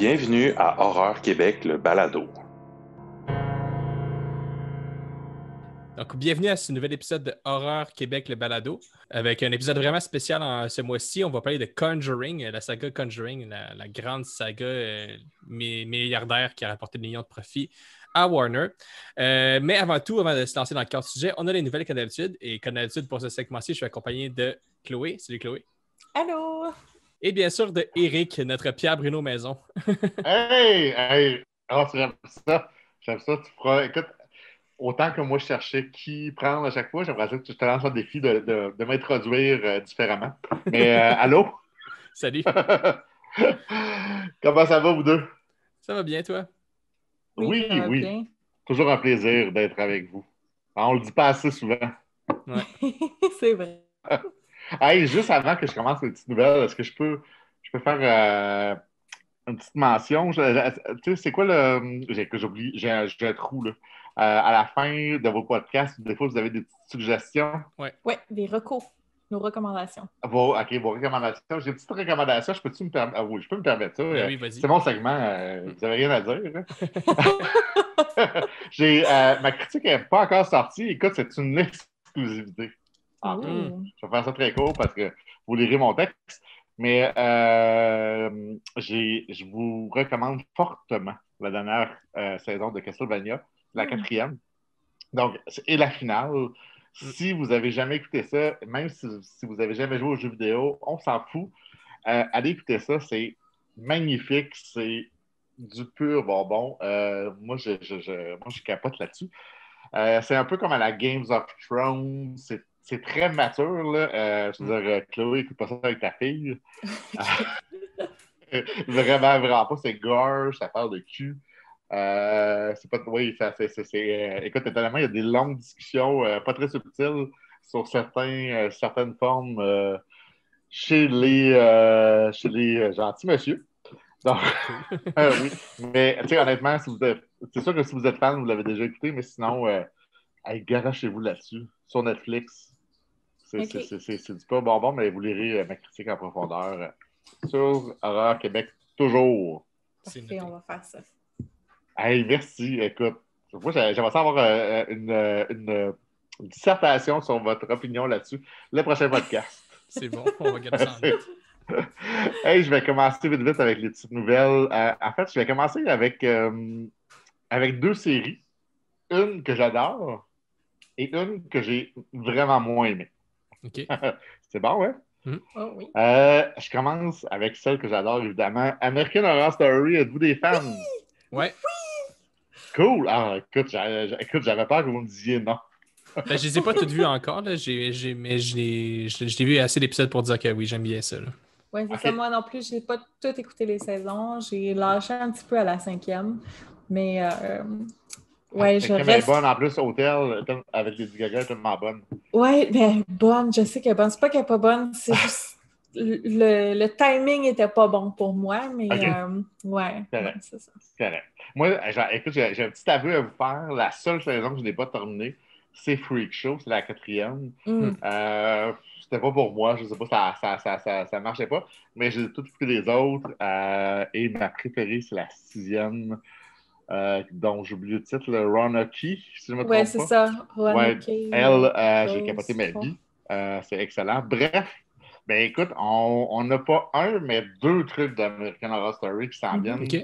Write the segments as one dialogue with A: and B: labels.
A: Bienvenue à Horreur Québec, le balado.
B: Donc, bienvenue à ce nouvel épisode de Horreur Québec, le balado, avec un épisode vraiment spécial ce mois-ci. On va parler de Conjuring, la saga Conjuring, la grande saga milliardaire qui a rapporté des millions de profits à Warner. Mais avant tout, avant de se lancer dans le cœur du sujet, on a les nouvelles comme d'habitude. Et comme d'habitude, pour ce segment-ci, je suis accompagné de Chloé. Salut Chloé.
C: Allô?
B: Et bien sûr de Eric, notre Pierre Bruno Maison.
D: Hey! Oh, j'aime ça. J'aime ça. Tu feras... Écoute, autant que moi, je cherchais qui prendre à chaque fois, j'aimerais ça que tu te lances un défi de m'introduire différemment. Mais allô?
B: Salut.
D: Comment ça va, vous deux?
B: Ça va bien, toi?
C: Oui, ça va bien.
D: Toujours un plaisir d'être avec vous. On le dit pas assez souvent.
B: Ouais.
C: C'est vrai.
D: Hey, juste avant que je commence les petites nouvelles, est-ce que je peux faire une petite mention? Tu sais, c'est quoi le... J'oublie, j'ai un trou, là. À la fin de vos podcasts, des fois, vous avez des petites suggestions.
C: Oui, des recours, nos recommandations.
D: Vos recommandations. J'ai une petite recommandation. Je peux-tu me permettre? Ah oui, je peux me permettre ça.
B: Ben oui, vas-y.
D: C'est mon segment. Vous n'avez rien à dire. Ma critique n'est pas encore sortie. Écoute, c'est une exclusivité. Je vais faire ça très court parce que vous lirez mon texte. Mais je vous recommande fortement la dernière saison de Castlevania, la quatrième. Donc, et la finale. Si vous n'avez jamais écouté ça, même si vous n'avez jamais joué aux jeux vidéo, on s'en fout. Allez écouter ça, c'est magnifique, c'est du pur bonbon. Moi, je capote là-dessus. C'est un peu comme à la Games of Thrones, c'est très mature, là. Je veux dire, Chloé, écoute pas ça avec ta fille. Vraiment, vraiment pas. C'est gore, ça parle de cul. C'est pas. Oui, écoute, étonnamment, il y a des longues discussions pas très subtiles sur certaines formes chez les gentils monsieur. Donc, oui. Mais, tu sais, honnêtement, c'est sûr que si vous êtes fan, vous l'avez déjà écouté, mais sinon, garochez-vous là-dessus, sur Netflix. C'est du pas bonbon, mais vous lirez ma critique en profondeur sur Horreur Québec, toujours.
C: Parfait, on va faire ça.
D: Hey, merci. Écoute, moi, j'aimerais ça avoir une dissertation sur votre opinion là-dessus. Le prochain podcast.
B: C'est bon, on va garder ça en note.
D: Hey, je vais commencer vite avec les petites nouvelles. En fait, je vais commencer avec deux séries. Une que j'adore et une que j'ai vraiment moins aimée.
B: OK.
D: C'est bon, ouais?
C: Oh oui.
D: Je commence avec celle que j'adore, évidemment. American Horror Story, êtes-vous des fans?
B: Ouais.
D: Cool! Ah, écoute, j'avais peur que vous me disiez non.
B: Ben, je les ai pas toutes vues encore, là. Mais je l'ai vu assez d'épisodes pour dire que oui, j'aime bien ça.
C: Oui, c'est ça. Moi non plus, je n'ai pas tout écouté les saisons. J'ai lâché un petit peu à la 5e. Mais ouais, je reste...
D: Elle est bonne. En plus, Hôtel, avec Lady Gaga, elle est tellement bonne.
C: Oui, mais bonne. Je sais qu'elle est bonne. C'est pas qu'elle n'est pas bonne, c'est juste... Le timing n'était pas bon pour moi, mais ouais, c'est ça.
D: Correct. Moi, écoute, j'ai un petit aveu à vous faire. La seule saison que je n'ai pas terminée, c'est Freak Show, c'est la 4e. C'était pas pour moi, je sais pas, ça marchait pas, mais j'ai tout pris les autres. Et ma préférée, c'est la 6e, dont j'ai oublié le titre, le Roanoke, si je me trompe pas.
C: Ouais, c'est ça. Roanoke.
D: Ouais, elle, j'ai capoté ma vie. C'est excellent. Bref, ben écoute, on n'a pas un, mais deux trucs d'American Horror Story qui s'en viennent.
B: OK.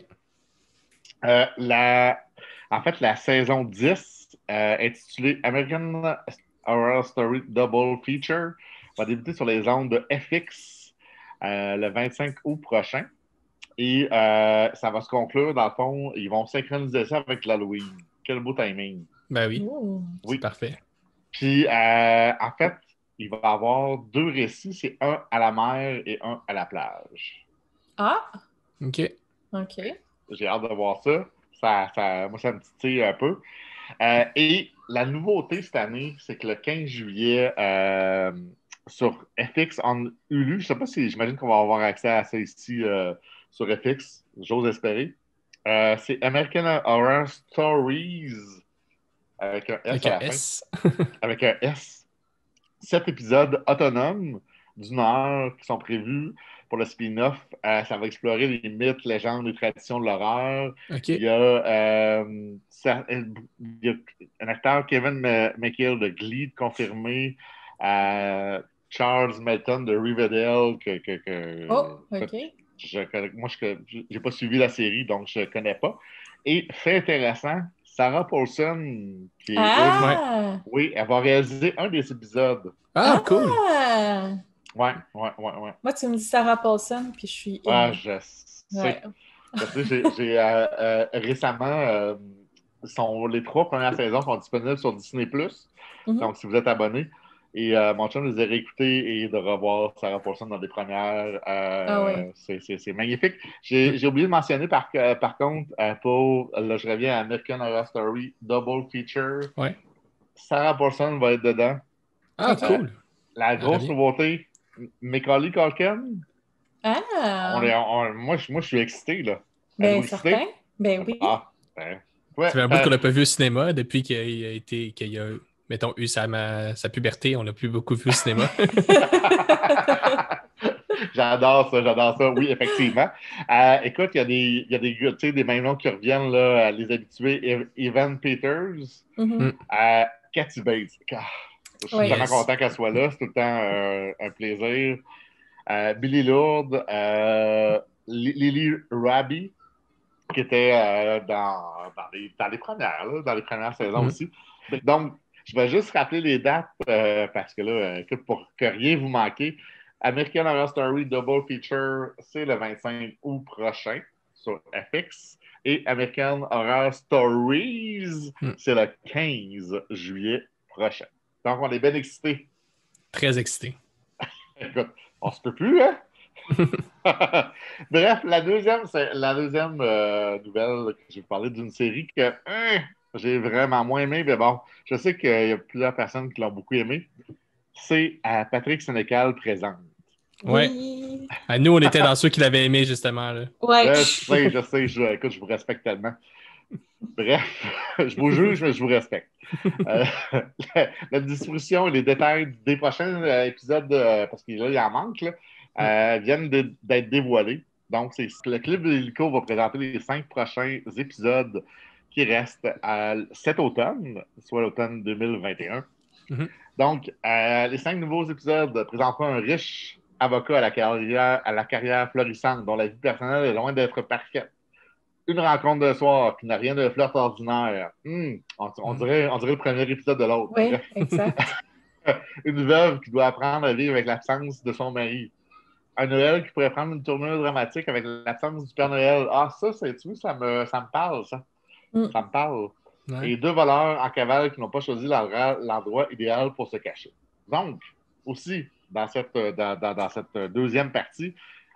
D: En fait, la saison 10, intitulée American Horror Story Double Feature, va débuter sur les ondes de FX le 25 août prochain. Et ça va se conclure, dans le fond, ils vont synchroniser ça avec l'Halloween. Quel beau timing.
B: Ben oui.
D: Oui.
B: C'est parfait.
D: Puis, en fait, il va y avoir deux récits. C'est un à la mer et un à la plage.
C: Ah!
B: OK.
D: J'ai hâte de voir ça. Moi, ça me titille un peu. Et la nouveauté cette année, c'est que le 15 juillet, sur FX en Hulu, je sais pas si j'imagine qu'on va avoir accès à ça ici sur FX, j'ose espérer. C'est American Horror Stories avec un S à la fin. Avec un S. 7 épisodes autonomes d'1 heure qui sont prévus. pour le spin-off. Ça va explorer les mythes, légendes et traditions de l'horreur.
B: OK.
D: Il y a un acteur, Kevin McHale de Glee, confirmé. Charles Melton de Riverdale,
C: Oh, OK.
D: moi, je n'ai pas suivi la série, donc je ne connais pas. Et fait intéressant, Sarah Paulson, qui est
C: Ah!
D: oui, elle va réaliser un des épisodes.
B: Ah, cool!
C: Ah!
D: Ouais.
C: Moi, tu me dis Sarah Paulson, puis je suis
D: Ah,
C: in.
D: je sais.
C: Ouais.
D: Je sais, j'ai récemment, les 3 premières saisons sont disponibles sur Disney+.
C: Mhm.
D: Donc, si vous êtes abonné. Et mon chum les a réécoutés et de revoir Sarah Paulson dans les premières,
C: Ah ouais.
D: c'est magnifique. J'ai oublié de mentionner par contre, là, je reviens à American Horror Story Double Feature.
B: Ouais.
D: Sarah Paulson va être dedans.
B: Ah,
C: OK.
B: cool!
D: La grosse
B: bien.
D: nouveauté, Macaulay Culkin.
C: Ah!
D: Moi, je suis excité, là.
C: Ben,
D: Êtes-vous excité?
C: certain. Ben oui.
D: Ah, ben, ouais,
B: Ça fait un bout qu'on l'a pas vu au cinéma depuis qu'il a, mettons, eu sa puberté. On l'a plus beaucoup vu au cinéma.
D: J'adore ça. Oui, effectivement. Écoute, il y a des gars, tu sais, des mêmes noms qui reviennent, là, les habitués. Evan Peters,
C: Mhm.
D: Kathy Bates. Je suis
C: Ouais.
D: tellement content qu'elle soit là. C'est tout le temps un plaisir. Billy Lourdes, Lily Raby, qui était dans les premières, là, dans les premières saisons aussi. Donc, je vais juste rappeler les dates parce que là, écoute, pour que rien vous manque, American Horror Story Double Feature, c'est le 25 août prochain sur FX. Et American Horror Stories, c'est le 15 juillet prochain. Donc, on est bien excités.
B: Très excité.
D: Écoute, on se peut plus, hein? Bref, la deuxième nouvelle que je vais vous parler d'une série que j'ai vraiment moins aimé, mais bon, je sais qu'il y a plusieurs personnes qui l'ont beaucoup aimé. C'est Patrick Sénécal présente.
B: Ouais.
C: Oui.
B: Nous, on était dans ceux qui l'avaient aimé, justement. Là.
C: Ouais.
D: Je sais, écoute, je vous respecte tellement. Bref, je vous juge, mais je vous respecte. La distribution et les détails des prochains épisodes, parce que là, il en manque, là, viennent d'être dévoilés. Donc, le Club de l'Hélico va présenter les 5 prochains épisodes qui restent cet automne, soit l'automne 2021. Donc, les 5 nouveaux épisodes présenteront un riche avocat à la carrière florissante, dont la vie personnelle est loin d'être parfaite. Une rencontre de soir qui n'a rien de flirt ordinaire. On dirait le premier épisode de l'autre.
C: Oui, exact.
D: Une veuve qui doit apprendre à vivre avec l'absence de son mari. Un Noël qui pourrait prendre une tournure dramatique avec l'absence du Père Noël. Ah, ça, ça me parle, ça. Ça me parle.
B: Ouais.
D: Et 2 voleurs en cavale qui n'ont pas choisi l'endroit idéal pour se cacher. Donc, aussi, dans cette deuxième partie,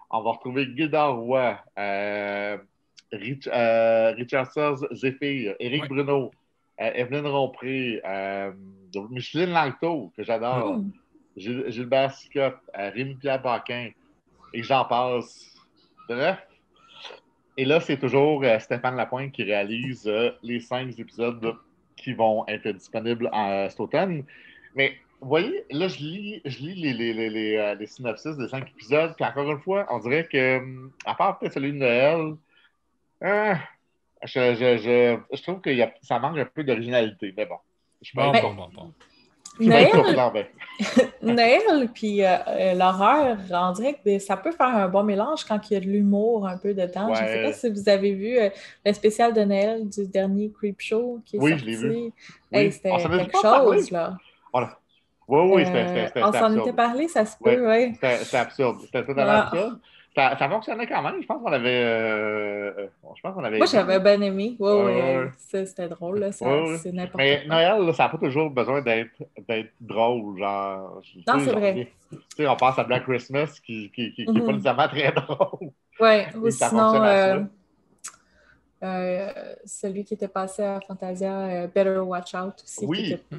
D: on va retrouver Gildor Roy, Richard Zephyr, Éric Bruno, Evelyne Rompré, Micheline Langto, que j'adore, Gilbert Sicotte, Rémi-Pierre Paquin, et j'en passe. Bref. Et là, c'est toujours Stéphane Lapointe qui réalise les 5 épisodes qui vont être disponibles cet automne. Mais vous voyez, là, je lis les synopsis des 5 épisodes, puis encore une fois, on dirait que, à part peut-être celui de Noël, je trouve que ça manque un peu d'originalité. Mais bon, je peux être
B: Bon.
C: Noël puis l'horreur, on dirait que ça peut faire un bon mélange quand il y a de l'humour un peu dedans.
D: Ouais.
C: Je ne sais pas si vous avez vu le spécial de Noël du dernier Creepshow qui est sorti.
D: Je l'ai vu.
C: Hey, c'était quelque chose, là.
D: Oui, c'était
C: on s'en
D: absurde.
C: était parlé, ça se peut, oui.
D: C'était absurde. C'était totalement absurde. Ça fonctionnait quand même. Je pense qu'on avait.
C: Moi, j'avais bien aimé.
D: Ouais.
C: C'était drôle, là. C'est n'importe quoi.
D: Mais Noël, là, ça n'a pas toujours besoin d'être drôle. Genre,
C: non, c'est vrai.
D: On pense à Black Christmas qui n'est pas nécessairement très drôle.
C: Oui, ou
D: ça
C: sinon, celui qui était passé à Fantasia, Better Watch Out aussi,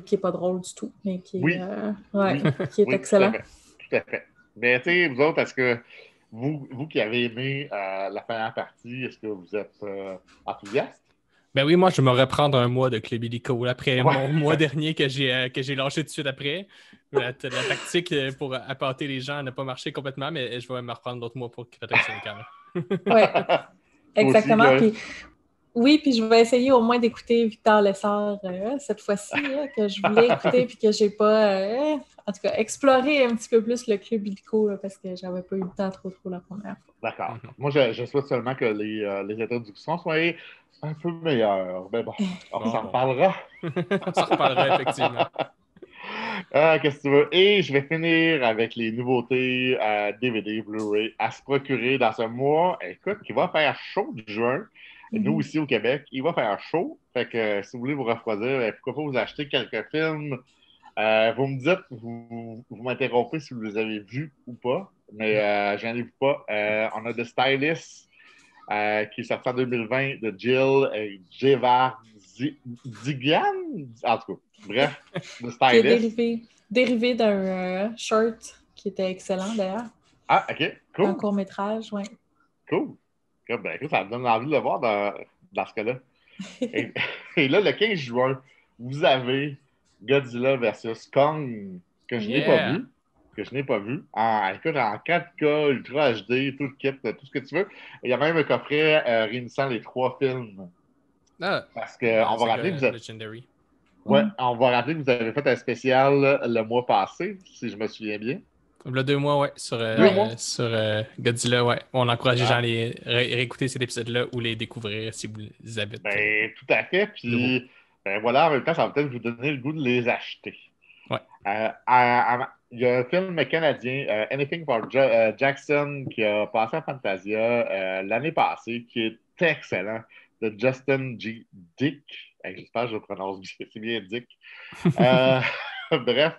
C: qui n'est pas drôle du tout, mais qui est excellent.
D: Tout à fait. Mais tu sais, vous autres, est-ce que vous qui avez aimé la première partie, est-ce que vous êtes enthousiaste?
B: Ben oui, moi, je vais me reprendre un mois de Club Illico. Après
D: Ouais.
B: mon mois dernier que j'ai lâché tout de suite après. La tactique pour appâter les gens n'a pas marché complètement, mais je vais me reprendre d'autres mois pour Patrick Sénécal.
C: Oui,
D: Toi aussi,
C: exactement.
D: Chloé?
C: Puis, oui, puis je vais essayer au moins d'écouter Victor Lessard cette fois-ci, là, que je voulais écouter puis que j'ai pas, en tout cas, exploré un petit peu plus le club illico là, parce que j'avais pas eu le temps trop la première fois.
D: D'accord. Moi, je souhaite seulement que les introductions soient un peu meilleures. Mais bon, on s'en reparlera.
B: On s'en reparlera, effectivement.
D: Qu'est-ce que tu veux? Et je vais finir avec les nouveautés DVD, Blu-ray à se procurer dans ce mois. Écoute, il va faire chaud du juin. Nous, ici au Québec, il va faire chaud. Fait que si vous voulez vous refroidir, pourquoi pas vous acheter quelques films? Vous me dites, vous m'interrompez si vous les avez vus ou pas, mais j'en ai vu pas. On a The Stylist qui est sorti en 2020 de Jill Digan. En tout cas, bref, The Stylist.
C: Qui est dérivé d'un short qui était excellent d'ailleurs.
D: Ah, ok, cool.
C: Un court-métrage, oui.
D: Cool. Ben, écoute, ça me donne envie de le voir dans ce cas-là. Et là, le 15 juin, vous avez Godzilla versus Kong, que je n'ai pas vu. Écoute, en 4K, Ultra HD, tout le kit, tout ce que tu veux. Il y a même un coffret réunissant les 3 films.
B: Ah,
D: parce qu'on va rappeler que vous avez...
B: Legendary.
D: Ouais, on va rappeler que vous avez fait un spécial le mois passé, si je me souviens bien.
B: Il y a 2 mois, ouais, sur Godzilla, ouais. On encourage les gens à les réécouter cet épisode-là ou les découvrir si vous les habitez.
D: Ben, tout à fait. Puis, ben voilà, en même temps, ça va peut-être vous donner le goût de les acheter.
B: Ouais.
D: Il y a un film canadien, Anything for Jackson, qui a passé à Fantasia l'année passée, qui est excellent, de Justin G. Dick. J'espère que je le prononce bien, c'est bien Dick. Bref,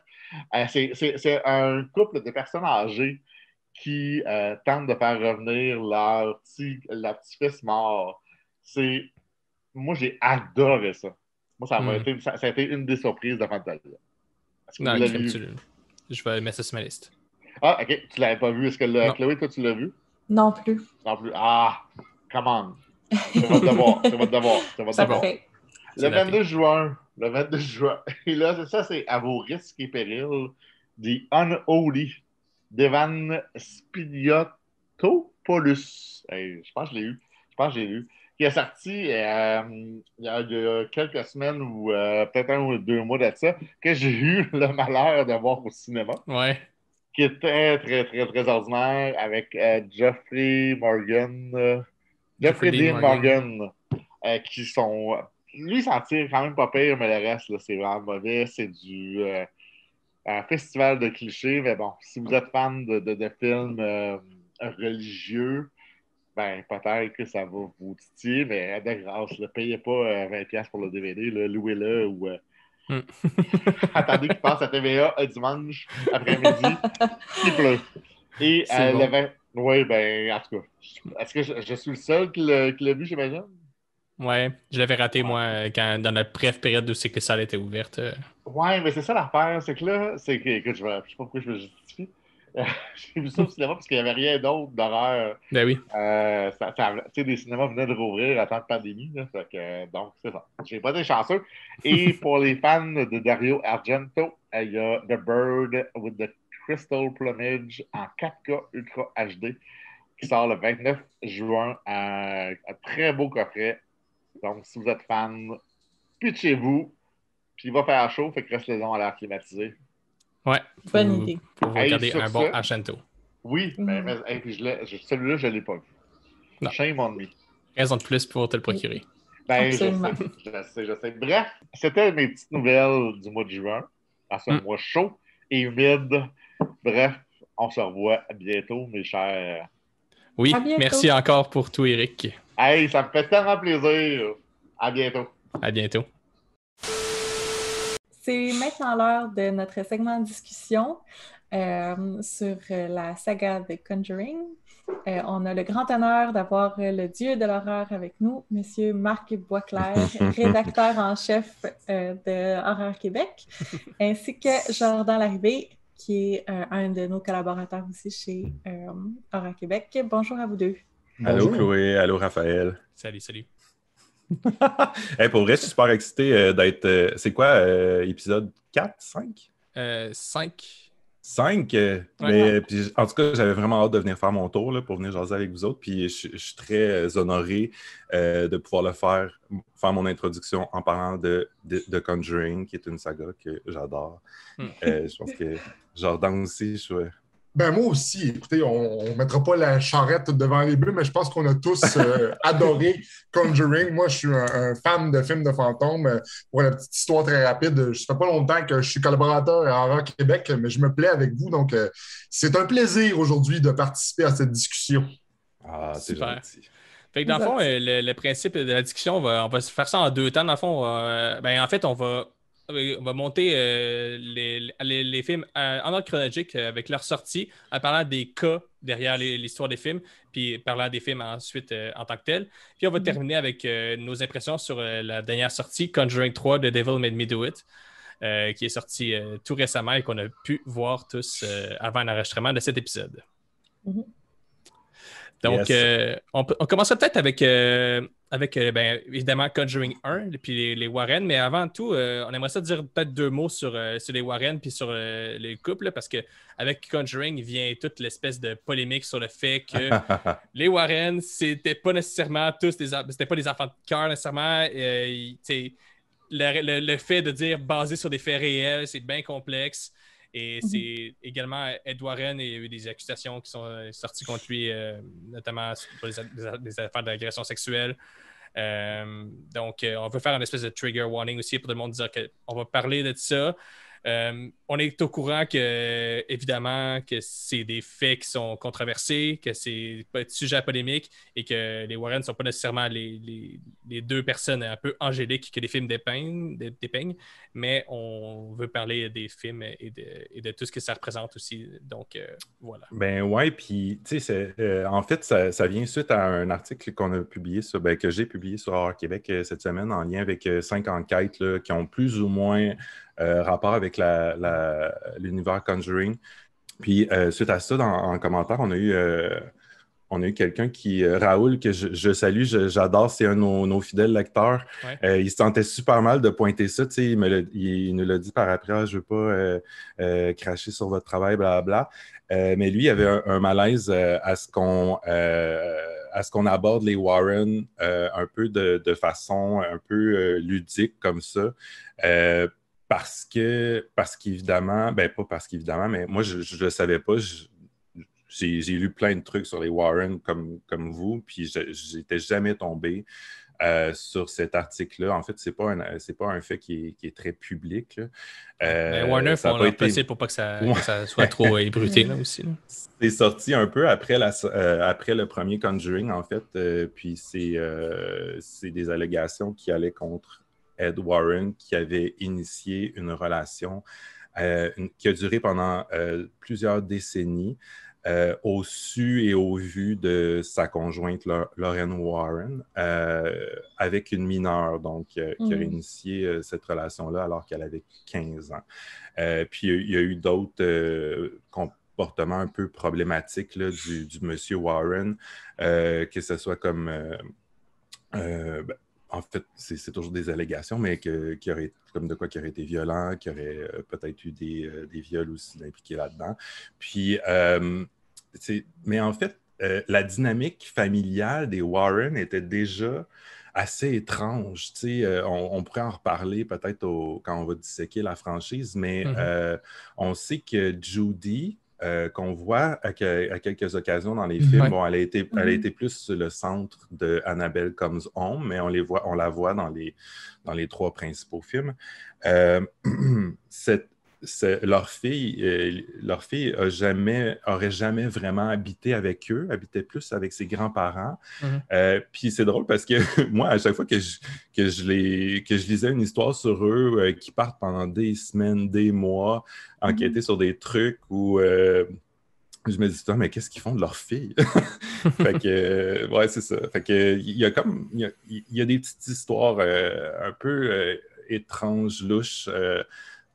D: c'est un couple de personnes âgées qui tentent de faire revenir leur petit-fils mort. Moi, j'ai adoré ça. Moi, ça a été une des surprises de Fantasia.
B: Non, je vais mettre ça sur ma liste.
D: Ah, ok. Tu l'avais pas vu. Est-ce que Chloé, toi, tu l'as vu?
C: Non plus.
D: Non plus. Ah, come on. C'est votre devoir.
C: Parfait.
D: Le 22 juin. Et là, c'est à vos risques et périls. The Unholy d'Evan Spiliotopoulos. Je pense que je l'ai lu. Qui est sorti il y a quelques semaines ou peut-être 1 ou 2 mois de ça, que j'ai eu le malheur de voir au cinéma.
B: Ouais.
D: Qui est très, très, très, très ordinaire avec Jeffrey Dean Morgan, qui sont... Lui, il s'en tire quand même pas pire, mais le reste, là, c'est vraiment mauvais. C'est du festival de clichés. Mais bon, si vous êtes fan de films religieux, ben peut-être que ça va vous titiller, mais de grâce, ne payez pas 20$ pour le DVD, louez-le ou... Attendez qu'il passe à TVA dimanche après-midi, il pleut. Et oui, ben, en tout cas, est-ce que je suis le seul qui l'a vu, j'imagine?
B: Ouais, je l'avais raté, moi, dans la brève période où c'est que ça était ouverte.
D: Ouais, mais c'est ça l'affaire, c'est que là, écoute, je sais pas pourquoi je me justifie. J'ai vu ça au cinéma parce qu'il n'y avait rien d'autre d'horreur.
B: Ben oui.
D: Des cinémas venaient de rouvrir à temps de pandémie. Là, donc, c'est ça. J'ai pas été chanceux. Et pour les fans de Dario Argento, il y a The Bird with the Crystal Plumage en 4K Ultra HD qui sort le 29 juin. Un très beau coffret. Donc, si vous êtes fan, pitchez-vous. Puis il va faire chaud, fait que restez-en à l'air climatisé.
B: Ouais.
C: Bonne idée.
B: Pour vous regarder un bon Argento.
D: Oui, mais puis celui-là, je ne l'ai pas vu.
B: Non.
D: Shame on me.
B: Raison de plus pour te le procurer.
D: Ben, je sais. Bref, c'était mes petites nouvelles du mois de juin. À ce mois chaud et humide. Bref, on se revoit bientôt, mes chers.
B: Oui, merci encore pour tout, Eric.
D: Hey, ça me fait tellement plaisir. À bientôt.
B: À bientôt.
C: C'est maintenant l'heure de notre segment de discussion sur la saga de Conjuring. On a le grand honneur d'avoir le dieu de l'horreur avec nous, M. Marc Boisclair, rédacteur en chef de Horreur Québec, ainsi que Jordan Larrivée, qui est un de nos collaborateurs aussi chez Horreur Québec. Bonjour à vous deux.
E: Allô Chloé, allô Raphaël.
B: Salut.
E: Hey, pour vrai, je suis super excité d'être. C'est quoi, épisode 4, 5?
B: 5.
E: 5? Mais puis, en tout cas, j'avais vraiment hâte de venir faire mon tour là, pour venir jaser avec vous autres. Puis je suis très honoré de pouvoir faire mon introduction en parlant de Conjuring, qui est une saga que j'adore. Je pense que Jordan aussi,
F: Ben moi aussi, écoutez, on ne mettra pas la charrette devant les bœufs, mais je pense qu'on a tous adoré Conjuring. Moi, je suis un fan de films de fantômes. Pour la petite histoire très rapide, ça fait pas longtemps que je suis collaborateur à Horreur Québec, mais je me plais avec vous. Donc, c'est un plaisir aujourd'hui de participer à cette discussion.
E: Ah, c'est
B: Super.
E: gentil.
B: Fait que dans le fond, le principe de la discussion, on va se faire ça en 2 temps. Dans le fond, en fait, on va monter les films en ordre chronologique avec leur sortie, en parlant des cas derrière l'histoire des films, puis parlant des films ensuite en tant que tel. Puis on va terminer avec nos impressions sur la dernière sortie, Conjuring 3, The Devil Made Me Do It, qui est sorti tout récemment et qu'on a pu voir tous avant l'enregistrement de cet épisode.
C: Mm-hmm.
B: Donc, on commencerait peut-être avec évidemment Conjuring 1 puis les Warren, mais avant tout, on aimerait ça dire peut-être 2 mots sur les Warren puis sur les couples, parce qu'avec Conjuring, il vient toute l'espèce de polémique sur le fait que les Warren, c'était pas nécessairement c'était pas des enfants de cœur nécessairement. Le fait de dire basé sur des faits réels, c'est bien complexe. Et c'est également Ed Warren, il y a eu des accusations qui sont sorties contre lui, notamment pour des affaires d'agression sexuelle. Donc, on veut faire une espèce de trigger warning aussi pour tout le monde, dire qu'on va parler de ça. On est au courant que, évidemment, que c'est des faits qui sont controversés, que c'est pas sujet à polémique et que les Warren ne sont pas nécessairement les 2 personnes un peu angéliques que les films dépeignent, mais on veut parler des films et de tout ce que ça représente aussi. Donc, voilà.
E: Ben ouais, puis tu sais, en fait, ça vient suite à un article qu'on a publié que j'ai publié sur Horreur Québec cette semaine en lien avec 5 enquêtes là, qui ont plus ou moins rapport avec l'univers Conjuring. Puis suite à ça, en commentaire, on a eu quelqu'un Raoul, que je salue, j'adore, c'est un de nos fidèles lecteurs.
B: Ouais.
E: Il se sentait super mal de pointer ça, tu sais, il nous l'a dit par après, je veux pas cracher sur votre travail, blablabla. Mais lui, il avait un malaise à ce qu'on aborde les Warren un peu de façon un peu ludique comme ça. Parce qu'évidemment, ben pas parce qu'évidemment, mais moi, je ne le savais pas. J'ai lu plein de trucs sur les Warren comme vous, puis je n'étais jamais tombé sur cet article-là. En fait, c'est pas un fait qui est très public.
B: Warner font leur possible pour pas que ça soit trop ébruté là, aussi. Là.
E: C'est sorti un peu après le premier Conjuring, en fait. Puis c'est des allégations qui allaient contre Ed Warren, qui avait initié une relation qui a duré pendant plusieurs décennies. Au su et au vu de sa conjointe Lorraine Warren, avec une mineure, donc qui a initié cette relation-là alors qu'elle avait 15 ans. Puis il y a eu d'autres comportements un peu problématiques là, du monsieur Warren, que ce soit comme... en fait, c'est toujours des allégations, mais qui aurait comme de quoi qui aurait été violent, qui aurait peut-être eu des viols aussi impliqués là-dedans. Puis, mais en fait, la dynamique familiale des Warren était déjà assez étrange. On pourrait en reparler peut-être quand on va disséquer la franchise, mais on sait que Judy, qu'on voit à quelques occasions dans les films. Bon, elle a été plus le centre de Annabelle Comes Home, mais on la voit dans les 3 principaux films. Leur fille aurait jamais vraiment habité avec eux, habitait plus avec ses grands-parents. Puis c'est drôle parce que moi, à chaque fois que je lisais une histoire sur eux qui partent pendant des semaines, des mois, enquêter sur des trucs où je me dis, mais qu'est-ce qu'ils font de leur fille? Fait que, ouais, c'est ça. Fait que, il y a des petites histoires un peu étranges, louches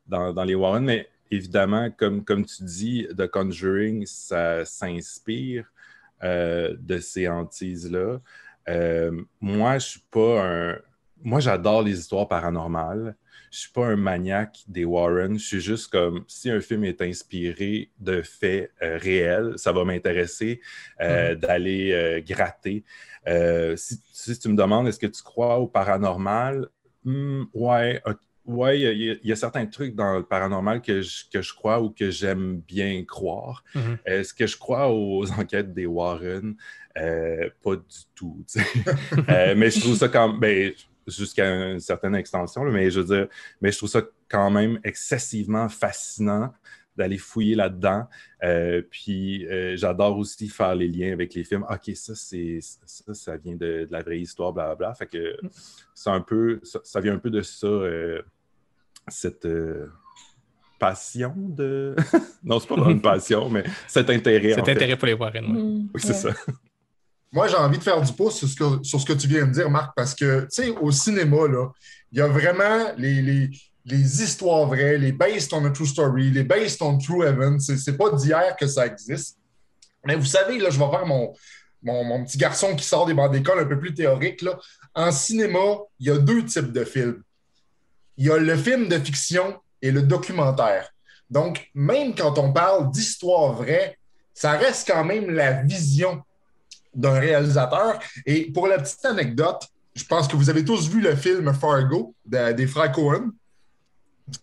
E: dans les Warren, mais évidemment, comme tu dis, The Conjuring, ça s'inspire de ces hantises-là. Moi, je suis pas un... Moi, j'adore les histoires paranormales. Je suis pas un maniaque des Warren. Je suis juste comme, si un film est inspiré de faits réels, ça va m'intéresser d'aller gratter. Si tu me demandes, est-ce que tu crois au paranormal? Ouais, ouais, il y a certains trucs dans le paranormal que je crois ou que j'aime bien croire. Est-ce que je crois aux enquêtes des Warren? Pas du tout. Mais je trouve ça quand même... jusqu'à une certaine extension, là, mais je veux dire, mais je trouve ça quand même excessivement fascinant d'aller fouiller là-dedans. Puis j'adore aussi faire les liens avec les films. OK, ça vient de la vraie histoire, blablabla. Fait que c'est un peu, ça vient un peu de ça, cette passion de... non, c'est pas vraiment une passion, mais cet intérêt.
B: Cet intérêt pour les Warren, oui.
E: Oui, c'est ça.
F: Moi, j'ai envie de faire du pouce sur ce que tu viens de dire, Marc, parce que, tu sais, au cinéma, là, il y a vraiment les histoires vraies, les based on a true story, les based on true events. C'est pas d'hier que ça existe. Mais vous savez, là, je vais faire mon petit garçon qui sort des bancs d'école un peu plus théorique, là. En cinéma, il y a 2 types de films. Il y a le film de fiction et le documentaire. Donc, même quand on parle d'histoire vraie, ça reste quand même la vision d'un réalisateur. Et pour la petite anecdote, je pense que vous avez tous vu le film Fargo des frères Coen.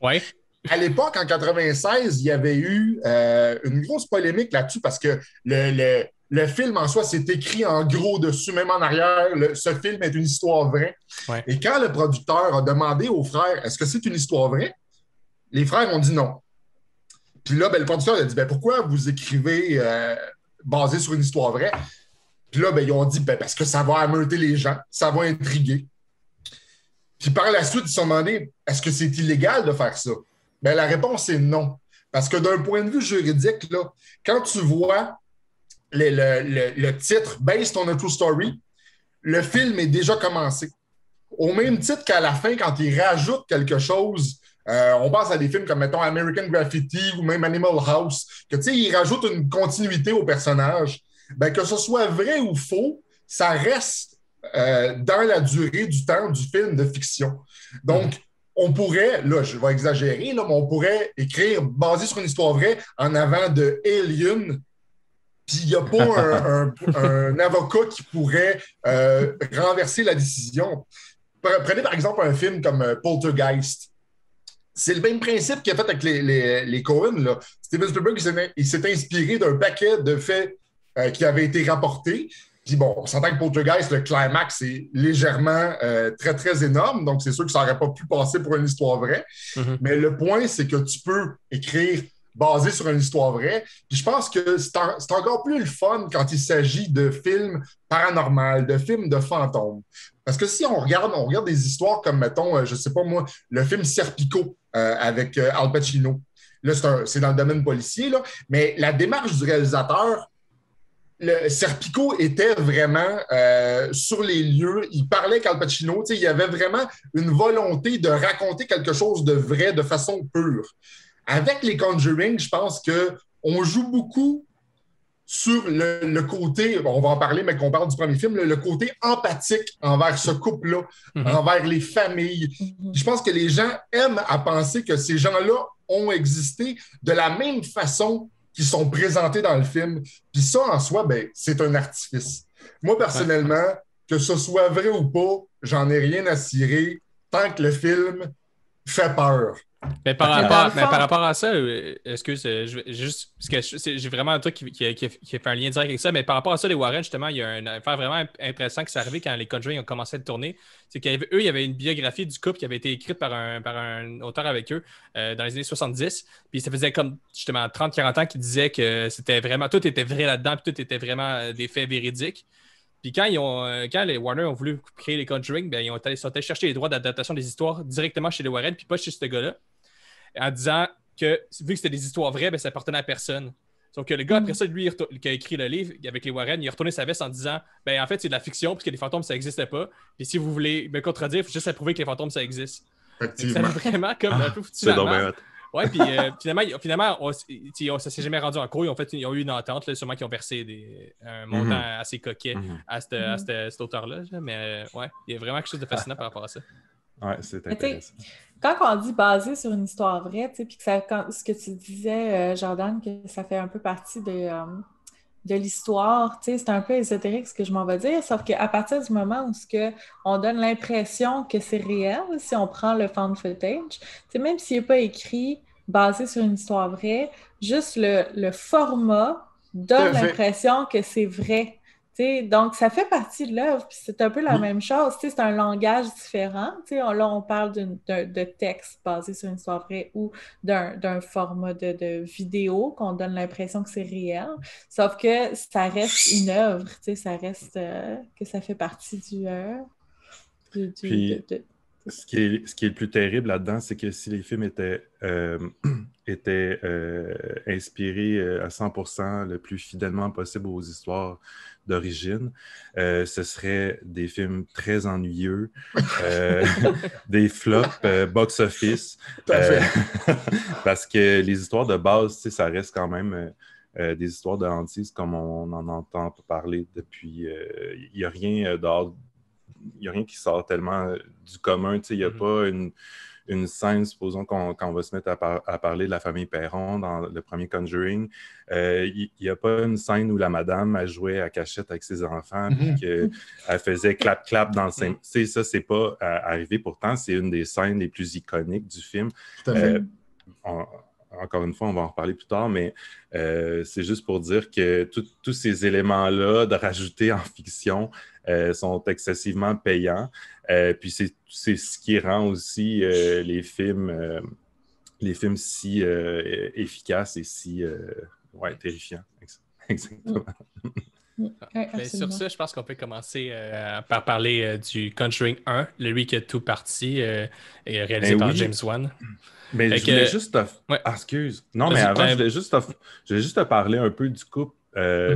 B: Oui.
F: À l'époque, en 96, il y avait eu une grosse polémique là-dessus parce que le film en soi, c'est écrit en gros dessus, même en arrière. Ce film est une histoire vraie.
B: Ouais.
F: Et quand le producteur a demandé aux frères, est-ce que c'est une histoire vraie? Les frères ont dit non. Puis là, le producteur a dit, pourquoi vous écrivez basé sur une histoire vraie? Puis là, ils ont dit, parce que ça va ameuter les gens, ça va intriguer. Puis par la suite, ils se sont demandé, est-ce que c'est illégal de faire ça? La réponse est non. Parce que d'un point de vue juridique, là, quand tu vois le titre « Based on a True Story », le film est déjà commencé. Au même titre qu'à la fin, quand ils rajoutent quelque chose, on pense à des films comme, mettons, American Graffiti ou même Animal House, que, tu sais, ils rajoutent une continuité au personnage. Que ce soit vrai ou faux, ça reste dans la durée du temps du film de fiction. Donc, on pourrait, là, je vais exagérer, là, mais on pourrait écrire, basé sur une histoire vraie, en avant de Alien, puis il n'y a pas un avocat qui pourrait renverser la décision. Prenez par exemple un film comme Poltergeist. C'est le même principe qu'il a fait avec les Coen, là. Steven Spielberg, il s'est inspiré d'un paquet de faits qui avait été rapporté. Puis bon, on s'entend que Poltergeist, le climax, c'est légèrement très, très énorme. Donc, c'est sûr que ça n'aurait pas pu passer pour une histoire vraie. Mais le point, c'est que tu peux écrire basé sur une histoire vraie. Puis je pense que c'est encore plus le fun quand il s'agit de films paranormaux, de films de fantômes. Parce que si on regarde des histoires comme, mettons, je sais pas moi, le film Serpico avec Al Pacino. Là, c'est dans le domaine policier, là. Mais la démarche du réalisateur, Serpico était vraiment sur les lieux. Il parlait qu'Al Pacino, il y avait vraiment une volonté de raconter quelque chose de vrai de façon pure. Avec les Conjuring, je pense qu'on joue beaucoup sur le côté, on va en parler, mais qu'on parle du premier film, le côté empathique envers ce couple-là, envers les familles. Je pense que les gens aiment à penser que ces gens-là ont existé de la même façon qui sont présentés dans le film. Puis ça, en soi, c'est un artifice. Moi, personnellement, que ce soit vrai ou pas, j'en ai rien à cirer tant que le film fait peur.
B: Mais par rapport à ça, excuse, juste parce que j'ai vraiment un truc qui fait un lien direct avec ça, mais par rapport à ça, les Warren, justement, il y a une affaire vraiment intéressante qui s'est arrivée quand les Conjuring ont commencé à tourner. C'est qu'il y avait une biographie du couple qui avait été écrite par un auteur avec eux dans les années 70. Puis ça faisait comme justement 30-40 ans qu'ils disaient que c'était vraiment, tout était vrai là-dedans, puis tout était vraiment des faits véridiques. Puis quand les Warner ont voulu créer les Conjuring, ils sont allés chercher les droits d'adaptation des histoires directement chez les Warren, puis pas chez ce gars-là, en disant que vu que c'était des histoires vraies, ça appartenait à personne. Sauf que le gars, après ça, lui, qui a écrit le livre avec les Warren, il a retourné sa veste en disant en fait, c'est de la fiction, puisque les fantômes, ça n'existait pas. Puis si vous voulez me contredire, il faut juste prouver que les fantômes, ça existe.
F: Effectivement.
B: C'est vraiment comme un peu foutu la merde. Ouais, puis finalement ça s'est jamais rendu en cours. Ils ont eu une entente, là, sûrement qu'ils ont versé un montant assez coquet à cet auteur-là. Mais ouais, il y a vraiment quelque chose de fascinant par rapport à ça.
E: Ouais, c'est intéressant.
C: Quand on dit basé sur une histoire vraie, puis que ce que tu disais, Jordan, que ça fait un peu partie de l'histoire, c'est un peu ésotérique ce que je m'en vais dire, sauf qu'à partir du moment où on donne l'impression que c'est réel, si on prend le found footage, même s'il n'est pas écrit basé sur une histoire vraie, juste le format donne l'impression que c'est vrai. Donc, ça fait partie de l'œuvre, puis c'est un peu la même chose. C'est un langage différent. Là, on parle de texte basé sur une histoire vraie ou d'un format de vidéo qu'on donne l'impression que c'est réel. Sauf que ça reste une œuvre. Ça reste que ça fait partie
E: ce qui est le plus terrible là-dedans, c'est que si les films étaient inspirés à 100% le plus fidèlement possible aux histoires d'origine, ce serait des films très ennuyeux, des flops box-office, parce que les histoires de base, ça reste quand même des histoires de hantise comme on en entend parler depuis. Il n'y a rien dehors. Il n'y a rien qui sort tellement du commun. Il n'y a pas une scène, supposons qu'on va se mettre à parler de la famille Perron dans le premier Conjuring. Il n'y a pas une scène où la madame a joué à cachette avec ses enfants et qu'elle faisait clap-clap dans le sein. Ça, c'est pas arrivé. Pourtant, c'est une des scènes les plus iconiques du film. Encore une fois, on va en reparler plus tard, mais c'est juste pour dire que tous ces éléments-là de rajouter en fiction sont excessivement payants. Puis c'est ce qui rend aussi les films si efficaces et si terrifiants. Exactement.
B: Sur ça, je pense qu'on peut commencer par parler du Conjuring 1, lui qui a tout parti, réalisé par James Wan.
E: Mais je voulais juste excuse. Non, mais avant, je voulais juste te parler un peu du couple,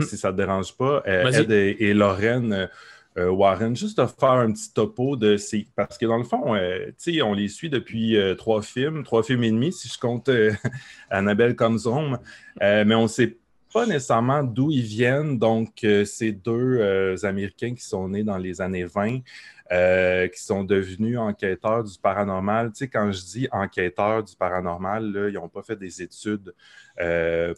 E: si ça ne te dérange pas. Ed et Lorraine Warren, juste te faire un petit topo de ces... Parce que dans le fond, on les suit depuis 3 films et demi, si je compte Annabelle Comes Home. Mais on ne sait pas nécessairement d'où ils viennent. Donc, c'est 2 Américains qui sont nés dans les années 20. Qui sont devenus enquêteurs du paranormal. Quand je dis enquêteurs du paranormal, là, ils n'ont pas fait des études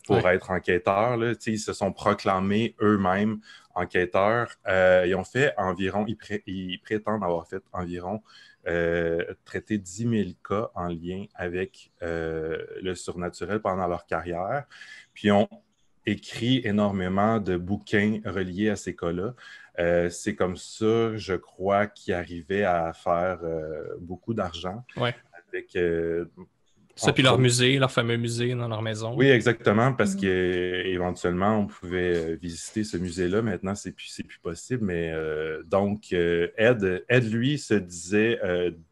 E: pour être enquêteurs. Là. Ils se sont proclamés eux-mêmes enquêteurs. Ils ont fait environ, ils prétendent avoir fait environ traité 10 000 cas en lien avec le surnaturel pendant leur carrière. Puis ils ont écrit énormément de bouquins reliés à ces cas-là. C'est comme ça, je crois, qu'ils arrivaient à faire beaucoup d'argent. Avec
B: ça, puis leur musée, leur fameux musée dans leur maison.
E: Oui, exactement, parce qu'éventuellement, on pouvait visiter ce musée-là. Maintenant, c'est plus possible. Mais donc, Ed, lui, se disait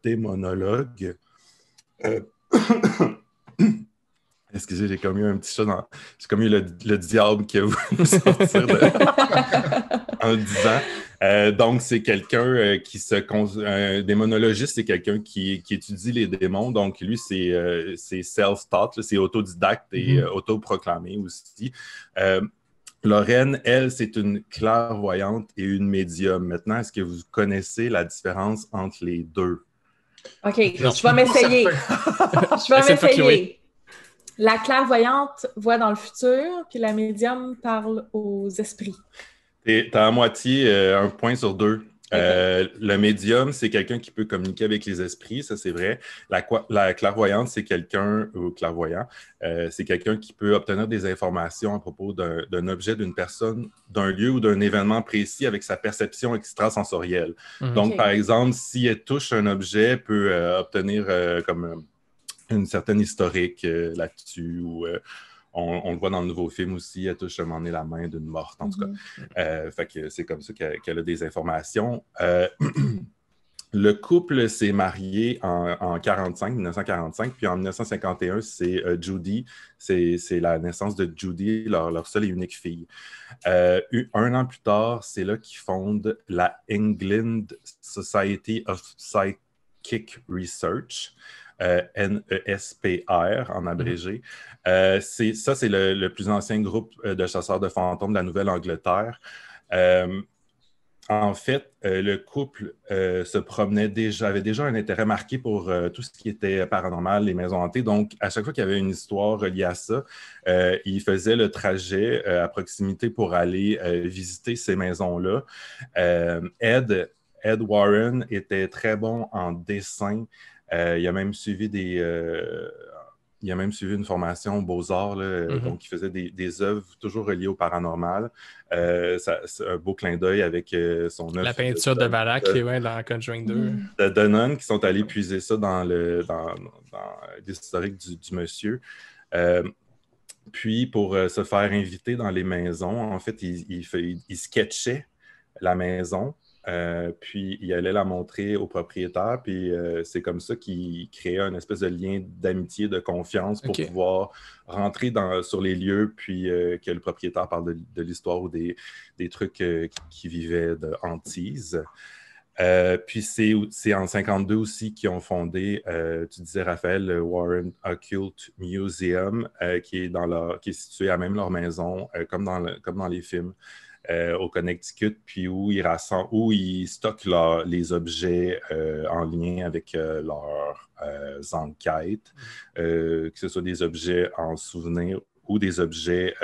E: démonologue. Excusez, j'ai comme eu un petit chat dans... J'ai comme eu le diable qui a voulu sortir en le disant. Donc, c'est quelqu'un un démonologiste, c'est quelqu'un qui étudie les démons. Donc, lui, c'est self-taught, c'est autodidacte et autoproclamé aussi. Lorraine, elle, c'est une clairvoyante et une médium. Maintenant, est-ce que vous connaissez la différence entre les deux?
C: OK, je vais m'essayer. La clairvoyante voit dans le futur, puis la médium parle aux esprits.
E: T'as à moitié 1 point sur 2. Okay. Le médium, c'est quelqu'un qui peut communiquer avec les esprits, ça c'est vrai. La clairvoyante, c'est quelqu'un, ou clairvoyant, c'est quelqu'un qui peut obtenir des informations à propos d'un objet, d'une personne, d'un lieu ou d'un événement précis avec sa perception extrasensorielle. Donc, par exemple, si elle touche un objet, elle peut obtenir comme une certaine historique là-dessus, ou on le voit dans le nouveau film aussi, elle touche à un moment donné la main d'une morte, en tout cas. Fait que c'est comme ça qu'elle a des informations. Le couple s'est marié en 1945, puis en 1951, c'est Judy, c'est la naissance de Judy, leur seule et unique fille. 1 an plus tard, c'est là qu'ils fondent la England Society of Psychic Research. NESPR en abrégé. C'est le plus ancien groupe de chasseurs de fantômes de la Nouvelle-Angleterre. En fait, le couple se promenait déjà, avait déjà un intérêt marqué pour tout ce qui était paranormal, les maisons hantées. Donc, à chaque fois qu'il y avait une histoire reliée à ça, ils faisaient le trajet à proximité pour aller visiter ces maisons-là. Ed Warren était très bon en dessin. Il a même suivi une formation aux Beaux-Arts, donc il faisait des œuvres toujours reliées au paranormal. C'est un beau clin d'œil avec son œuvre.
B: La peinture de Valak dans Conjuring 2.
E: De Dunnan, qui sont allés puiser ça dans l'historique du monsieur. Puis, pour se faire inviter dans les maisons, en fait, il sketchait la maison. Puis il allait la montrer au propriétaire, puis c'est comme ça qu'il créait un espèce de lien d'amitié, de confiance pour pouvoir rentrer sur les lieux, puis que le propriétaire parle de l'histoire ou des trucs qui vivaient de hantise. Puis c'est en 1952 aussi qu'ils ont fondé, tu disais Raphaël, le Warren Occult Museum, qui est situé à même leur maison, comme dans les films. Au Connecticut, puis où ils stockent les objets en lien avec leurs enquêtes, que ce soit des objets en souvenir ou des objets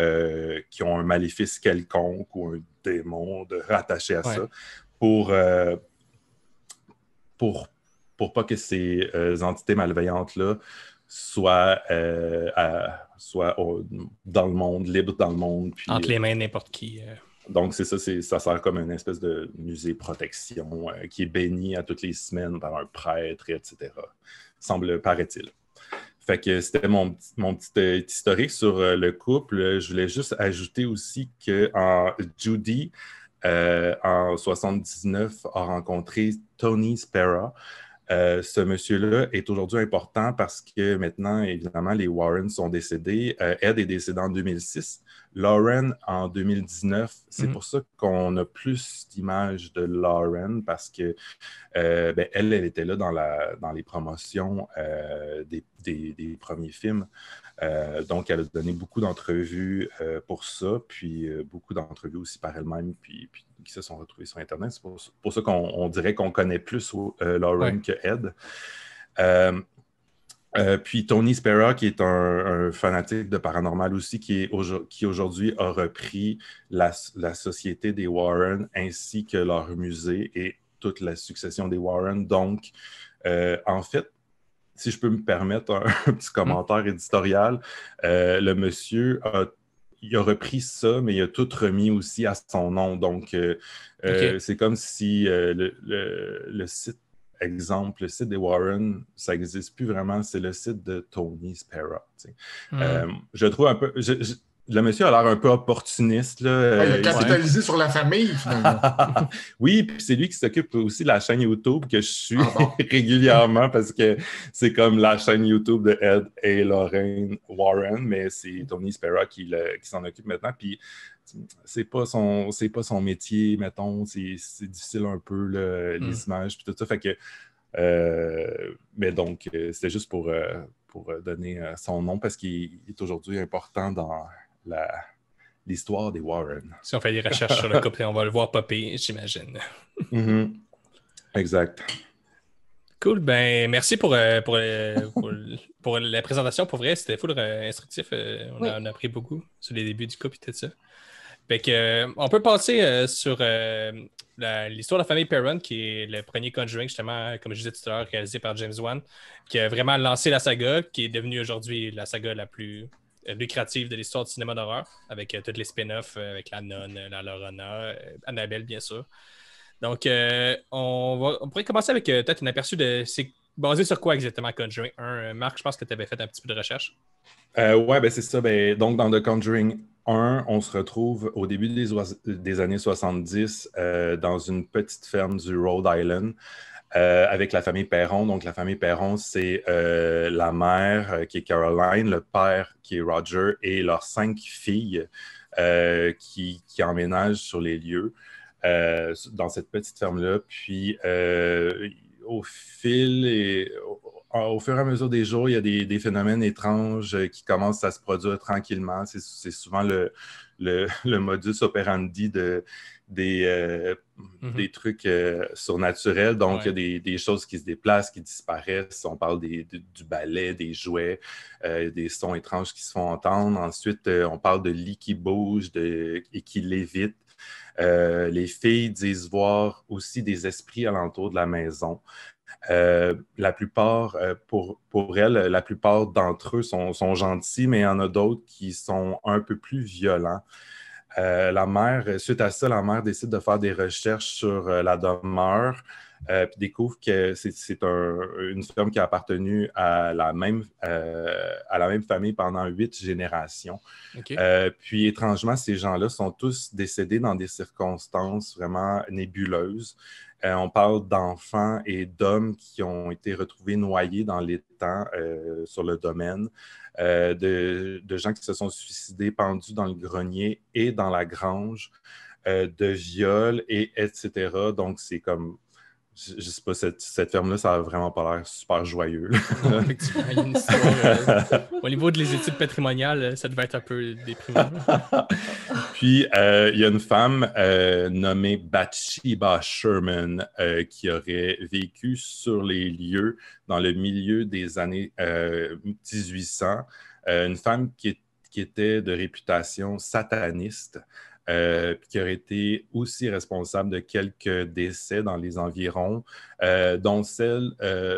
E: qui ont un maléfice quelconque ou un démon rattaché à ça, pour pas que ces entités malveillantes-là soient dans le monde, libres dans le monde. Puis,
B: entre les mains de n'importe qui.
E: Donc, c'est ça, ça sert comme une espèce de musée protection qui est béni à toutes les semaines par un prêtre, etc. Paraît-il. Fait que c'était mon petit historique sur le couple. Je voulais juste ajouter aussi que Judy, en 1979, a rencontré Tony Spera. Ce monsieur-là est aujourd'hui important parce que maintenant, évidemment, les Warren sont décédés. Ed est décédé en 2006. Lauren en 2019. C'est pour ça qu'on a plus d'images de Lauren parce que elle était là dans les promotions des premiers films. Donc, elle a donné beaucoup d'entrevues pour ça, puis beaucoup d'entrevues aussi par elle-même, puis qui se sont retrouvées sur Internet. C'est pour ça qu'on dirait qu'on connaît plus Lauren que Ed. Puis Tony Spera, qui est un fanatique de paranormal aussi, qui aujourd'hui a repris la société des Warren ainsi que leur musée et toute la succession des Warren. Donc, en fait, si je peux me permettre un petit commentaire éditorial, le monsieur il a repris ça, mais il a tout remis aussi à son nom. Donc, c'est comme si le site, exemple, le site des Warren, ça n'existe plus vraiment, c'est le site de Tony Spera. Je trouve un peu... le monsieur a l'air un peu opportuniste. Là.
F: Il a capitalisé sur la famille, finalement.
E: Oui, puis c'est lui qui s'occupe aussi de la chaîne YouTube que je suis régulièrement parce que c'est comme la chaîne YouTube de Ed et Lorraine Warren, mais c'est Tony Spera qui s'en occupe maintenant. Puis c'est pas son métier, mettons. C'est difficile un peu, les images, puis tout ça. Fait que... mais donc, c'était juste pour donner son nom parce qu'il est aujourd'hui important dans l'histoire des Warren.
B: Si on fait des recherches sur le couple, on va le voir popper, j'imagine.
E: Exact.
B: Cool. Ben, merci pour la présentation. Pour vrai, c'était full instructif. On a appris beaucoup sur les débuts du couple et tout ça. Fait que, on peut passer sur l'histoire de la famille Perron, qui est le premier Conjuring, justement, comme je disais tout à l'heure, réalisé par James Wan, qui a vraiment lancé la saga, qui est devenue aujourd'hui la saga la plus lucrative de l'histoire du cinéma d'horreur, avec tous les spin-offs, avec la nonne, la Lorana, Annabelle, bien sûr. Donc, on pourrait commencer avec peut-être un aperçu de... C'est basé sur quoi exactement Conjuring 1? Marc, je pense que tu avais fait un petit peu de recherche.
E: Ouais, ben c'est ça. Donc, dans The Conjuring 1, on se retrouve au début des années 70 dans une petite ferme du Rhode Island avec la famille Perron. Donc, la famille Perron, c'est la mère qui est Caroline, le père qui est Roger et leurs 5 filles qui emménagent sur les lieux dans cette petite ferme-là. Puis, au fur et à mesure des jours, il y a des phénomènes étranges qui commencent à se produire tranquillement. C'est souvent le modus operandi des trucs surnaturels. Donc, il y a des choses qui se déplacent, qui disparaissent. On parle du balai, des jouets, des sons étranges qui se font entendre. Ensuite, on parle de lits qui bougent et qui lévitent. Les filles disent voir aussi des esprits alentour de la maison. La plupart, pour elles, la plupart d'entre eux sont gentils, mais il y en a d'autres qui sont un peu plus violents. La mère, suite à ça, la mère décide de faire des recherches sur la demeure, puis découvre que c'est une femme qui a appartenu à la même famille pendant 8 générations.
B: Okay.
E: Puis étrangement, ces gens-là sont tous décédés dans des circonstances vraiment nébuleuses. On parle d'enfants et d'hommes qui ont été retrouvés noyés dans l'étang sur le domaine, de gens qui se sont suicidés pendus dans le grenier et dans la grange, de viols, etc. Donc, c'est comme... Je sais pas, cette ferme-là, ça a vraiment pas l'air super joyeux.
B: Non, effectivement, il y a une histoire. Au niveau des études patrimoniales, ça devait être un peu déprimant.
E: Puis, il y a une femme nommée Bathsheba Sherman qui aurait vécu sur les lieux dans le milieu des années 1800. Une femme qui était de réputation sataniste. Qui aurait été aussi responsable de quelques décès dans les environs, dont celle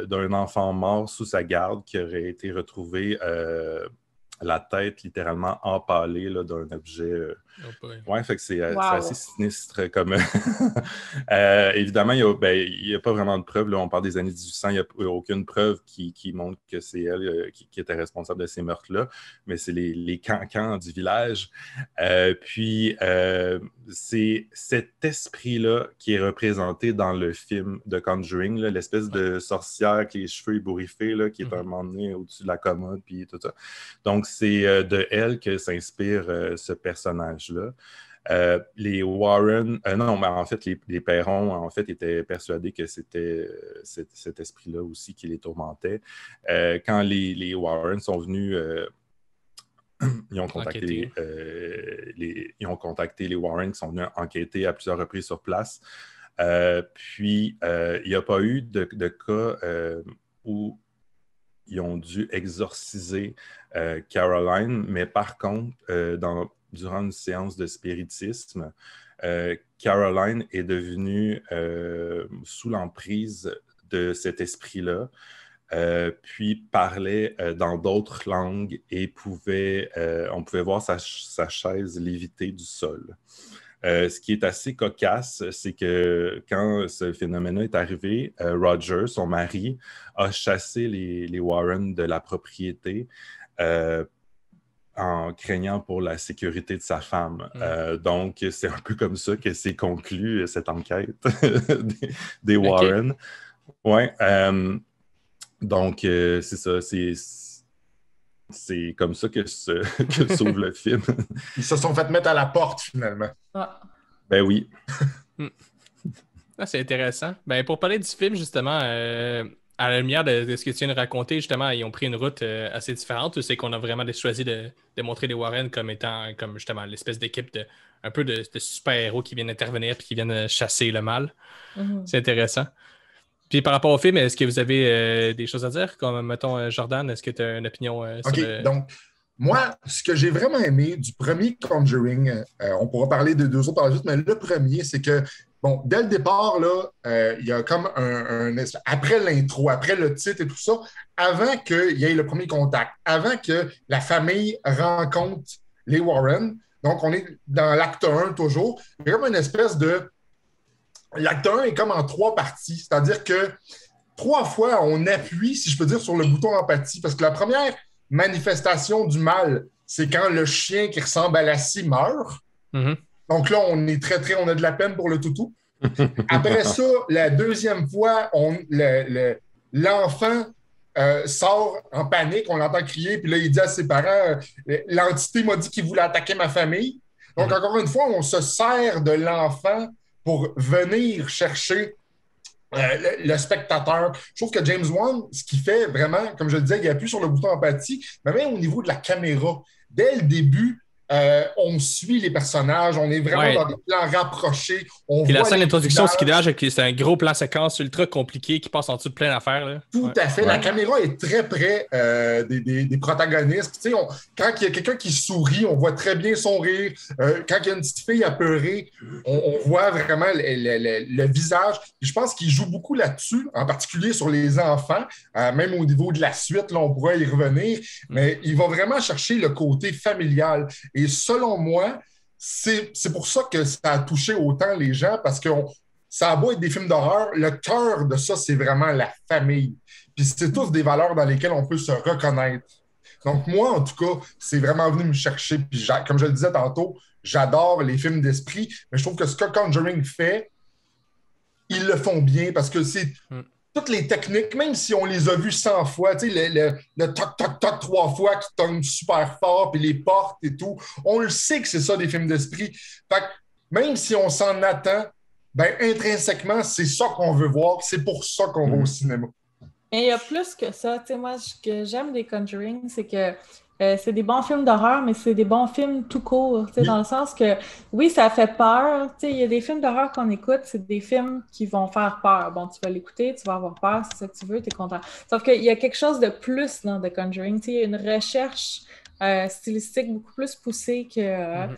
E: d'un enfant mort sous sa garde qui aurait été retrouvé la tête littéralement empalée là, d'un objet. Ouais, fait que c'est assez sinistre comme. Évidemment, il n'y a pas vraiment de preuves. Là, on parle des années 1800, il n'y a aucune preuve qui montre que c'est elle qui était responsable de ces meurtres-là, mais c'est les cancans du village. Puis, c'est cet esprit-là qui est représenté dans le film de Conjuring, là, l'espèce de sorcière avec les cheveux ébouriffés là, qui est un moment donné au-dessus de la commode, puis tout ça. Donc, c'est de elle que s'inspire ce personnage-là. Les Warren, non, mais en fait, les Perron, en fait, étaient persuadés que c'était cet esprit-là aussi qui les tourmentait. Quand les Warren sont venus, ils ont contacté les Warren qui sont venus enquêter à plusieurs reprises sur place. Puis, il n'y a pas eu de cas où ils ont dû exorciser Caroline, mais par contre, durant une séance de spiritisme, Caroline est devenue sous l'emprise de cet esprit-là, puis parlait dans d'autres langues et on pouvait voir sa chaise léviter du sol. Ce qui est assez cocasse, c'est que quand ce phénomène-là est arrivé, Roger, son mari, a chassé les Warren de la propriété en craignant pour la sécurité de sa femme. Donc, c'est un peu comme ça que s'est conclue cette enquête des Warren. Ouais. Donc, c'est ça. C'est comme ça que s'ouvre le film.
F: Ils se sont fait mettre à la porte, finalement.
C: Ah.
E: Ben oui.
B: C'est intéressant. Ben, pour parler du film, justement, à la lumière de ce que tu viens de raconter, justement, ils ont pris une route assez différente. C'est qu'on a vraiment choisi de montrer les Warren comme étant comme justement l'espèce d'équipe un peu de super-héros qui viennent intervenir et qui viennent chasser le mal. Mm-hmm. C'est intéressant. Puis par rapport au film, est-ce que vous avez des choses à dire? Comme, mettons, Jordan, est-ce que tu as une opinion sur
F: donc, moi, ce que j'ai vraiment aimé du premier Conjuring, on pourra parler de deux autres par la suite, mais le premier, c'est que, bon, dès le départ, là, il y a comme après l'intro, après le titre et tout ça, avant qu'il y ait le premier contact, avant que la famille rencontre les Warren, donc on est dans l'acte 1 toujours, il y a comme une espèce de... L'acte 1 est comme en 3 parties, c'est-à-dire que 3 fois, on appuie, si je peux dire, sur le bouton empathie, parce que la première manifestation du mal, c'est quand le chien qui ressemble à Lassie meurt. Mm-hmm. Donc là, on est on a de la peine pour le toutou. Après ça, la deuxième fois, l'enfant sort en panique, on l'entend crier, puis là, il dit à ses parents, l'entité m'a dit qu'il voulait attaquer ma famille. Donc, encore une fois, on se sert de l'enfant pour venir chercher le spectateur. Je trouve que James Wan, ce qu'il fait vraiment, comme je le disais, il appuie sur le bouton empathie, mais même au niveau de la caméra, dès le début, on suit les personnages, on est vraiment dans des plans rapprochés.
B: Puis la scène d'introduction, ce qui dérange, c'est un gros plan séquence ultra compliqué qui passe en dessous de plein d'affaires. Là.
F: Tout à fait. La caméra est très près des protagonistes. Tu sais, quand il y a quelqu'un qui sourit, on voit très bien son rire. Quand il y a une petite fille apeurée, on voit vraiment le visage. Et je pense qu'il joue beaucoup là-dessus, en particulier sur les enfants, même au niveau de la suite, là, on pourrait y revenir. Mais il va vraiment chercher le côté familial. Et selon moi, c'est pour ça que ça a touché autant les gens, parce que ça a beau être des films d'horreur, le cœur de ça, c'est vraiment la famille. Puis c'est tous des valeurs dans lesquelles on peut se reconnaître. Donc moi, en tout cas, c'est vraiment venu me chercher. Puis comme je le disais tantôt, j'adore les films d'esprit, mais je trouve que ce que Conjuring fait, ils le font bien parce que c'est... Toutes les techniques, même si on les a vues 100 fois, tu sais, le toc-toc-toc 3 fois qui tombe super fort, puis les portes et tout, on le sait que c'est ça des films d'esprit. Fait que même si on s'en attend, ben intrinsèquement, c'est ça qu'on veut voir, c'est pour ça qu'on va au cinéma.
C: Et il y a plus que ça. Tu sais, moi, ce que j'aime des Conjuring, c'est que c'est des bons films d'horreur, mais c'est des bons films tout court, dans le sens que, oui, ça fait peur. Il y a des films d'horreur qu'on écoute, c'est des films qui vont faire peur. Bon, tu vas l'écouter, tu vas avoir peur, c'est ça que tu veux, tu es content. Sauf qu'il y a quelque chose de plus dans The Conjuring. Il y a une recherche stylistique beaucoup plus poussée que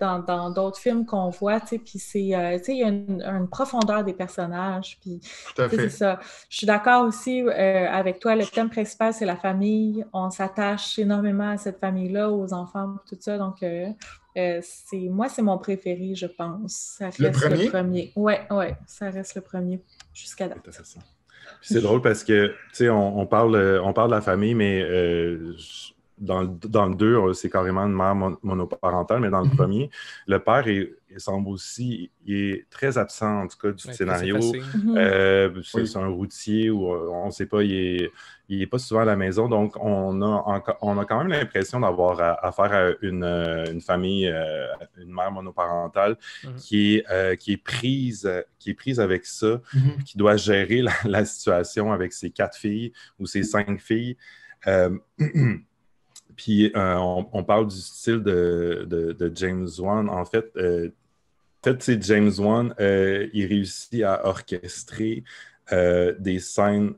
C: dans d'autres films qu'on voit. Puis il y a une profondeur des personnages. Puis,
F: tout à fait.
C: C'est ça. Je suis d'accord aussi avec toi. Le thème principal, c'est la famille. On s'attache énormément à cette famille-là, aux enfants, tout ça. Donc, moi, c'est mon préféré, je pense. Ça reste le premier. Oui, ça reste le premier jusqu'à date.
E: C'est drôle parce que, tu sais, on parle de la famille, mais dans le 2, c'est carrément une mère monoparentale, mais dans le premier, le père il semble aussi, il est très absent, en tout cas, du scénario. C'est un routier ou on ne sait pas, il n'est pas souvent à la maison, donc on a quand même l'impression d'avoir affaire à une famille, une mère monoparentale qui est prise avec ça, qui doit gérer la situation avec ses 4 filles ou ses 5 filles. Puis on parle du style de James Wan. En fait, c'est James Wan, il réussit à orchestrer des scènes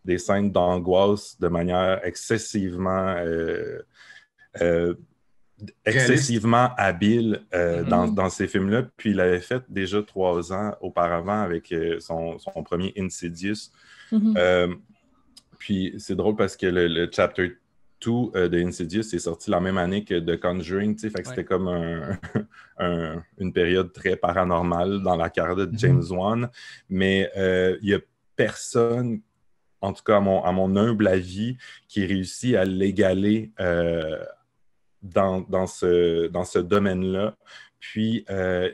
E: d'angoisse de manière excessivement habile dans ces films-là. Puis il l'avait fait déjà 3 ans auparavant avec son premier Insidious. Puis c'est drôle parce que le Chapter 2 de Insidious est sorti la même année que The Conjuring, tu sais, fait que c'était comme une période très paranormale dans la carrière de James Wan, mais il n'y a personne, en tout cas à mon humble avis, qui réussit à l'égaler dans ce domaine-là. Puis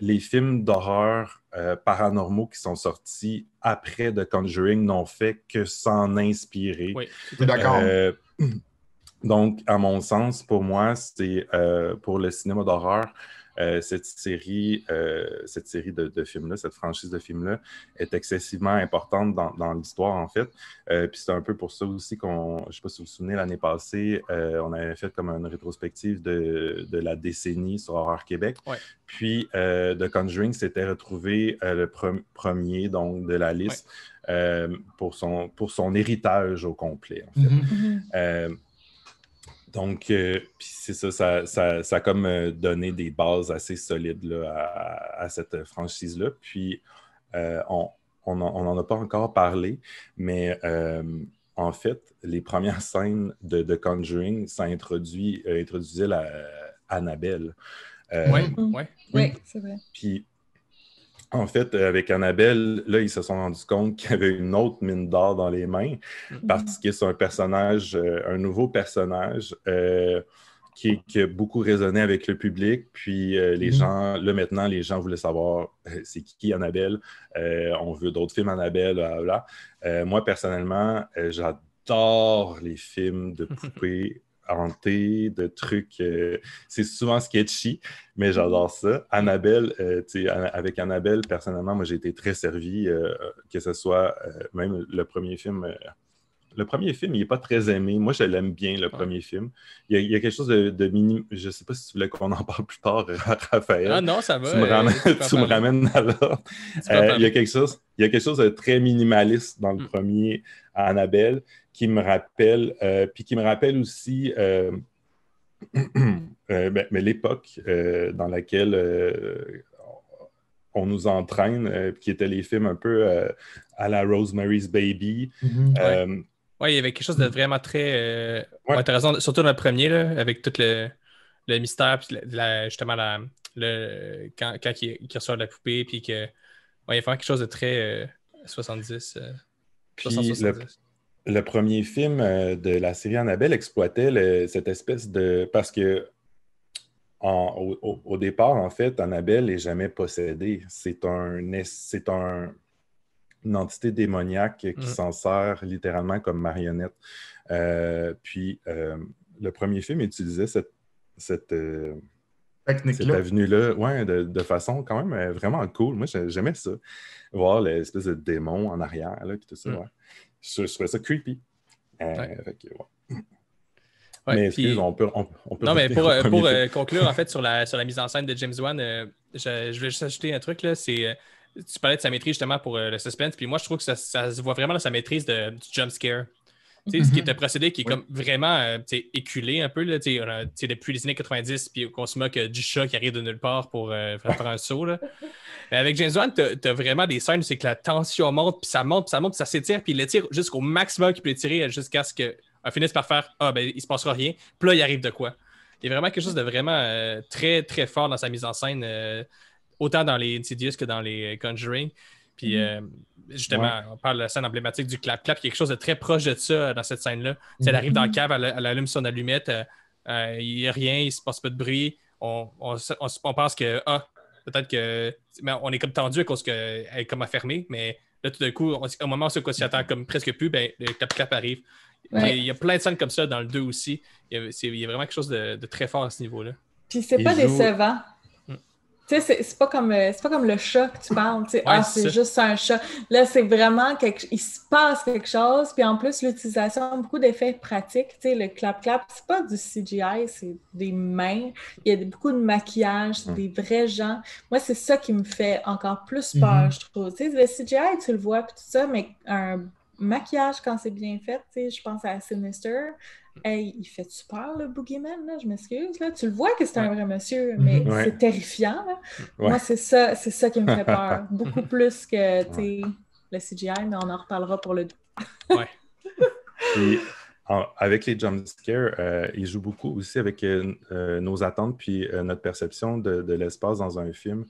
E: les films d'horreur paranormaux qui sont sortis après The Conjuring n'ont fait que s'en inspirer.
F: Oui, je suis d'accord.
E: Donc, à mon sens, pour moi, c'est pour le cinéma d'horreur, cette série de films-là, cette franchise de films-là est excessivement importante dans l'histoire, en fait. Puis c'est un peu pour ça aussi je ne sais pas si vous vous souvenez, l'année passée, on avait fait comme une rétrospective de la décennie sur Horreur Québec. Ouais. Puis The Conjuring s'était retrouvé le premier donc, de la liste pour son héritage au complet, en fait. Donc, puis c'est ça a comme donné des bases assez solides là, à cette franchise-là. Puis, on n'en a pas encore parlé, mais en fait, les premières scènes de The Conjuring, ça introduisait Annabelle.
C: Oui, c'est vrai.
E: Puis, en fait, avec Annabelle, là, ils se sont rendus compte qu'il y avait une autre mine d'or dans les mains parce que c'est un nouveau personnage qui a beaucoup résonné avec le public. Puis les gens, là maintenant, les gens voulaient savoir c'est qui Annabelle. On veut d'autres films Annabelle, blablabla. Moi, personnellement, j'adore les films de poupées hanté, de trucs. C'est souvent sketchy, mais j'adore ça. Annabelle, avec Annabelle, personnellement, moi, j'ai été très servi, que ce soit même le premier film. Le premier film, il n'est pas très aimé. Moi, je l'aime bien, le premier film. Il y a quelque chose de mini. Je ne sais pas si tu voulais qu'on en parle plus tard, Raphaël.
B: Ah non, ça va.
E: Tu me ramènes à l'ordre. Il y a quelque chose de très minimaliste dans le premier à Annabelle qui me rappelle, puis qui me rappelle aussi mais l'époque dans laquelle on nous entraîne, qui étaient les films un peu à la Rosemary's Baby.
B: Oui, il y avait quelque chose de vraiment très intéressant, surtout dans le premier, là, avec tout le mystère, puis justement quand il reçoit la poupée, puis que il y a vraiment quelque chose de très 70.
E: Puis le premier film de la série Annabelle exploitait cette espèce de... Parce que au départ, en fait, Annabelle n'est jamais possédée. C'est une entité démoniaque qui s'en sert littéralement comme marionnette. Puis le premier film utilisait cette avenue-là de façon quand même vraiment cool. Moi, j'aimais ça. Voir l'espèce de démon en arrière, là, puis tout ça. Je trouvais ça creepy. Mais excuse, on peut
B: non, mais pour conclure, en fait, sur la mise en scène de James Wan, je voulais juste ajouter un truc, là, c'est... Tu parlais de sa maîtrise justement pour le suspense, puis moi je trouve que ça se voit vraiment dans sa maîtrise du jump scare. Ce qui est un procédé qui est comme vraiment éculé un peu là, depuis les années 90, puis qu'on se moque du chat qui arrive de nulle part pour faire un saut. Là. Mais avec James Wan, t'as vraiment des scènes où c'est que la tension monte, puis ça monte, puis ça s'étire, puis il l'étire jusqu'au maximum qu'il peut étirer jusqu'à ce qu'on finisse par faire « Ah, ben il se passera rien », puis là il arrive de quoi. Il y a vraiment quelque chose de vraiment très très fort dans sa mise en scène. Autant dans les Insidious que dans les Conjuring. Puis justement, on parle de la scène emblématique du clap-clap. Il y a quelque chose de très proche de ça dans cette scène-là. Elle arrive dans le cave, elle allume son allumette, il n'y a rien, il ne se passe pas de bruit. On pense que, peut-être que... Mais on est comme tendu à cause qu'elle est comme affermée, mais là, tout d'un coup, au moment où on s'y attend comme presque plus, ben, le clap-clap arrive. Il y a plein de scènes comme ça dans le 2 aussi. Il y a vraiment quelque chose de très fort à ce niveau-là.
C: Puis c'est pas décevant. Tu sais, c'est pas comme le chat que tu parles. C'est juste un chat. Là, c'est vraiment il se passe quelque chose. Puis en plus, l'utilisation, beaucoup d'effets pratiques. Tu sais, le clap-clap, c'est pas du CGI, c'est des mains. Il y a beaucoup de maquillage, c'est des vrais gens. Moi, c'est ça qui me fait encore plus peur, je trouve. Tu sais, le CGI, tu le vois, puis tout ça, mais un maquillage, quand c'est bien fait, tu sais, je pense à Sinister. Hey, il fait-tu peur, le Boogeyman, là? Je m'excuse, là. Tu le vois que c'est un vrai monsieur, mais c'est terrifiant, là. Moi, c'est ça qui me fait peur. Beaucoup plus que, le CGI, mais on en reparlera pour le 2.
E: Et avec les jumpscares, il joue beaucoup aussi avec nos attentes puis notre perception de l'espace dans un film.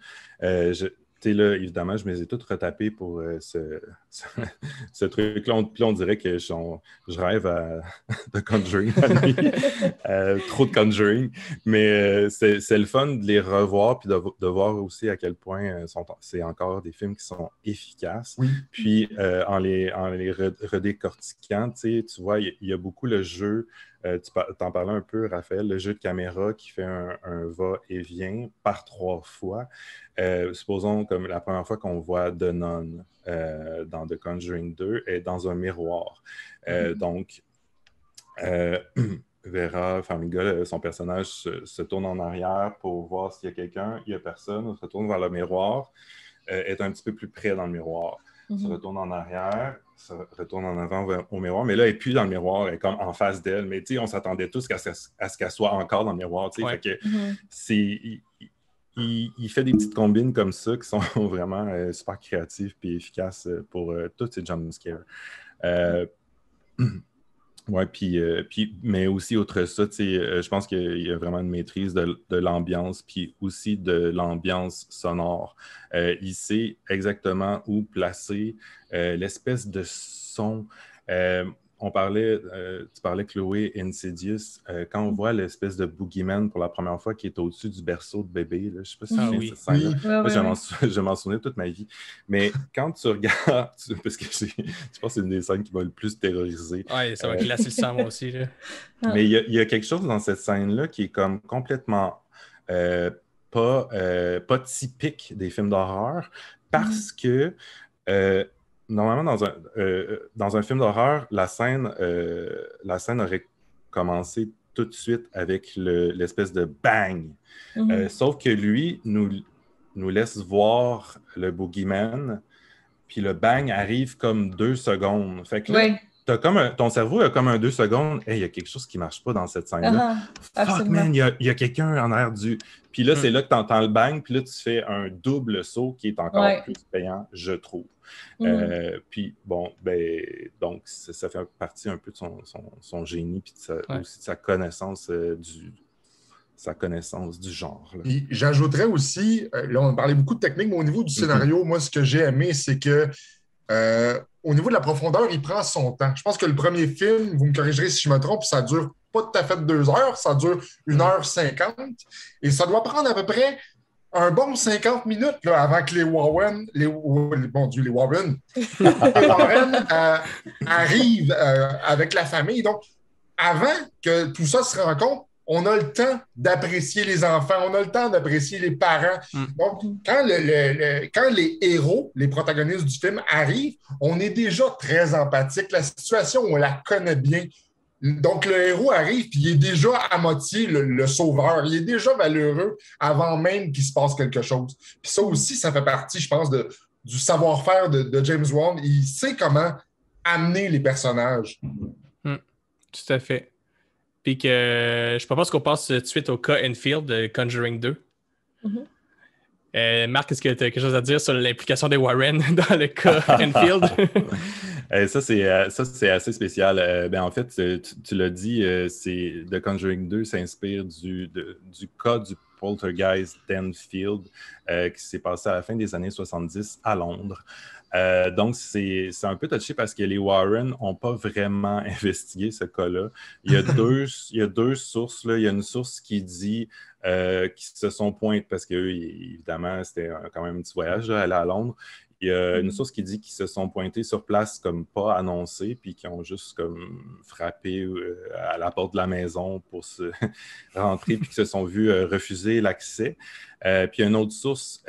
E: Là, évidemment, je me les ai toutes retapées pour ce truc-là. Puis on dirait que je rêve de Conjuring la nuit. Trop de Conjuring. Mais c'est le fun de les revoir puis de voir aussi à quel point c'est encore des films qui sont efficaces. Oui. Puis en les redécortiquant, tu vois, il y a beaucoup le jeu. Tu t'en parlais un peu, Raphaël, le jeu de caméra qui fait un va-et-vient par 3 fois. Supposons comme la première fois qu'on voit The Nun dans The Conjuring 2 est dans un miroir. Donc, Vera Farmiga, son personnage se tourne en arrière pour voir s'il y a quelqu'un. Il n'y a personne. On se retourne vers le miroir, est un petit peu plus près dans le miroir. Se retourne en arrière, se retourne en avant au miroir, mais là, elle n'est plus dans le miroir, elle est comme en face d'elle. Mais on s'attendait tous à ce qu'elle soit encore dans le miroir. Fait que il fait des petites combines comme ça qui sont vraiment super créatives et efficaces pour tous ces jumpscares. Mais aussi, outre ça, je pense qu'il y a vraiment une maîtrise de l'ambiance, puis aussi de l'ambiance sonore. Il sait exactement où placer l'espèce de son. tu parlais, Chloé, Insidious, quand on voit l'espèce de boogeyman pour la première fois qui est au-dessus du berceau de bébé, là, je ne sais pas si tu te souviens de cette scène-là.
F: Oui.
E: Moi, je m'en souvenais toute ma vie. Mais quand tu regardes, parce que je pense que c'est une des scènes qui m'a le plus terrorisé.
B: Ouais, ça va glacer le sang, moi aussi. Là.
E: Mais il y a quelque chose dans cette scène-là qui est comme complètement pas typique des films d'horreur parce que normalement dans un film d'horreur, la scène aurait commencé tout de suite avec l'espèce de bang. Sauf que lui nous laisse voir le boogeyman, puis le bang arrive comme 2 secondes. Fait que là, ton cerveau a comme un 2 secondes. Hey, il y a quelque chose qui ne marche pas dans cette scène-là. Fuck, man, il y a quelqu'un en arrière du. Puis là, c'est là que tu entends le bang, puis là, tu fais un double saut qui est encore plus payant, je trouve. Puis bon, donc ça fait partie un peu de son génie, puis aussi de sa connaissance du genre.
F: J'ajouterais aussi, là, on parlait beaucoup de technique, mais au niveau du scénario, moi, ce que j'ai aimé, c'est que au niveau de la profondeur, il prend son temps. Je pense que le premier film, vous me corrigerez si je me trompe, ça dure pas tout à fait 2 heures, ça dure 1h50. Et ça doit prendre à peu près un bon 50 minutes là, avant que les Warren arrivent avec la famille. Donc, avant que tout ça se rencontre, on a le temps d'apprécier les enfants, on a le temps d'apprécier les parents. Donc, quand les héros, les protagonistes du film arrivent, on est déjà très empathique. La situation, on la connaît bien. Donc, le héros arrive, puis il est déjà à moitié le sauveur. Il est déjà valeureux avant même qu'il se passe quelque chose. Puis ça aussi, ça fait partie, je pense, du savoir-faire de James Wan. Il sait comment amener les personnages.
B: Tout à fait. Puis que je propose qu'on passe tout de suite au cas Enfield de Conjuring 2. Marc, est-ce que tu as quelque chose à dire sur l'implication des Warren dans le cas Enfield?
E: Ça, c'est assez spécial. En fait, tu l'as dit, The Conjuring 2 s'inspire du cas du poltergeist d'Enfield qui s'est passé à la fin des années 70 à Londres. Donc, c'est un peu touché parce que les Warren n'ont pas vraiment investigué ce cas-là. Il y a deux sources. Là. Il y a une source qui dit qu'ils se sont pointés, parce qu'eux, évidemment, c'était quand même un petit voyage, là, aller à Londres. Il y a une source qui dit qu'ils se sont pointés sur place comme pas annoncés, puis qui ont juste comme frappé à la porte de la maison pour se rentrer, puis qui se sont vus refuser l'accès. Puis il y a une autre source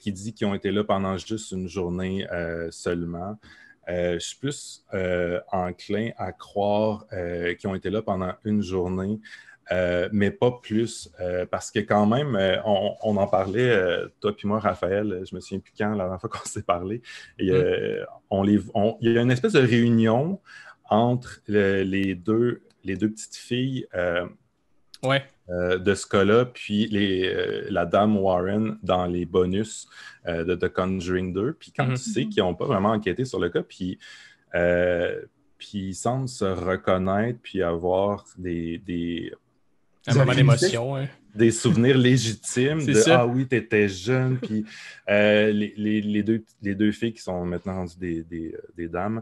E: qui dit qu'ils ont été là pendant juste une journée seulement. Je suis plus enclin à croire qu'ils ont été là pendant une journée. Mais pas plus, parce que quand même, on en parlait, toi puis moi, Raphaël, je me souviens plus quand, la dernière fois qu'on s'est parlé, et, il y a une espèce de réunion entre les deux petites filles de ce cas-là, puis la dame Warren dans les bonus de The Conjuring 2, puis quand tu sais qu'ils n'ont pas vraiment enquêté sur le cas, puis ils semblent se reconnaître, puis avoir
B: un moment d'émotion.
E: Des souvenirs légitimes de « Ah oui, t'étais jeune », puis les deux filles qui sont maintenant rendues des dames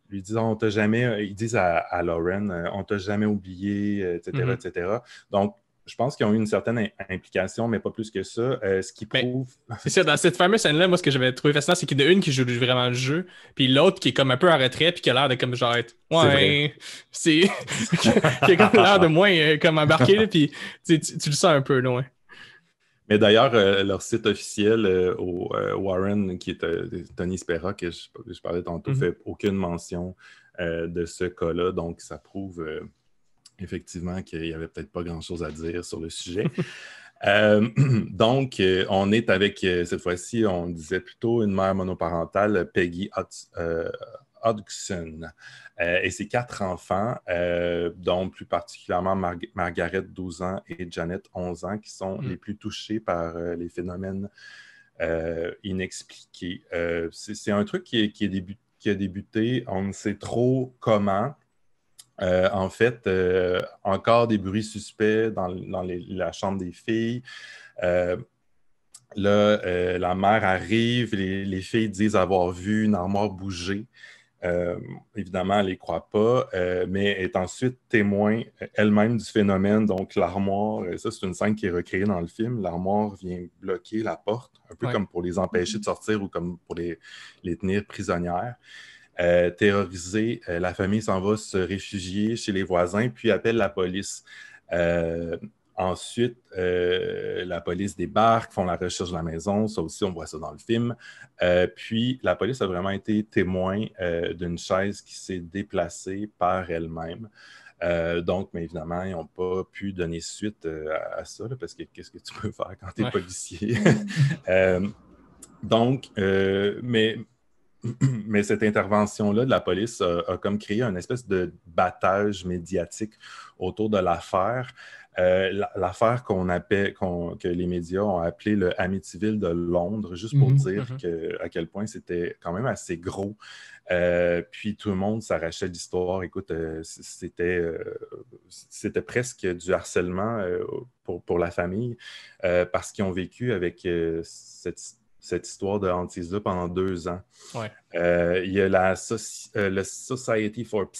E: lui disent « On t'a jamais… » Ils disent à Lauren « On t'a jamais oublié », etc., etc. Donc, je pense qu'ils ont eu une certaine implication, mais pas plus que ça. Ce qui prouve...
B: C'est ça, dans cette fameuse scène-là, moi, ce que j'avais trouvé fascinant, c'est qu'il y en a une qui joue vraiment le jeu, puis l'autre qui est comme un peu en retrait, puis qui a l'air de comme genre être... Ouais, qui a comme l'air de moins comme embarqué, là, puis tu le sens un peu loin.
E: Mais d'ailleurs, leur site officiel au Warren, qui est Tony Spera, que je parlais tantôt, fait aucune mention de ce cas-là, donc ça prouve... effectivement, qu'il n'y avait peut-être pas grand-chose à dire sur le sujet. Donc, on est avec, cette fois-ci, on disait plutôt une mère monoparentale, Peggy Hodgson, et ses 4 enfants, dont plus particulièrement Margaret, 12 ans, et Janet, 11 ans, qui sont les plus touchés par les phénomènes inexpliqués. C'est un truc qui a débuté, on ne sait trop comment. En fait, encore des bruits suspects dans la chambre des filles. La mère arrive, les filles disent avoir vu une armoire bouger. Évidemment, elle n'y croit pas, mais est ensuite témoin elle-même du phénomène. Donc, l'armoire, ça, c'est une scène qui est recréée dans le film. L'armoire vient bloquer la porte, un peu comme pour les empêcher de sortir ou comme pour les tenir prisonnières. Terrorisée, la famille s'en va se réfugier chez les voisins, puis appelle la police. Ensuite, la police débarque, font la recherche de la maison. Ça aussi, on voit ça dans le film. Puis, la police a vraiment été témoin d'une chaise qui s'est déplacée par elle-même. Donc, mais évidemment, ils n'ont pas pu donner suite à ça, là, parce que qu'est-ce que tu peux faire quand tu es policier? Mais cette intervention-là de la police a comme créé une espèce de battage médiatique autour de l'affaire. L'affaire que les médias ont appelée le Amityville de Londres, juste pour dire à quel point c'était quand même assez gros. Puis tout le monde s'arrachait l'histoire. Écoute, c'était presque du harcèlement pour la famille parce qu'ils ont vécu avec cette histoire de hantise-là pendant 2 ans.
B: Ouais.
E: Il y a le Society for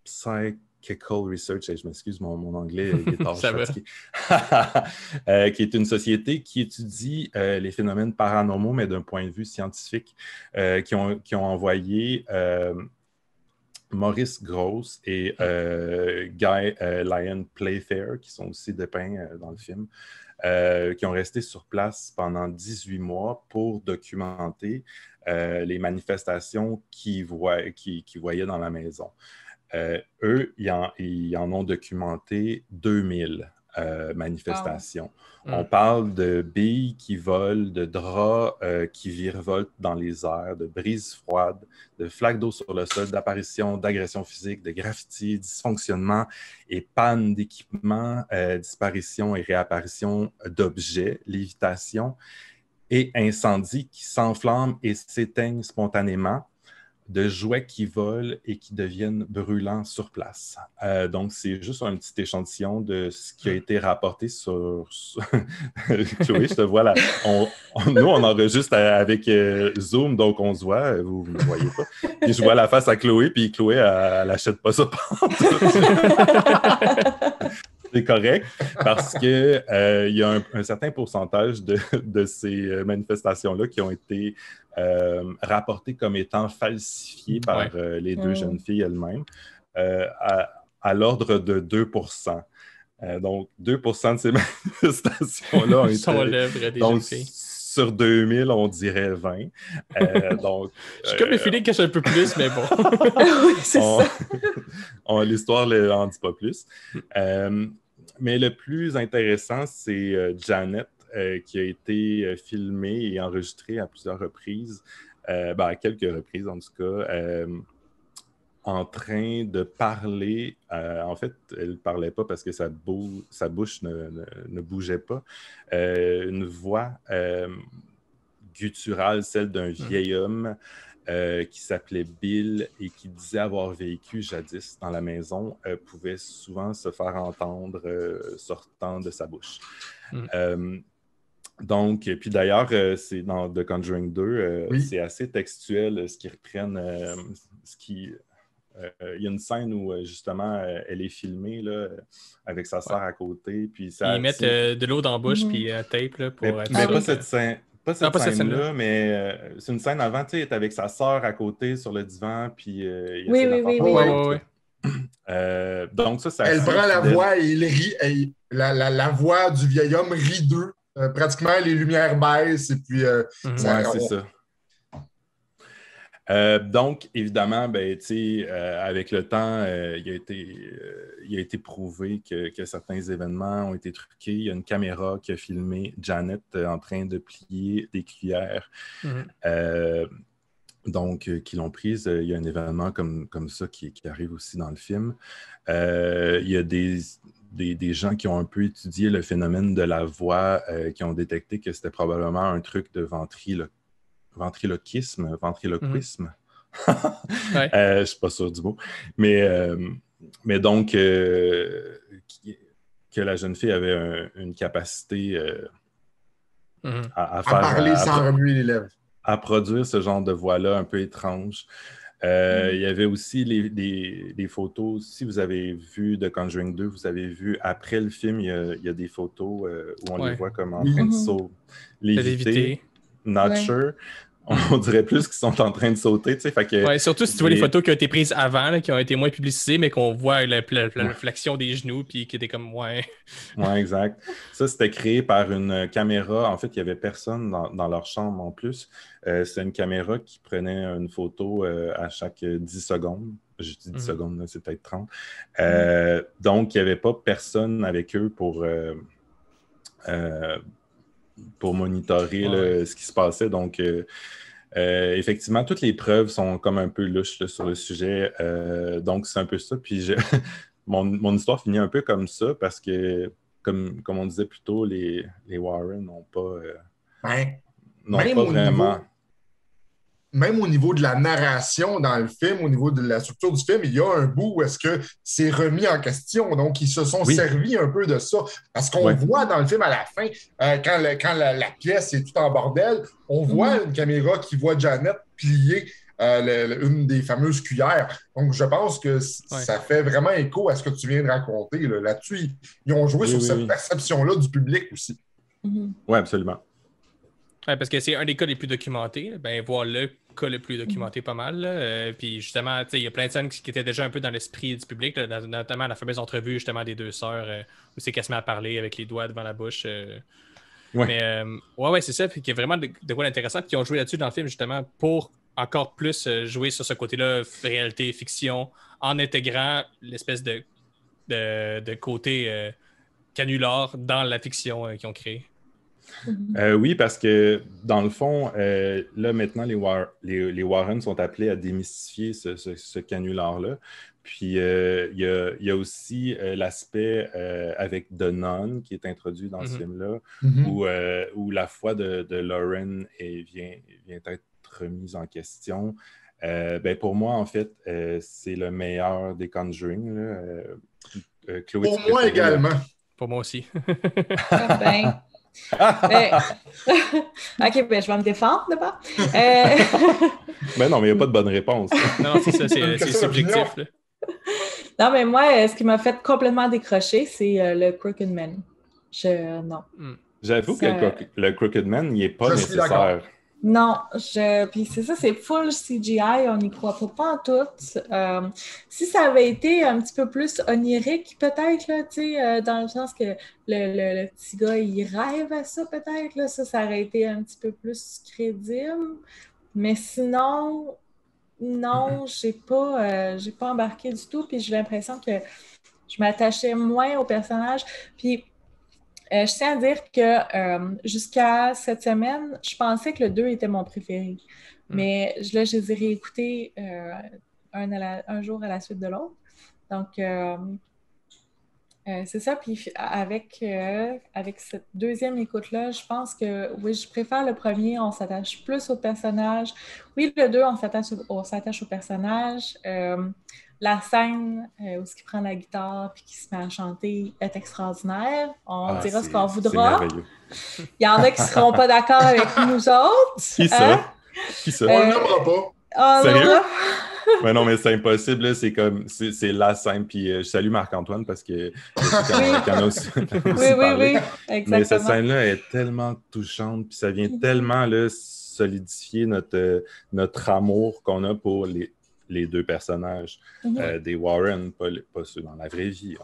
E: Psychical Research, je m'excuse, mon anglais est fatigué, qui est une société qui étudie les phénomènes paranormaux, mais d'un point de vue scientifique, qui ont envoyé Maurice Grosse et Guy Lyon Playfair, qui sont aussi dépeints dans le film, qui ont resté sur place pendant 18 mois pour documenter les manifestations qu'ils voyaient dans la maison. Eux, ils en ont documenté 2000 manifestations. On parle de billes qui volent, de draps qui virevoltent dans les airs, de brises froides, de flaques d'eau sur le sol, d'apparitions, d'agressions physiques, de graffitis, dysfonctionnements et pannes d'équipements, disparitions et réapparitions d'objets, lévitation et incendies qui s'enflamment et s'éteignent spontanément, de jouets qui volent et qui deviennent brûlants sur place. Donc, c'est juste un petit échantillon de ce qui a été rapporté sur... Chloé, je te vois là. Nous, on enregistre avec Zoom, donc on se voit. Vous ne me voyez pas. Puis je vois la face à Chloé, puis Chloé, elle n'achète pas ça. C'est correct, parce qu'il y a un certain pourcentage de ces manifestations-là qui ont été rapportées comme étant falsifiées par les 2 jeunes filles elles-mêmes, à l'ordre de 2%. Donc, 2% de ces manifestations-là ont été... Donc, sur 2000, on dirait 20. Donc,
B: j'ai comme le feeling que c'est un peu plus, mais bon.
C: Oui, c'est ça.
E: L'histoire n'en dit pas plus. Mais le plus intéressant, c'est Janet, qui a été filmée et enregistrée à plusieurs reprises, à quelques reprises en tout cas, en train de parler. En fait, elle ne parlait pas parce que sa bouche ne bougeait pas. Une voix gutturale, celle d'un vieil homme, qui s'appelait Bill et qui disait avoir vécu jadis dans la maison, pouvait souvent se faire entendre sortant de sa bouche. Donc, puis d'ailleurs, c'est dans The Conjuring 2, c'est assez textuel ce qu'ils reprennent. Il y a une scène où, justement, elle est filmée là, avec sa sœur à côté. Puis
B: ils mettent de l'eau dans la bouche puis tape là, pour être
E: mais
B: sûr
E: pas cette scène. Pas cette scène-là, mais c'est une scène avant, tu sais, elle est avec sa sœur à côté sur le divan, puis
C: oui.
E: Donc ça,
F: elle prend la voix et il rit. La voix du vieil homme rit d'eux. Pratiquement, les lumières baissent et puis...
E: c'est ça. Donc, évidemment, avec le temps, il a été prouvé que certains événements ont été truqués. Il y a une caméra qui a filmé Janet en train de plier des cuillères. Qui l'ont prise. Il y a un événement comme ça qui arrive aussi dans le film. Il y a des gens qui ont un peu étudié le phénomène de la voix, qui ont détecté que c'était probablement un truc de ventriloquisme. Je ne suis pas sûr du mot. Mais donc, que la jeune fille avait une capacité à
F: parler sans remuer les lèvres.
E: À produire ce genre de voix-là un peu étrange. Il y avait aussi les photos. Si vous avez vu The Conjuring 2, vous avez vu après le film, il y a des photos où on les voit comme en train de léviter. Not sure. On dirait plus qu'ils sont en train de sauter, tu sais. Fait que
B: surtout si tu vois les photos qui ont été prises avant, là, qui ont été moins publicisées, mais qu'on voit la flexion des genoux, puis qui était comme, Ouais,
E: exact. Ça, c'était créé par une caméra. En fait, il n'y avait personne dans leur chambre en plus. C'était une caméra qui prenait une photo à chaque 10 secondes. Je dis 10 secondes, là, c'est peut-être 30. Donc, il n'y avait pas personne avec eux pour monitorer ce qui se passait. Donc, effectivement, toutes les preuves sont comme un peu louches là, sur le sujet. Donc, c'est un peu ça. Puis, mon histoire finit un peu comme ça parce que, comme on disait plus tôt, les Warren n'ont pas vraiment...
F: Même au niveau de la narration dans le film, au niveau de la structure du film, il y a un bout où est-ce que c'est remis en question. Donc, ils se sont servis un peu de ça. Parce qu'on voit dans le film à la fin, quand la pièce est tout en bordel, on voit une caméra qui voit Janet plier une des fameuses cuillères. Donc, je pense que ça fait vraiment écho à ce que tu viens de raconter. Là-dessus, ils ont joué sur cette perception-là du public aussi.
E: Oui, absolument.
B: Ouais, parce que c'est un des cas les plus documentés. Voir le cas le plus documenté pas mal. Puis justement, il y a plein de scènes qui étaient déjà un peu dans l'esprit du public, là, notamment la fameuse entrevue justement des deux sœurs où c'est qu'elles se met à parler avec les doigts devant la bouche. Mais c'est ça. Puis qu'il y a vraiment de quoi d'intéressant. Puis ils ont joué là-dessus dans le film justement pour encore plus jouer sur ce côté-là, réalité, fiction, en intégrant l'espèce de côté canular dans la fiction qu'ils ont créée.
E: Oui, parce que dans le fond, là maintenant, les Warren sont appelés à démystifier ce canular-là. Puis il y a aussi l'aspect avec The Nun qui est introduit dans ce film-là, où la foi de Lauren vient être remise en question. Pour moi, en fait, c'est le meilleur des Conjuring. Chloé,
F: pour moi également.
B: Pour moi aussi.
C: OK, je vais me défendre d'abord.
E: Mais non, mais il n'y a pas de bonne réponse.
B: Non, c'est ça, c'est subjectif. Là.
C: Non, mais moi, ce qui m'a fait complètement décrocher, c'est le Crooked Man. Non.
E: J'avoue que le Crooked Man, il n'est pas nécessaire.
C: Non, puis c'est ça, c'est full CGI, on n'y croit pas en tout. Si ça avait été un petit peu plus onirique, peut-être, là, tu sais, dans le sens que le petit gars, il rêve à ça, peut-être, là, ça aurait été un petit peu plus crédible. Mais sinon, non, j'ai pas embarqué du tout, puis j'ai l'impression que je m'attachais moins au personnage. Puis je tiens à dire que jusqu'à cette semaine, je pensais que le 2 était mon préféré. Mais là, je les ai réécoutés un jour à la suite de l'autre. Donc, c'est ça. Puis avec cette deuxième écoute-là, je pense que oui, je préfère le premier. On s'attache plus au personnage. Oui, le 2, on s'attache au personnage. La scène où il prend la guitare et qu'il se met à chanter est extraordinaire. On dira ce qu'on voudra. Il y en a qui ne seront pas d'accord avec nous autres.
E: Qui ça?
F: On ne l'aimera pas.
E: Sérieux? Mais non, mais c'est impossible. Là. C'est la scène. Puis je salue Marc-Antoine parce que qu'il y en a aussi.
C: Oui, exactement.
E: Mais cette scène-là est tellement touchante. Puis ça vient tellement là, solidifier notre amour qu'on a pour les deux personnages des Warren, pas ceux dans la vraie vie.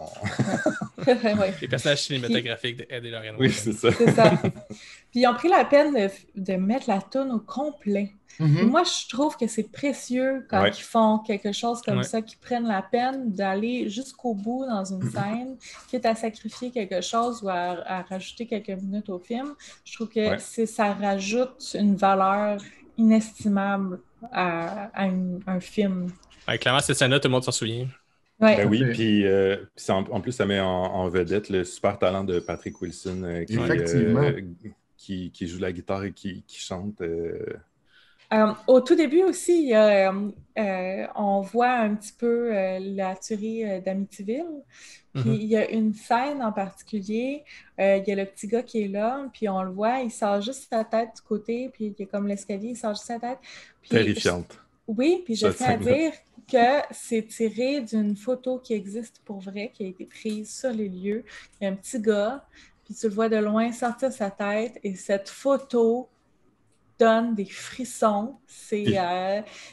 B: Les personnages cinématographiques de Ed et Lorraine.
E: Oui, c'est ça.
C: Puis ils ont pris la peine de mettre la toune au complet. Moi, je trouve que c'est précieux quand ils font quelque chose comme ça, qu'ils prennent la peine d'aller jusqu'au bout dans une scène, quitte à sacrifier quelque chose ou à rajouter quelques minutes au film. Je trouve que ça rajoute une valeur inestimable à un film.
B: Clairement, cette scène-là, tout le monde s'en souvient.
E: Oui, puis en plus, ça met en vedette le super talent de Patrick Wilson qui joue la guitare et qui chante.
C: Au tout début aussi, on voit un petit peu la tuerie d'Amityville. Puis il y a une scène en particulier, il y a le petit gars qui est là, puis on le voit, il sort juste sa tête du côté, puis il y a comme l'escalier, il sort juste sa tête. Puis,
E: terrifiante.
C: Oui, puis je
E: Ça,
C: tiens à
E: ça-
C: dire que c'est tiré d'une photo qui existe pour vrai, qui a été prise sur les lieux. Il y a un petit gars, puis tu le vois de loin sortir sa tête, et cette photo donne des frissons.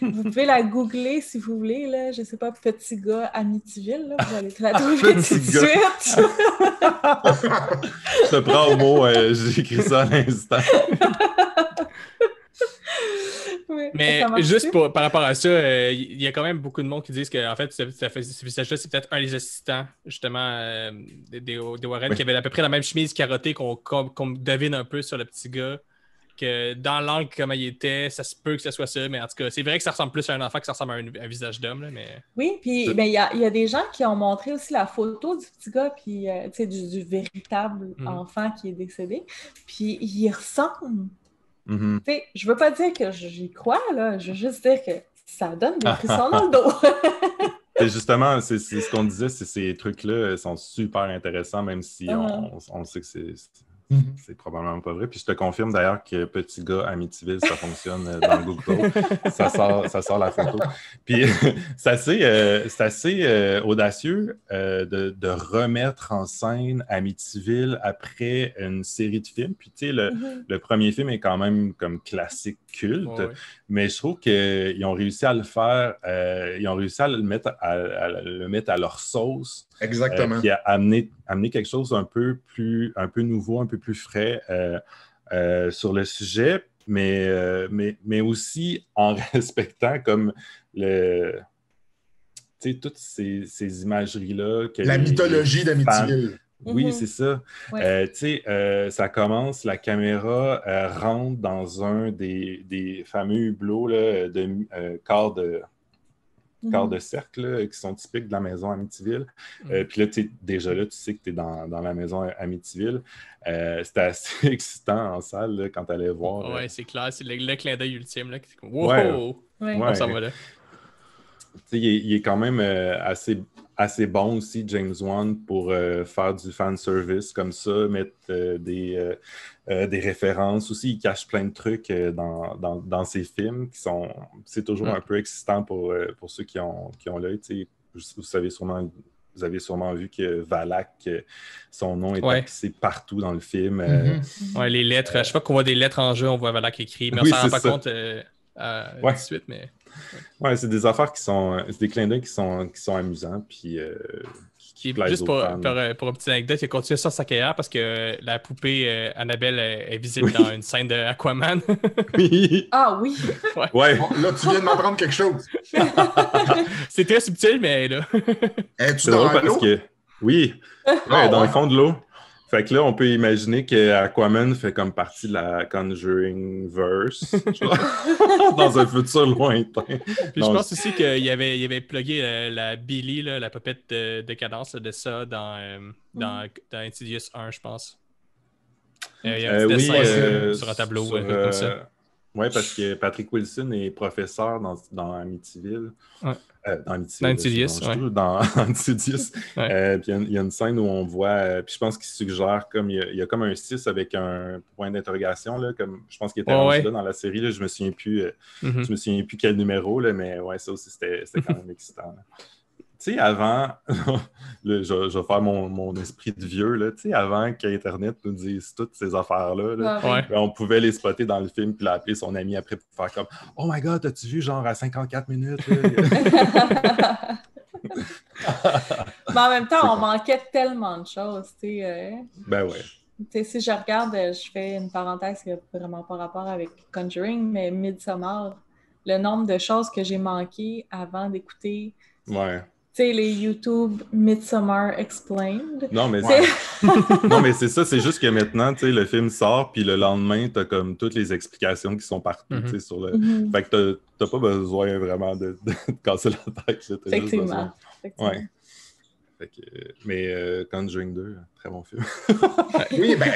C: Vous pouvez la googler si vous voulez, là. Je sais pas, petit gars Amityville, là. Vous allez la trouver tout de
E: Petit gars.
C: suite.
E: Je te prends au mot, j'ai écrit ça à l'instant.
C: Oui.
B: Mais
C: Ça marche
B: juste
C: plus?
B: par rapport à ça, il y a quand même beaucoup de monde qui disent que en fait, ce visage-là, c'est peut-être un des assistants, justement, des Warren,
E: Oui.
B: qui avait à peu près la même chemise carottée qu'on devine un peu sur le petit gars. Que dans l'angle, comment il était, ça se peut que ce soit ça, mais en tout cas, c'est vrai que ça ressemble plus à un enfant que ça ressemble à un visage d'homme, là, mais...
C: Oui, puis ben, il y a des gens qui ont montré aussi la photo du petit gars, puis tu sais, du véritable enfant qui est décédé, puis il ressemble.
E: Mhm.
C: Tu sais, je veux pas dire que j'y crois, là, je veux juste dire que ça donne des frissons dans le dos.
E: Et justement, c'est ce qu'on disait, ces trucs-là sont super intéressants, même si on sait que c'est probablement pas vrai. Puis je te confirme d'ailleurs que Petit gars Amityville, ça fonctionne dans Google. Ça sort la photo. Puis c'est assez audacieux de remettre en scène Amityville après une série de films. Puis tu sais, le premier film est quand même comme classique culte, mais je trouve qu'ils ont réussi à le faire, ils ont réussi à le mettre à leur sauce.
F: Exactement.
E: Puis à amener quelque chose un peu nouveau, un peu plus frais sur le sujet, mais aussi en respectant comme toutes ces imageries-là.
F: La mythologie d'Amityville.
E: Oui, c'est ça.
C: Ouais.
E: Ça commence, la caméra rentre dans un des fameux hublots là, de quart de cercle là, qui sont typiques de la maison Amityville. Puis là, déjà là, tu sais que tu es dans la maison Amityville. C'était assez excitant en salle là, quand tu allais voir.
B: Ouais, c'est clair. C'est le clin d'œil ultime. Là, qui est comme, wow!
C: Ouais.
B: On s'en va là.
E: Il est quand même assez bon aussi, James Wan, pour faire du fanservice comme ça, mettre des références. Aussi, il cache plein de trucs dans ses films qui sont... C'est toujours un peu excitant pour ceux qui ont l'œil. Vous avez sûrement vu que Valak, son nom est tapissé partout dans le film.
B: Ouais, les lettres. À chaque fois qu'on voit des lettres en jeu, on voit Valak écrit. Mais on s'en rend pas compte tout de suite. Mais...
E: Ouais, c'est des affaires c'est des clins d'œil qui sont amusants. Puis, qui plaisent
B: juste
E: aux fans.
B: pour une petite anecdote, il a continué sur sa carrière parce que la poupée Annabelle est visible dans une scène de Aquaman.
E: Oui.
C: Ah oui!
E: Ouais.
F: Bon, là, tu viens de m'apprendre quelque chose.
B: C'est très subtil, mais là.
F: Es-tu
E: C'est
F: dans
E: drôle
F: l'eau?
E: parce que... Oui. Dans le fond de l'eau. Fait que là, on peut imaginer qu'Aquaman fait comme partie de la Conjuring-verse, dans un futur lointain.
B: Puis je pense aussi qu'il avait plugué la Billy, là, la poupette de cadence de ça dans Insidious 1, je pense. Il y a un petit dessin sur un tableau comme ça.
E: Oui, parce que Patrick Wilson est professeur dans Amityville.
B: Ouais.
E: Dans Insidious. Dans Insidious.
B: Ouais.
E: Puis il y a une scène où on voit, puis je pense qu'il suggère comme il y a comme un 6 avec un point d'interrogation, là, comme je pense qu'il était rendu là dans la série. Là, je me souviens plus quel numéro, là, mais ouais, ça aussi c'était quand même excitant. Là. Tu sais, avant, je vais faire mon esprit de vieux, là, tu sais, avant qu'Internet nous dise toutes ces affaires-là, là, on pouvait les spotter dans le film puis l'appeler son ami après pour faire comme « Oh my God, t'as-tu vu genre à 54 minutes? »
C: Mais en même temps, on manquait tellement de choses, tu sais.
E: Ben ouais.
C: Tu sais, si je regarde, je fais une parenthèse qui n'a vraiment pas rapport avec Conjuring, mais Midsommar, le nombre de choses que j'ai manquées avant d'écouter...
E: Ouais.
C: Tu sais, les YouTube Midsommar Explained.
E: Non, mais non, mais c'est ça, c'est juste que maintenant, tu sais, le film sort, puis le lendemain, t'as comme toutes les explications qui sont partout, tu sais, sur le... Fait que t'as pas besoin vraiment de te casser la tête. Là,
C: Effectivement.
E: Ouais. Fait que, mais Conjuring 2, très bon film.
F: Oui, moi,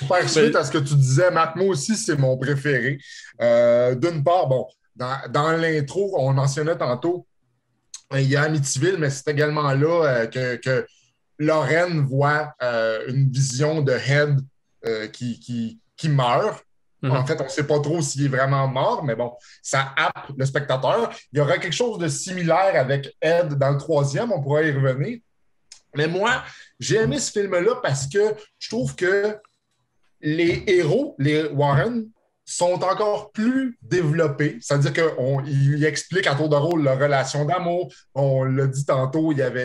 F: pour faire suite à ce que tu disais, Marc, moi aussi, c'est mon préféré. D'une part, bon, dans l'intro, on le mentionnait tantôt, il y a Amityville, mais c'est également là que Lorraine voit une vision de Head qui meurt. En fait, on ne sait pas trop s'il est vraiment mort, mais bon, ça happe le spectateur. Il y aura quelque chose de similaire avec Ed dans le troisième, on pourra y revenir. Mais moi, j'ai aimé ce film-là parce que je trouve que les héros, les Warren, sont encore plus développés. C'est-à-dire qu'ils expliquent à tour de rôle leur relation d'amour. On l'a dit tantôt, il y avait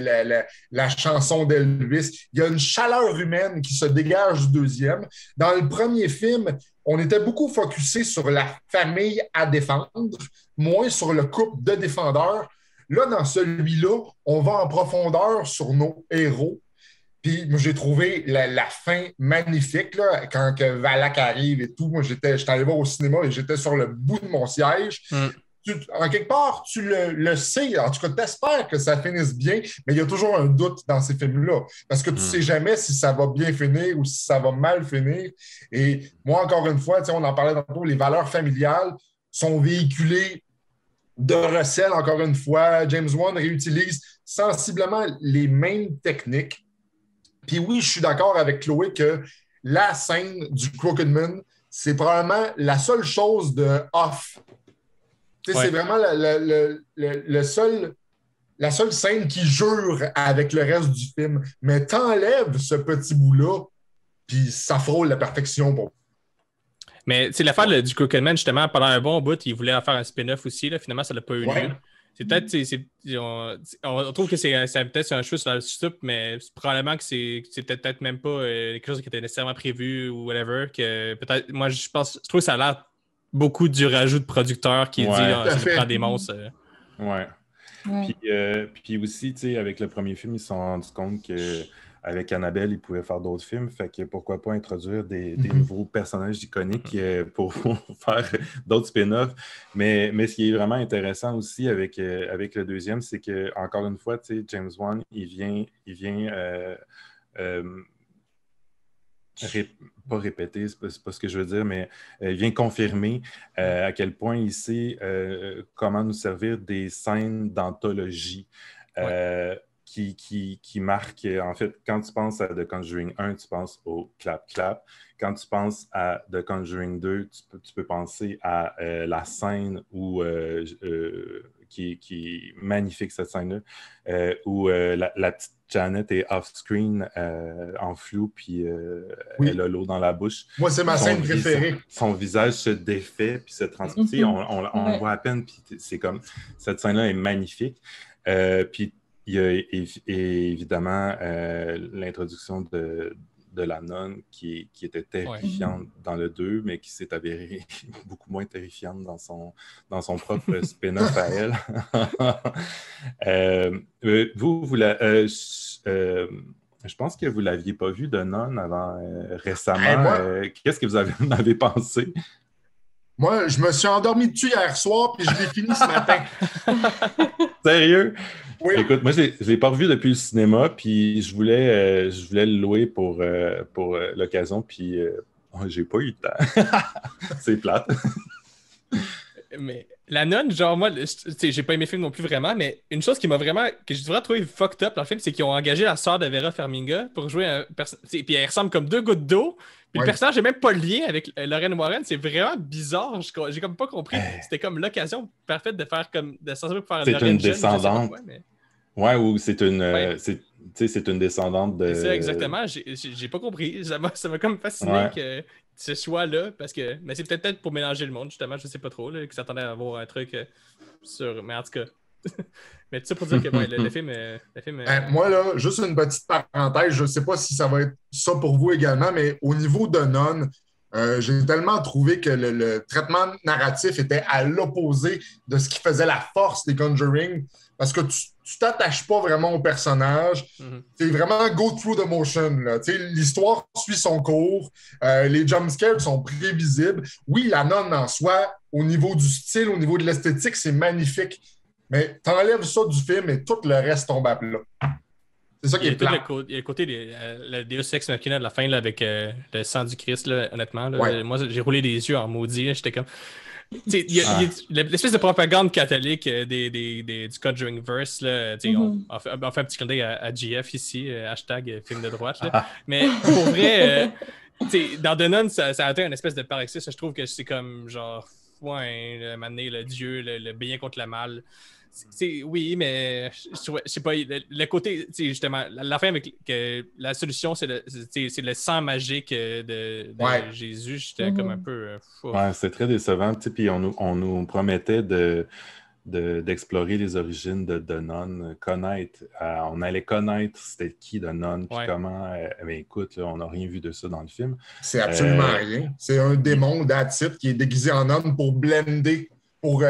F: la chanson d'Elvis. Il y a une chaleur humaine qui se dégage du deuxième. Dans le premier film, on était beaucoup focusé sur la famille à défendre, moins sur le couple de défendeurs. Là, dans celui-là, on va en profondeur sur nos héros. Puis moi, j'ai trouvé la fin magnifique, là, quand que Valak arrive et tout. Moi, j'étais allé voir au cinéma et j'étais sur le bout de mon siège. En quelque part, tu le sais. En tout cas, tu espères que ça finisse bien, mais il y a toujours un doute dans ces films-là. Parce que tu ne sais jamais si ça va bien finir ou si ça va mal finir. Et moi, encore une fois, on en parlait tantôt, les valeurs familiales sont véhiculées de recel, encore une fois. James Wan réutilise sensiblement les mêmes techniques. Puis oui, je suis d'accord avec Chloé que la scène du Crooked Man, c'est probablement la seule chose de off. C'est vraiment la seule scène qui jure avec le reste du film. Mais t'enlèves ce petit bout-là, puis ça frôle la perfection. Bon.
B: Mais l'affaire du Crooked Man, justement, pendant un bon bout, il voulait en faire un spin-off aussi. Là. Finalement, ça n'a pas eu lieu. C'est peut-être, on trouve que c'est peut-être un cheveu sur la soupe, mais probablement que c'est peut-être même pas quelque chose qui était nécessairement prévu ou whatever. Que peut-être, moi, je trouve que ça a l'air beaucoup du rajout de producteur qui dit ça prend des monstres.
E: Puis aussi, tu sais, avec le premier film, ils se sont rendus compte qu'avec Annabelle, ils pouvaient faire d'autres films. Fait que pourquoi pas introduire des nouveaux personnages iconiques pour faire d'autres spin-offs. Mais ce qui est vraiment intéressant aussi avec le deuxième, c'est que encore une fois, tu sais, James Wan, il vient pas répéter, c'est pas ce que je veux dire, mais il vient confirmer à quel point il sait comment nous servir des scènes d'anthologie qui marquent. En fait, quand tu penses à The Conjuring 1, tu penses au clap-clap. Quand tu penses à The Conjuring 2, tu peux penser à la scène qui est magnifique, cette scène-là, où la petite Janet est off-screen en flou, puis elle a l'eau dans la bouche.
F: Moi, c'est ma scène préférée.
E: Son visage se défait, puis se transmet. On le voit à peine, puis c'est comme... Cette scène-là est magnifique. Puis il y a évidemment l'introduction de la nonne qui était terrifiante dans le 2, mais qui s'est avérée beaucoup moins terrifiante dans son propre spin-off à elle. Je pense que vous ne l'aviez pas vu de nonne avant récemment. Qu'est-ce que vous en avez pensé?
F: Moi, je me suis endormi dessus hier soir, puis je l'ai fini ce matin.
E: Sérieux?
F: Oui.
E: Écoute, moi, je ne l'ai pas revu depuis le cinéma, puis je voulais le louer pour l'occasion, puis j'ai pas eu le temps. C'est plate.
B: Mais la nonne, genre, moi, j'ai pas aimé le film non plus vraiment, mais une chose que je devrais trouver fucked up dans le film, c'est qu'ils ont engagé la sœur de Vera Farmiga pour jouer un personnage. Puis elle ressemble comme deux gouttes d'eau. Puis le personnage n'est même pas lié avec Lorraine Warren. C'est vraiment bizarre. J'ai comme pas compris. C'était comme l'occasion parfaite de faire comme de s'en faire
E: c'est
B: Lorraine
E: une descendante.
B: Ouais,
E: ou c'est une c'est une descendante de.
B: C'est ça, exactement. J'ai pas compris. Ça m'a comme fasciné que ce choix-là, parce que. Mais c'est peut-être pour mélanger le monde, justement, je sais pas trop, là, qu'ils s'attendaient à avoir un truc sur. Mais en tout cas. Mais tout ça pour dire que le film.
F: Moi, là, juste une petite parenthèse, je sais pas si ça va être ça pour vous également, mais au niveau de Nonne, j'ai tellement trouvé que le traitement narratif était à l'opposé de ce qui faisait la force des Conjuring, parce que tu t'attaches pas vraiment au personnage. C'est vraiment go through the motion. L'histoire suit son cours. Les jumpscares sont prévisibles. Oui, la nonne en soi, au niveau du style, au niveau de l'esthétique, c'est magnifique. Mais t'enlèves ça du film et tout le reste tombe à plat. C'est ça qui est plat.
B: Il y a le côté le Deus Ex Machina de la fin là, avec le sang du Christ, là, honnêtement. Là, moi, j'ai roulé les yeux en maudit. J'étais comme... Il y a l'espèce de propagande catholique du Conjuring Verse. Là, on fait un petit clin d'œil à GF ici, hashtag film de droite. Là. Mais pour vrai, dans The Nun, ça a atteint une espèce de paroxysme. Je trouve que c'est comme genre, ouais, m'amener le Dieu, le bien contre le mal. Oui, mais je sais pas, le côté, justement, la fin avec que la solution, c'est le sang magique de Jésus. J'étais comme un peu.
E: Ouais, c'est très décevant. Puis on nous promettait d'explorer les origines de Nun, connaître. On allait connaître c'était qui de Nun, puis comment. Mais écoute, là, on n'a rien vu de ça dans le film.
F: C'est absolument rien. C'est un démon d'Atit qui est déguisé en homme pour blender, pour,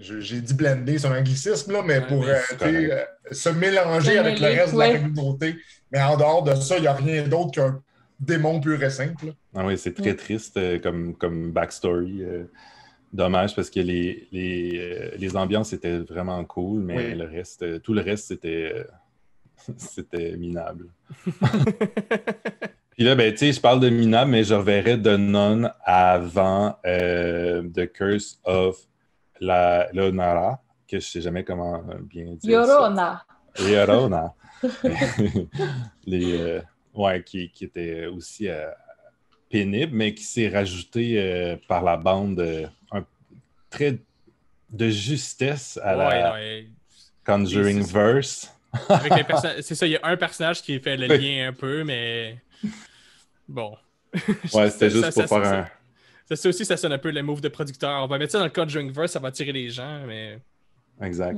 F: j'ai dit blender, c'est un anglicisme, là, mais pour se mélanger avec le reste de la communauté. Mais en dehors de ça, il n'y a rien d'autre qu'un démon pur et simple. Là.
E: Ah oui, c'est très triste comme backstory. Dommage parce que les ambiances étaient vraiment cool, mais tout le reste, c'était minable. Puis là, ben, tu sais, je parle de minable, mais je reverrais The Nun avant The Curse of Leonora, que je ne sais jamais comment bien dire.
C: Llorona.
E: Llorona. Qui était aussi pénible, mais qui s'est rajouté par la bande un trait de justesse à la Conjuring Verse.
B: C'est ça, il y a un personnage qui fait le lien un peu, mais bon.
E: Ouais, c'était juste pour faire un...
B: Ça aussi, ça sonne un peu le move de producteur. On va mettre ça dans le Conjuring Verse, ça va attirer les gens, mais...
E: Exact.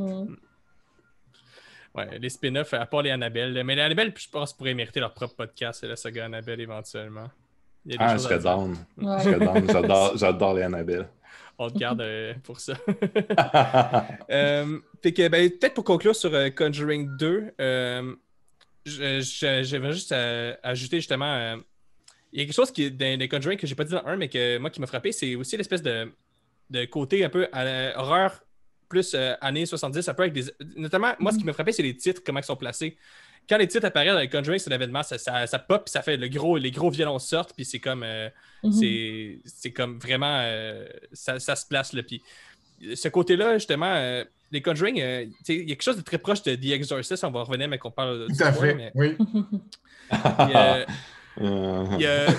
B: Ouais, les spin-offs, à part les Annabelle. Mais les Annabelle, je pense, pourraient mériter leur propre podcast, la saga Annabelle, éventuellement.
E: Je serais down. Ouais. Je serais down. J'adore les Annabelle.
B: On te garde pour ça. Fait que, peut-être pour conclure sur Conjuring 2, j'aimerais juste ajouter justement... il y a quelque chose qui est dans les Conjuring que j'ai pas dit dans le 1, mais qui m'a frappé, c'est aussi l'espèce de côté un peu horreur plus années 70, un peu avec notamment, moi, ce qui m'a frappé, c'est les titres, comment ils sont placés. Quand les titres apparaissent dans les Conjuring, c'est l'événement, ça pop, puis ça fait les gros violons sortent, puis c'est comme c'est comme vraiment ça se place là. Puis ce côté-là, justement, les Conjuring, il y a quelque chose de très proche de The Exorcist, on va revenir, mais qu'on parle
F: tout à fait, mais... oui.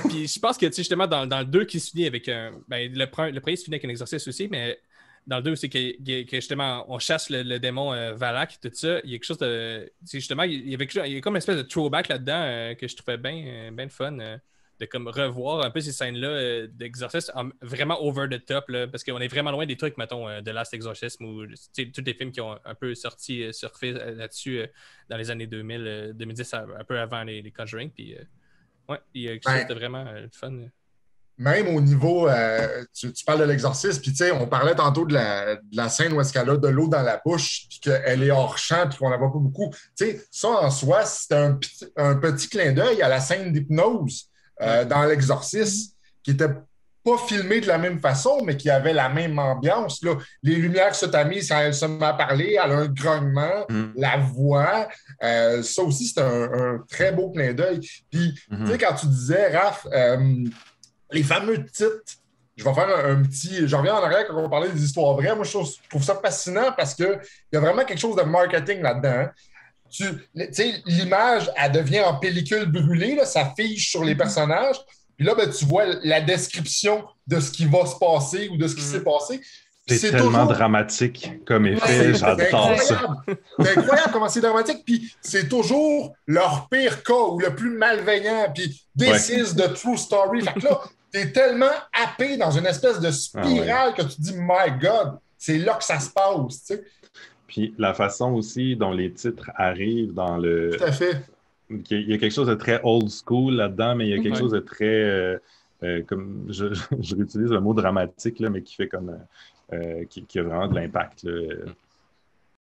B: Puis je pense que justement dans le 2 qui se finit avec le premier se finit avec un exorcisme aussi, mais dans le 2 c'est que justement on chasse le démon Valak, tout ça, il y a quelque chose de justement il y a comme une espèce de throwback là-dedans que je trouvais bien fun de comme revoir un peu ces scènes-là d'exorcisme vraiment over the top là, parce qu'on est vraiment loin des trucs mettons de Last Exorcism ou tous les films qui ont un peu surfé là-dessus dans les années 2000 2010 un peu avant les Conjuring, puis ouais, il y a quelque chose de vraiment fun.
F: Même au niveau, tu parles de l'exorcisme, puis tu sais, on parlait tantôt de la scène où est-ce qu'elle a de l'eau dans la bouche, puis qu'elle est hors champ, puis qu'on la voit pas beaucoup. Tu sais, ça en soi, c'était un petit clin d'œil à la scène d'hypnose dans l'exorcisme, qui était pas filmé de la même façon, mais qui avait la même ambiance. Là. Les lumières se tamisent, elle se met à parler, elle a un grognement, la voix. Ça aussi, c'est un très beau clin d'œil. Puis, tu sais, quand tu disais, Raph, les fameux titres, je vais faire un petit... Je reviens en arrière quand on parlait des histoires vraies. Moi, je trouve ça fascinant parce qu'il y a vraiment quelque chose de marketing là-dedans. Hein. Tu sais, l'image, elle devient en pellicule brûlée, là, ça fiche sur les personnages. Puis là, tu vois la description de ce qui va se passer ou de ce qui s'est passé.
E: C'est tellement dramatique comme effet, j'adore ça.
F: C'est incroyable comment c'est dramatique. Puis c'est toujours leur pire cas ou le plus malveillant. Puis this is the true story. Fait que là, t'es tellement happé dans une espèce de spirale que tu dis, my God, c'est là que ça se passe. Tu sais.
E: Puis la façon aussi dont les titres arrivent dans le...
F: Tout à fait.
E: Il y a quelque chose de très old school là-dedans, mais il y a quelque chose de très... comme je réutilise le mot dramatique, là, mais qui fait comme... qui a vraiment de l'impact. Là.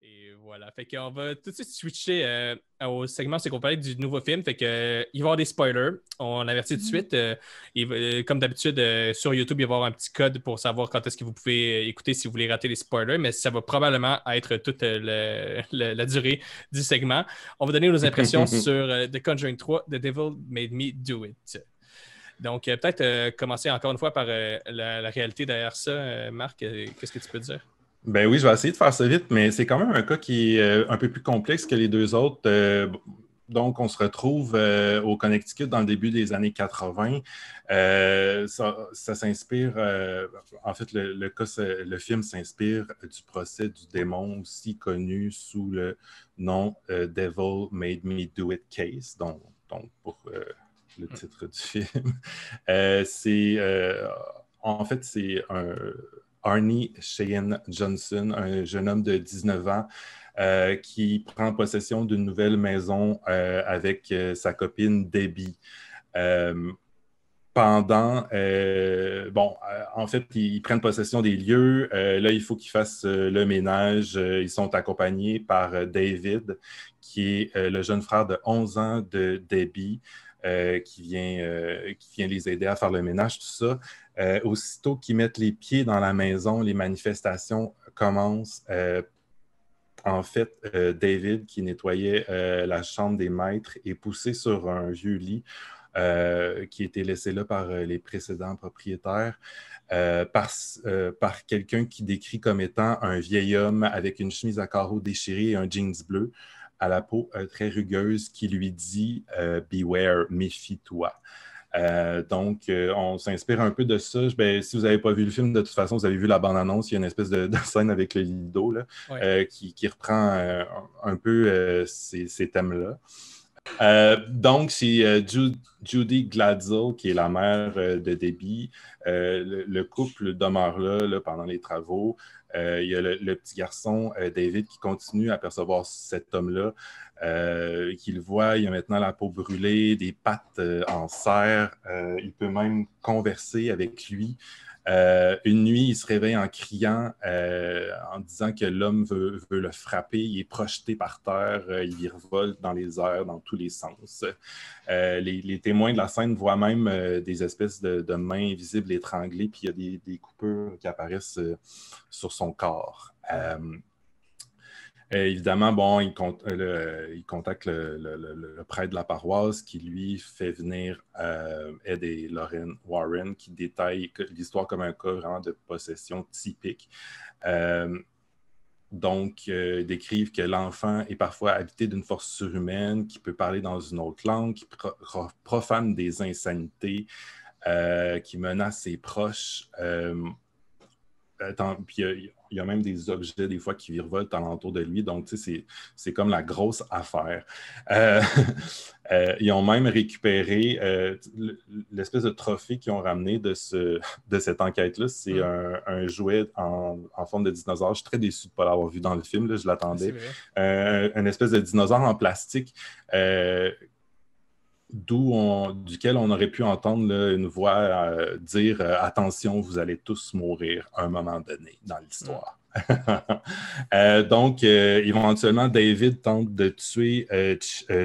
B: Et voilà. Fait qu'on va tout de suite switcher au segment, c'est qu'on parlait du nouveau film. Fait que il va y avoir des spoilers. On avertit tout de suite. Comme d'habitude, sur YouTube, il va y avoir un petit code pour savoir quand est-ce que vous pouvez écouter si vous voulez rater les spoilers, mais ça va probablement être toute la durée du segment. On va donner nos impressions sur The Conjuring 3, The Devil Made Me Do It. Donc, peut-être commencer encore une fois par la réalité derrière ça. Marc, qu'est-ce que tu peux dire?
E: Ben oui, je vais essayer de faire ça vite, mais c'est quand même un cas qui est un peu plus complexe que les deux autres. Donc, on se retrouve au Connecticut dans le début des années 80. Ça s'inspire, en fait, le film s'inspire du procès du démon, aussi connu sous le nom Devil Made Me Do It Case, donc pour le titre du film. En fait, c'est Arnie Cheyenne Johnson, un jeune homme de 19 ans, qui prend possession d'une nouvelle maison avec sa copine Debbie. En fait, ils prennent possession des lieux. Là, il faut qu'ils fassent le ménage. Ils sont accompagnés par David, qui est le jeune frère de 11 ans de Debbie, qui vient les aider à faire le ménage, tout ça. Aussitôt qu'ils mettent les pieds dans la maison, les manifestations commencent. En fait, David, qui nettoyait la chambre des maîtres, est poussé sur un vieux lit qui a été laissé là par les précédents propriétaires, par quelqu'un qui décrit comme étant un vieil homme avec une chemise à carreaux déchirée et un jeans bleu à la peau très rugueuse qui lui dit « Beware, méfie-toi ». Donc, on s'inspire un peu de ça. Si vous n'avez pas vu le film, de toute façon, vous avez vu la bande-annonce. Il y a une espèce de scène avec le lit d'eau là, qui reprend un peu ces thèmes-là. Donc, c'est Judy Glatzel, qui est la mère de Debbie. Le couple demeure là pendant les travaux. Il y a le petit garçon, David, qui continue à percevoir cet homme-là, qui le voit. Il a maintenant la peau brûlée, des pattes en cerf. Il peut même converser avec lui. Une nuit, il se réveille en criant, en disant que l'homme veut le frapper. Il est projeté par terre, il virevolte dans les airs, dans tous les sens. Les témoins de la scène voient même des espèces de mains invisibles étranglées, puis il y a des coupures qui apparaissent sur son corps. Évidemment, il contacte le prêtre de la paroisse qui, lui, fait venir Ed et Lorraine Warren, qui détaille l'histoire comme un cas vraiment de possession typique. Décrivent que l'enfant est parfois habité d'une force surhumaine, qui peut parler dans une autre langue, qui profane des insanités, qui menace ses proches. Puis il y a même des objets, des fois, qui virevoltent alentour de lui. Donc, tu sais, c'est comme la grosse affaire. Ils ont même récupéré l'espèce de trophée qu'ils ont ramené de cette enquête-là. C'est un jouet en forme de dinosaure. Je suis très déçu de ne pas l'avoir vu dans le film. Là, je l'attendais. Une espèce de dinosaure en plastique. Duquel on aurait pu entendre là, une voix dire attention, vous allez tous mourir à un moment donné dans l'histoire. Éventuellement, David tente de tuer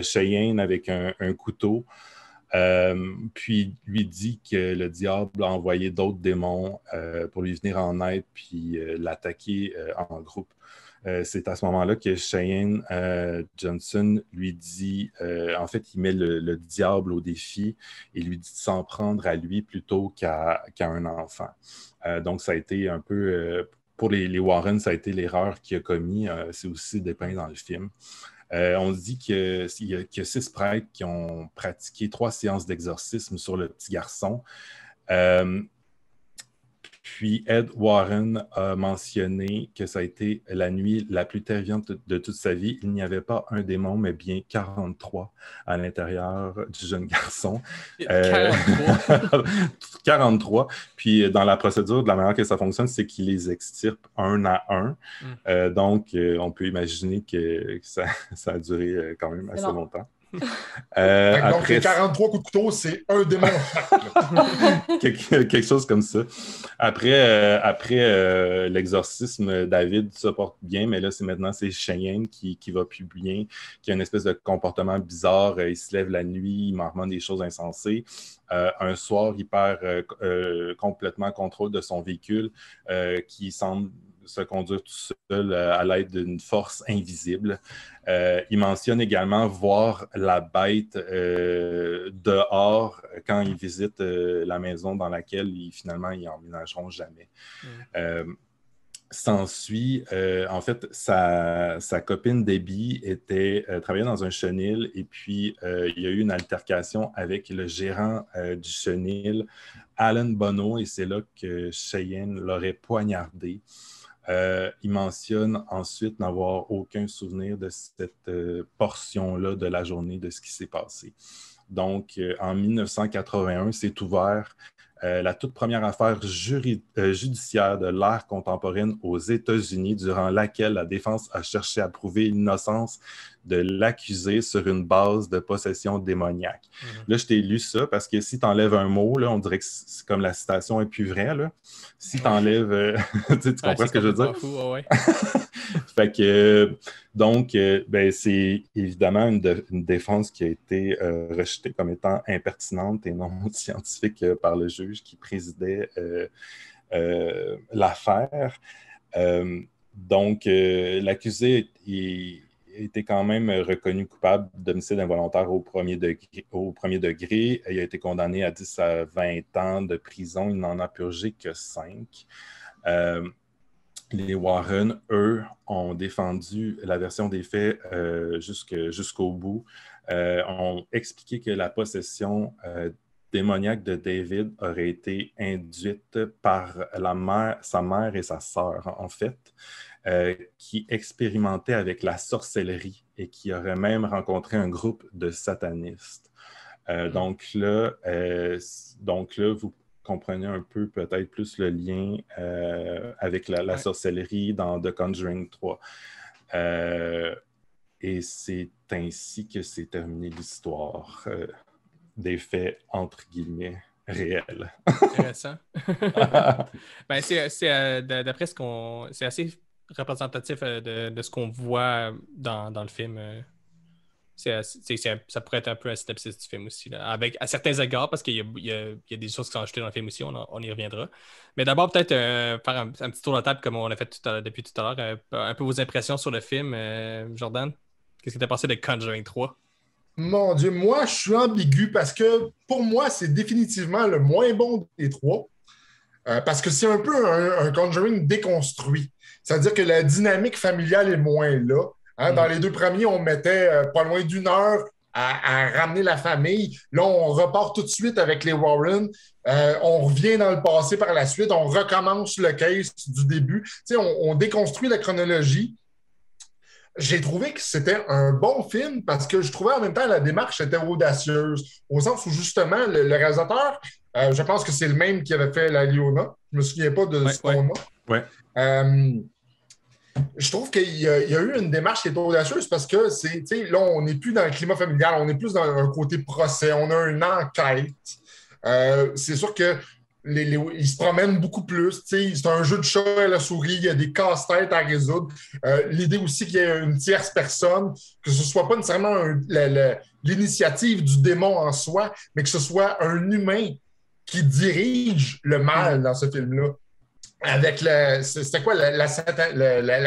E: Cheyenne avec un couteau, puis lui dit que le diable a envoyé d'autres démons pour lui venir en aide puis l'attaquer en groupe. C'est à ce moment-là que Cheyenne Johnson lui dit, en fait, il met le diable au défi et lui dit de s'en prendre à lui plutôt qu'à un enfant. Donc, ça a été un peu, pour les Warren, ça a été l'erreur qu'il a commis. C'est aussi dépeint dans le film. On dit qu'il y a 6 prêtres qui ont pratiqué 3 séances d'exorcisme sur le petit garçon. Puis Ed Warren a mentionné que ça a été la nuit la plus terrifiante de toute sa vie. Il n'y avait pas un démon, mais bien 43 à l'intérieur du jeune garçon.
B: 43.
E: 43. Puis dans la procédure, de la manière que ça fonctionne, c'est qu'il les extirpe un à un. Donc, on peut imaginer que ça a duré quand même assez longtemps.
F: Donc, les 43 coups de couteau, c'est un démon.
E: Quelque chose comme ça. Après l'exorcisme, David se porte bien, mais là, c'est Cheyenne qui va plus bien, qui a une espèce de comportement bizarre. Il se lève la nuit, il marmonne des choses insensées. Un soir, il perd complètement contrôle de son véhicule qui semble se conduire tout seul à l'aide d'une force invisible. Il mentionne également voir la bête dehors quand il visite la maison dans laquelle finalement ils n'emménageront jamais. s'ensuit, en fait, sa copine Debbie travaillait dans un chenil et puis il y a eu une altercation avec le gérant du chenil, Alan Bono, et c'est là que Cheyenne l'aurait poignardé. Il mentionne ensuite n'avoir aucun souvenir de cette portion-là de la journée, de ce qui s'est passé. Donc, en 1981, c'est ouvert la toute première affaire judiciaire de l'ère contemporaine aux États-Unis, durant laquelle la défense a cherché à prouver l'innocence de l'accusé sur une base de possession démoniaque. Là, je t'ai lu ça parce que si tu enlèves un mot, là, on dirait que c'est comme la citation n'est plus vraie. Là. Si tu enlèves... tu comprends ce que je veux dire?
B: Fou, ouais.
E: Fait que, donc, c'est évidemment une défense qui a été rejetée comme étant impertinente et non scientifique par le juge qui présidait l'affaire. Donc, l'accusé était quand même reconnu coupable d'homicide involontaire au premier degré. Il a été condamné à 10 à 20 ans de prison. Il n'en a purgé que 5. Les Warren, eux, ont défendu la version des faits jusqu'au bout, ont expliqué que la possession démoniaque de David aurait été induite par sa mère et sa sœur, en fait, qui expérimentaient avec la sorcellerie et qui auraient même rencontré un groupe de satanistes. Donc là, vous comprenez un peu peut-être plus le lien avec la sorcellerie dans The Conjuring 3. Et c'est ainsi que s'est terminée l'histoire des faits, entre guillemets, réels.
B: Intéressant. D'après ce qu'on... C'est assez représentatif de ce qu'on voit dans le film. Ça pourrait être un peu un synopsis du film aussi, là, à certains égards, parce qu'il y a des choses qui sont ajoutées dans le film aussi, on y reviendra. Mais d'abord, peut-être faire un petit tour de table comme on a fait depuis tout à l'heure, un peu vos impressions sur le film. Jordan, qu'est-ce que tu as pensé de Conjuring 3?
F: Mon Dieu, moi, je suis ambigu parce que pour moi, c'est définitivement le moins bon des trois. Parce que c'est un peu un Conjuring déconstruit. C'est-à-dire que la dynamique familiale est moins là. Dans les deux premiers, on mettait pas loin d'1 heure à ramener la famille. Là, on repart tout de suite avec les Warren. On revient dans le passé par la suite. On recommence le case du début. On déconstruit la chronologie. J'ai trouvé que c'était un bon film parce que je trouvais en même temps la démarche était audacieuse. Au sens où, justement, le réalisateur, je pense que c'est le même qui avait fait La Liona. Je ne me souviens pas de son nom.
E: Ouais.
F: Je trouve qu'il y a eu une démarche qui est audacieuse parce que là, on n'est plus dans le climat familial, on est plus dans un côté procès, on a une enquête. C'est sûr que ils se promènent beaucoup plus. C'est un jeu de chat à la souris, il y a des casse-têtes à résoudre. L'idée aussi qu'il y ait une tierce personne, que ce ne soit pas nécessairement l'initiative du démon en soi, mais que ce soit un humain qui dirige le mal dans ce film-là. Avec c'était quoi la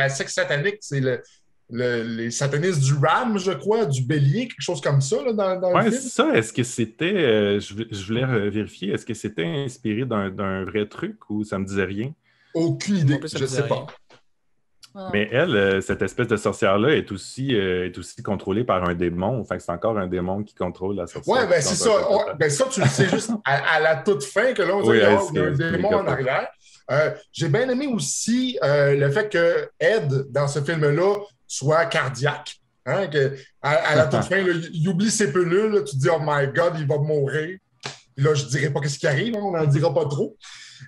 F: secte satanique? C'est les satanistes du Ram, je crois, du bélier, quelque chose comme ça là, dans le film.
E: Oui, c'est ça. Est-ce que c'était, je voulais vérifier, est-ce que c'était inspiré d'un vrai truc ou ça me disait rien?
F: Aucune idée, je ne sais pas.
E: Mais elle, cette espèce de sorcière-là est aussi contrôlée par un démon. Enfin, c'est encore un démon qui contrôle la sorcière.
F: Oui, c'est ça. Ça, tu le sais juste à la toute fin, que là, on dit qu'il y a un démon en arrière. J'ai bien aimé aussi le fait que Ed, dans ce film-là, soit cardiaque. À la toute fin, là, il oublie ses pelules. Là, tu te dis « Oh my God, il va mourir ». Là, je ne dirais pas ce qui arrive, on n'en dira pas trop.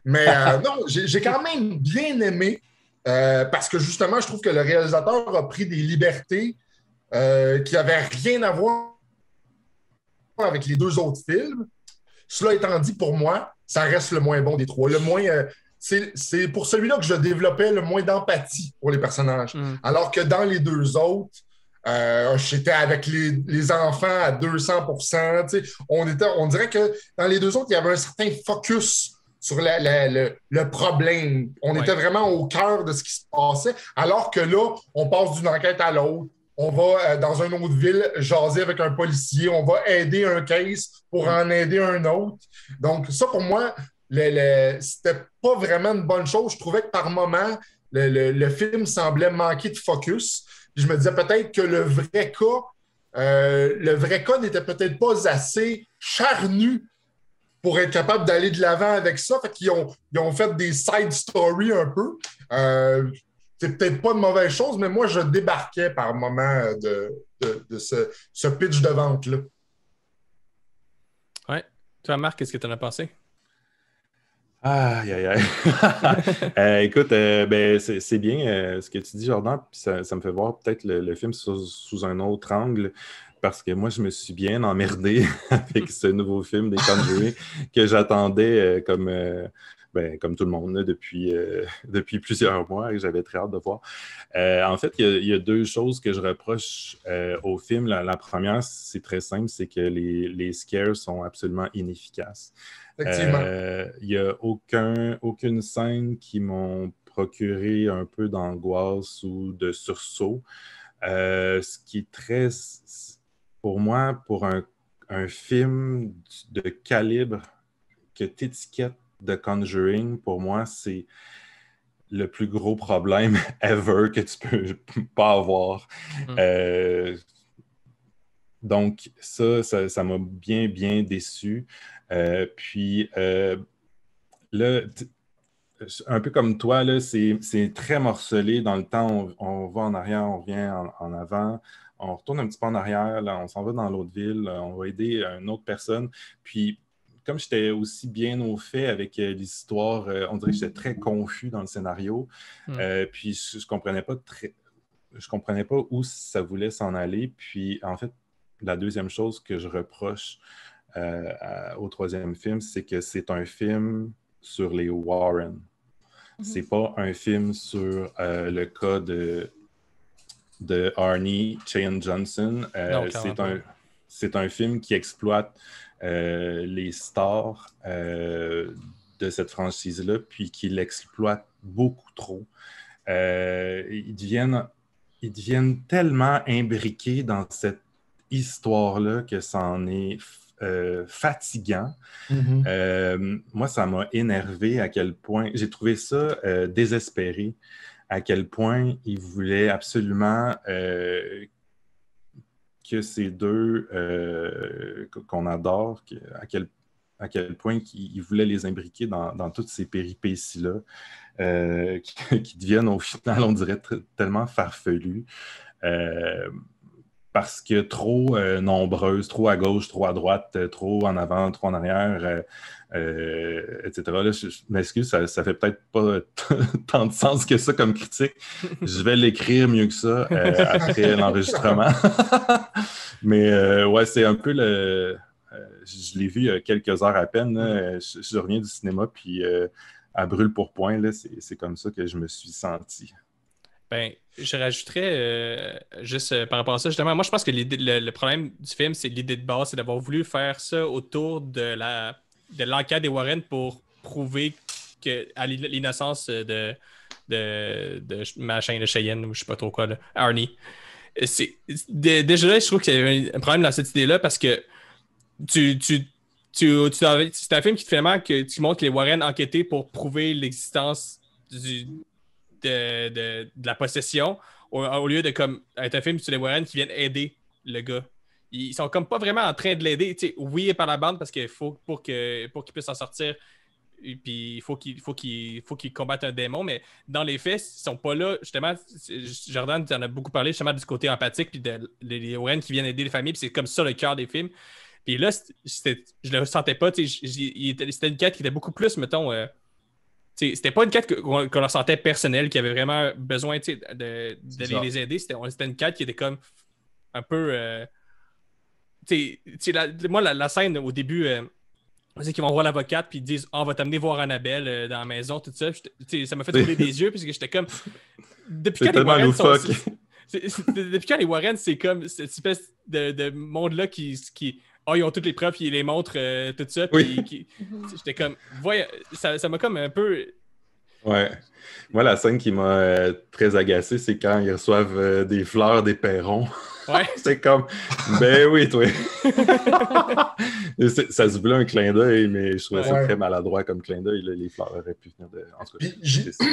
F: Mais non, j'ai quand même bien aimé parce que justement, je trouve que le réalisateur a pris des libertés qui n'avaient rien à voir avec les deux autres films. Cela étant dit, pour moi, ça reste le moins bon des trois. Le moins... c'est pour celui-là que je développais le moins d'empathie pour les personnages. Alors que dans les deux autres, j'étais avec les enfants à 200%. On dirait que dans les deux autres, il y avait un certain focus sur le problème. On était vraiment au cœur de ce qui se passait. Alors que là, on passe d'une enquête à l'autre. On va dans une autre ville jaser avec un policier. On va aider un case pour en aider un autre. Donc ça, pour moi... c'était pas vraiment une bonne chose. Je trouvais que par moment, le film semblait manquer de focus. Puis je me disais peut-être que le vrai cas n'était peut-être pas assez charnu pour être capable d'aller de l'avant avec ça. Fait qu'ils ont fait des side stories un peu. C'est peut-être pas de mauvaise chose, mais moi, je débarquais par moment de ce pitch de vente-là.
B: Ouais. Toi, Marc, qu'est-ce que tu en as pensé?
E: Aïe, aïe, aïe. Écoute, ben, c'est bien ce que tu dis, Jordan, puis ça me fait voir peut-être le film sous un autre angle, parce que moi, je me suis bien emmerdé avec ce nouveau film des Conjuring que j'attendais comme tout le monde là, depuis plusieurs mois et que j'avais très hâte de voir. En fait, il y a deux choses que je reproche au film. La première, c'est très simple, c'est que les scares sont absolument inefficaces.
F: Effectivement.
E: Il n'y a aucune scène qui m'ont procuré un peu d'angoisse ou de sursaut. Ce qui est très, pour moi, pour un film de calibre que tu étiquettes de Conjuring, pour moi, c'est le plus gros problème ever que tu peux pas avoir. Donc, ça m'a bien déçu. Puis là, un peu comme toi, là, c'est très morcelé dans le temps. On va en arrière, on revient en avant. On retourne un petit peu en arrière, là, on s'en va dans l'autre ville, on va aider une autre personne. Puis, comme j'étais aussi bien au fait avec l'histoire, on dirait que j'étais très confus dans le scénario. Puis, je comprenais pas où ça voulait s'en aller. Puis, en fait, la deuxième chose que je reproche au troisième film, c'est que c'est un film sur les Warren. C'est pas un film sur le cas de Arnie Cheyenne Johnson. C'est un film qui exploite les stars de cette franchise-là, puis qui l'exploite beaucoup trop. Ils deviennent tellement imbriqués dans cette histoire-là que ça en est fatigant. Moi, ça m'a énervé à quel point... J'ai trouvé ça désespéré, à quel point ils voulaient absolument que ces deux qu'on adore, à quel point ils voulaient les imbriquer dans toutes ces péripéties-là, qui deviennent au final, on dirait, tellement farfelues. Parce que trop nombreuses, trop à gauche, trop à droite, trop en avant, trop en arrière, etc. Là, je m'excuse, ça fait peut-être pas tant de sens que ça comme critique. Je vais l'écrire mieux que ça après l'enregistrement. Mais ouais, c'est un peu je l'ai vu il y a quelques heures à peine. Là. Je reviens du cinéma, puis à brûle pour point, là, c'est comme ça que je me suis senti.
B: Ben, je rajouterais juste par rapport à ça, justement, moi je pense que le problème du film, c'est l'idée de base, c'est d'avoir voulu faire ça autour de l'enquête des Warren pour prouver à l'innocence de machin, de Cheyenne, ou je sais pas trop quoi, là, Arnie. Déjà là, je trouve qu'il y a un problème dans cette idée-là parce que c'est un film qui finalement qui montre les Warren enquêter pour prouver l'existence de la possession au lieu de comme être un film sur les Warren qui viennent aider le gars. Ils sont comme pas vraiment en train de l'aider. Oui, par la bande parce qu'il faut pour qu'il puisse s'en sortir. Et puis il faut qu'il combatte un démon, mais dans les faits, ils sont pas là. Justement, Jordan, tu en as beaucoup parlé justement du côté empathique puis les Warren qui viennent aider les familles, puis c'est comme ça le cœur des films. Puis là, je le sentais pas. C'était une quête qui était beaucoup plus, mettons. C'était pas une quête qu'on leur sentait personnelle, qui avait vraiment besoin d'aller les aider. C'était une quête qui était comme un peu. Moi, la scène au début, c'est qu'ils vont voir l'avocate puis ils disent on va t'amener voir Annabelle dans la maison, tout ça. Ça m'a fait rouler des yeux, parce que j'étais comme. Depuis quand les Warren depuis quand les Warren, c'est comme cette espèce de monde-là qui ils ont toutes les preuves, puis ils les montrent, tout ça. Puis j'étais comme, ça m'a comme un peu.
E: Ouais. Moi, la scène qui m'a très agacé, c'est quand ils reçoivent des fleurs des Perrons.
B: Ouais.
E: C'est comme, ben oui, toi. Ça se voulait un clin d'œil, mais je trouvais ça
F: Ouais.
E: très maladroit comme clin d'œil. Là. Les fleurs auraient pu venir de. En tout cas,
F: Puis
E: c'est ça.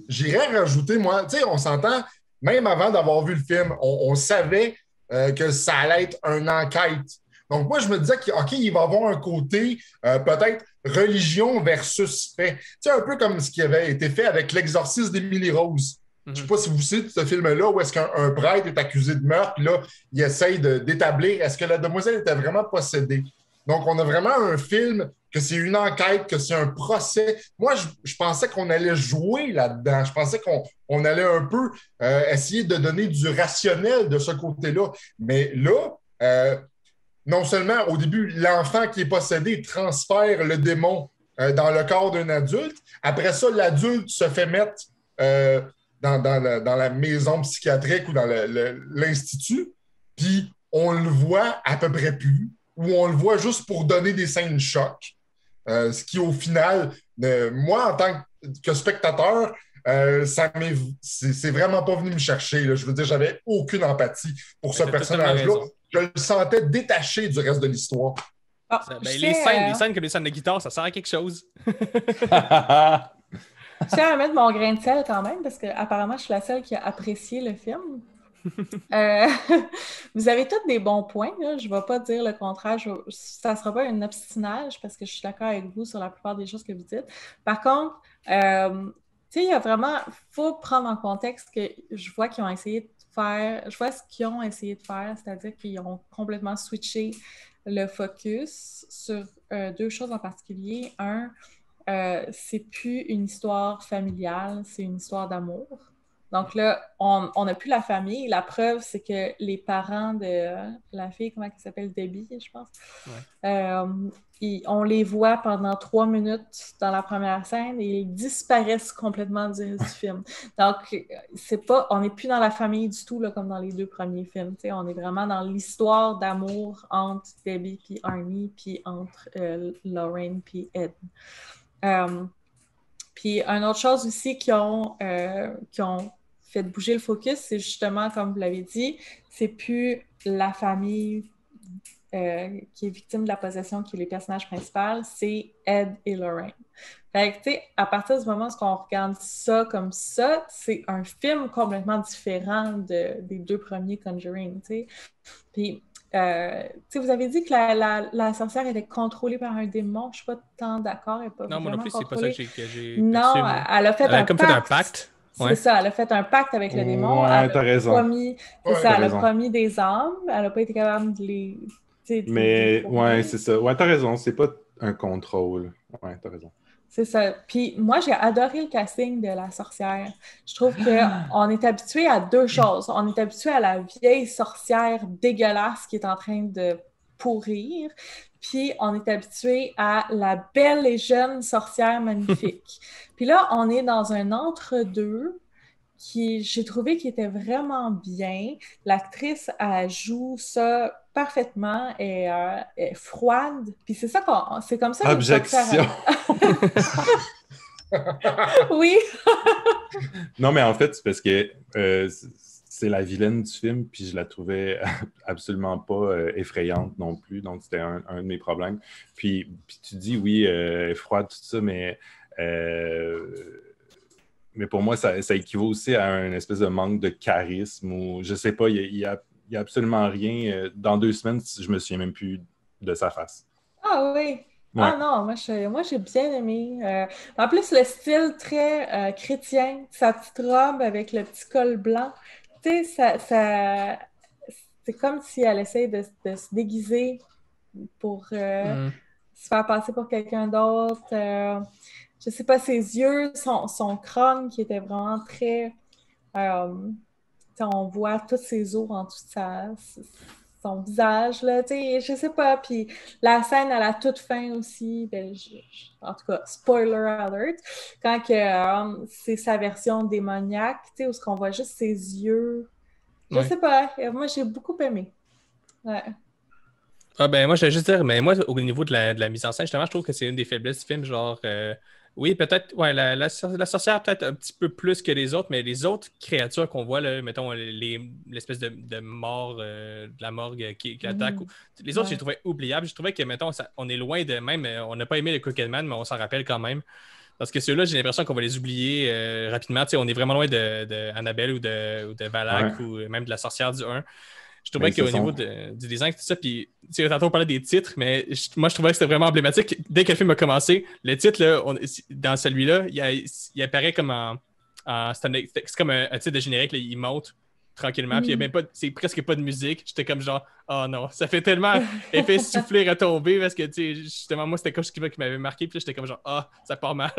F: j'irais rajouter, moi, tu sais, on s'entend, même avant d'avoir vu le film, on savait que ça allait être une enquête. Donc, moi, je me disais qu'il il va y avoir un côté peut-être religion versus fait. Tu sais, un peu comme ce qui avait été fait avec l'exorcisme d'Emily Rose. Je ne sais pas si vous savez ce film-là où est-ce qu'un prêtre est accusé de meurtre, puis là, il essaye d'établir est-ce que la demoiselle était vraiment possédée. Donc, on a vraiment un film que c'est une enquête, que c'est un procès. Moi, je pensais qu'on allait jouer là-dedans. Je pensais qu'on allait un peu essayer de donner du rationnel de ce côté-là. Mais là, non seulement au début, l'enfant qui est possédé transfère le démon dans le corps d'un adulte. Après ça, l'adulte se fait mettre dans la maison psychiatrique ou dans l'institut. Puis on le voit à peu près plus, ou on le voit juste pour donner des scènes choc. Ce qui, au final, moi, en tant que spectateur, c'est vraiment pas venu me chercher. Là. Je veux dire, j'avais aucune empathie pour ce personnage-là. Je le sentais détaché du reste de l'histoire.
B: Les scènes comme les scènes de guitare, ça sert à quelque chose.
C: Je tiens à mettre mon grain de sel quand même, parce que apparemment, je suis la seule qui a apprécié le film. Vous avez tous des bons points, là. Je ne vais pas dire le contraire. Ça ne sera pas un obstinage, parce que je suis d'accord avec vous sur la plupart des choses que vous dites. Par contre, tu sais, il y a vraiment... Il faut prendre en contexte que je vois qu'ils ont essayé de faire... Je vois ce qu'ils ont essayé de faire, c'est-à-dire qu'ils ont complètement switché le focus sur deux choses en particulier. Un, c'est plus une histoire familiale, c'est une histoire d'amour. Donc là, on n'a plus la famille. La preuve, c'est que les parents de la fille, comment elle s'appelle, Debbie, je pense, on les voit pendant 3 minutes dans la première scène et ils disparaissent complètement du film. Donc, on n'est plus dans la famille du tout, là, comme dans les 2 premiers films. T'sais, on est vraiment dans l'histoire d'amour entre Debbie et Arnie, puis entre Lorraine et Ed. Puis, une autre chose aussi qui ont fait bouger le focus, c'est justement, comme vous l'avez dit, c'est plus la famille qui est victime de la possession qui est les personnages principaux, c'est Ed et Lorraine. Fait que, tu sais, à partir du moment où on regarde ça comme ça, c'est un film complètement différent des 2 premiers Conjuring, tu sais. Puis, vous avez dit que la sorcière était contrôlée par un démon. Je ne suis pas tant d'accord. Elle n'est pas
B: non, moi non plus, c'est pas ça que j'ai
C: non, elle a fait un pacte.
B: Fait un pacte.
C: C'est ça, elle a fait un pacte avec le démon.
E: Ouais, t'as raison.
C: Elle a promis des âmes. Elle n'a pas été capable de les...
E: Mais, ouais, c'est ça. Ouais, t'as raison. C'est pas un contrôle. Ouais, t'as raison.
C: C'est ça. Puis moi, j'ai adoré le casting de la sorcière. Je trouve qu'on est habitué à 2 choses. On est habitué à la vieille sorcière dégueulasse qui est en train de pourrir. Puis on est habitué à la belle et jeune sorcière magnifique. Puis là, on est dans un entre-deux qui, j'ai trouvé qui était vraiment bien. L'actrice, elle joue ça parfaitement et est froide. Puis c'est ça c'est comme ça.
E: Objection.
C: Oui.
E: Non, mais en fait, c'est parce que c'est la vilaine du film, puis je la trouvais absolument pas effrayante non plus. Donc, c'était un de mes problèmes. Puis tu dis, oui, froide, tout ça, mais pour moi, ça équivaut aussi à un espèce de manque de charisme ou je sais pas, il y a absolument rien. Dans 2 semaines, je me souviens même plus de sa face.
C: Ah oui. Ouais. Ah non, moi j'ai bien aimé. En plus, le style très chrétien, sa petite robe avec le petit col blanc, tu sais, c'est comme si elle essaie de se déguiser pour se faire passer pour quelqu'un d'autre. Je sais pas, ses yeux, son crâne qui était vraiment très... on voit tous ses os en dessous de son visage, là, tu sais, je sais pas. Puis la scène à la toute fin aussi, en tout cas, spoiler alert, quand c'est sa version démoniaque, tu sais, où on voit juste ses yeux. Je sais pas, moi j'ai beaucoup aimé. Ouais.
B: Ah ben moi je vais juste dire, mais moi au niveau de la mise en scène, justement, je trouve que c'est une des faiblesses du film, genre Oui, peut-être, ouais, la sorcière peut-être un petit peu plus que les autres, mais les autres créatures qu'on voit, là, mettons, l'espèce de mort, de la morgue qui attaque, les autres, j'ai trouvé oubliables. Je trouvais que, mettons, on est loin de même, on n'a pas aimé le Crooked Man, mais on s'en rappelle quand même. Parce que ceux-là, j'ai l'impression qu'on va les oublier rapidement. Tu sais, on est vraiment loin de Annabelle ou de Valak ou même de la sorcière du 1. Je trouvais qu'au niveau du design, tout ça, puis tantôt on parlait des titres, mais moi je trouvais que c'était vraiment emblématique. Dès que le film a commencé, le titre, là, dans celui-là, il apparaît comme c'est comme un titre de générique, là, il monte tranquillement, puis il y a même pas, c'est presque pas de musique. J'étais comme genre, oh non, ça fait tellement effet souffler, retomber, parce que justement, moi c'était quelque chose qui m'avait marqué, puis j'étais comme genre, ça part mal.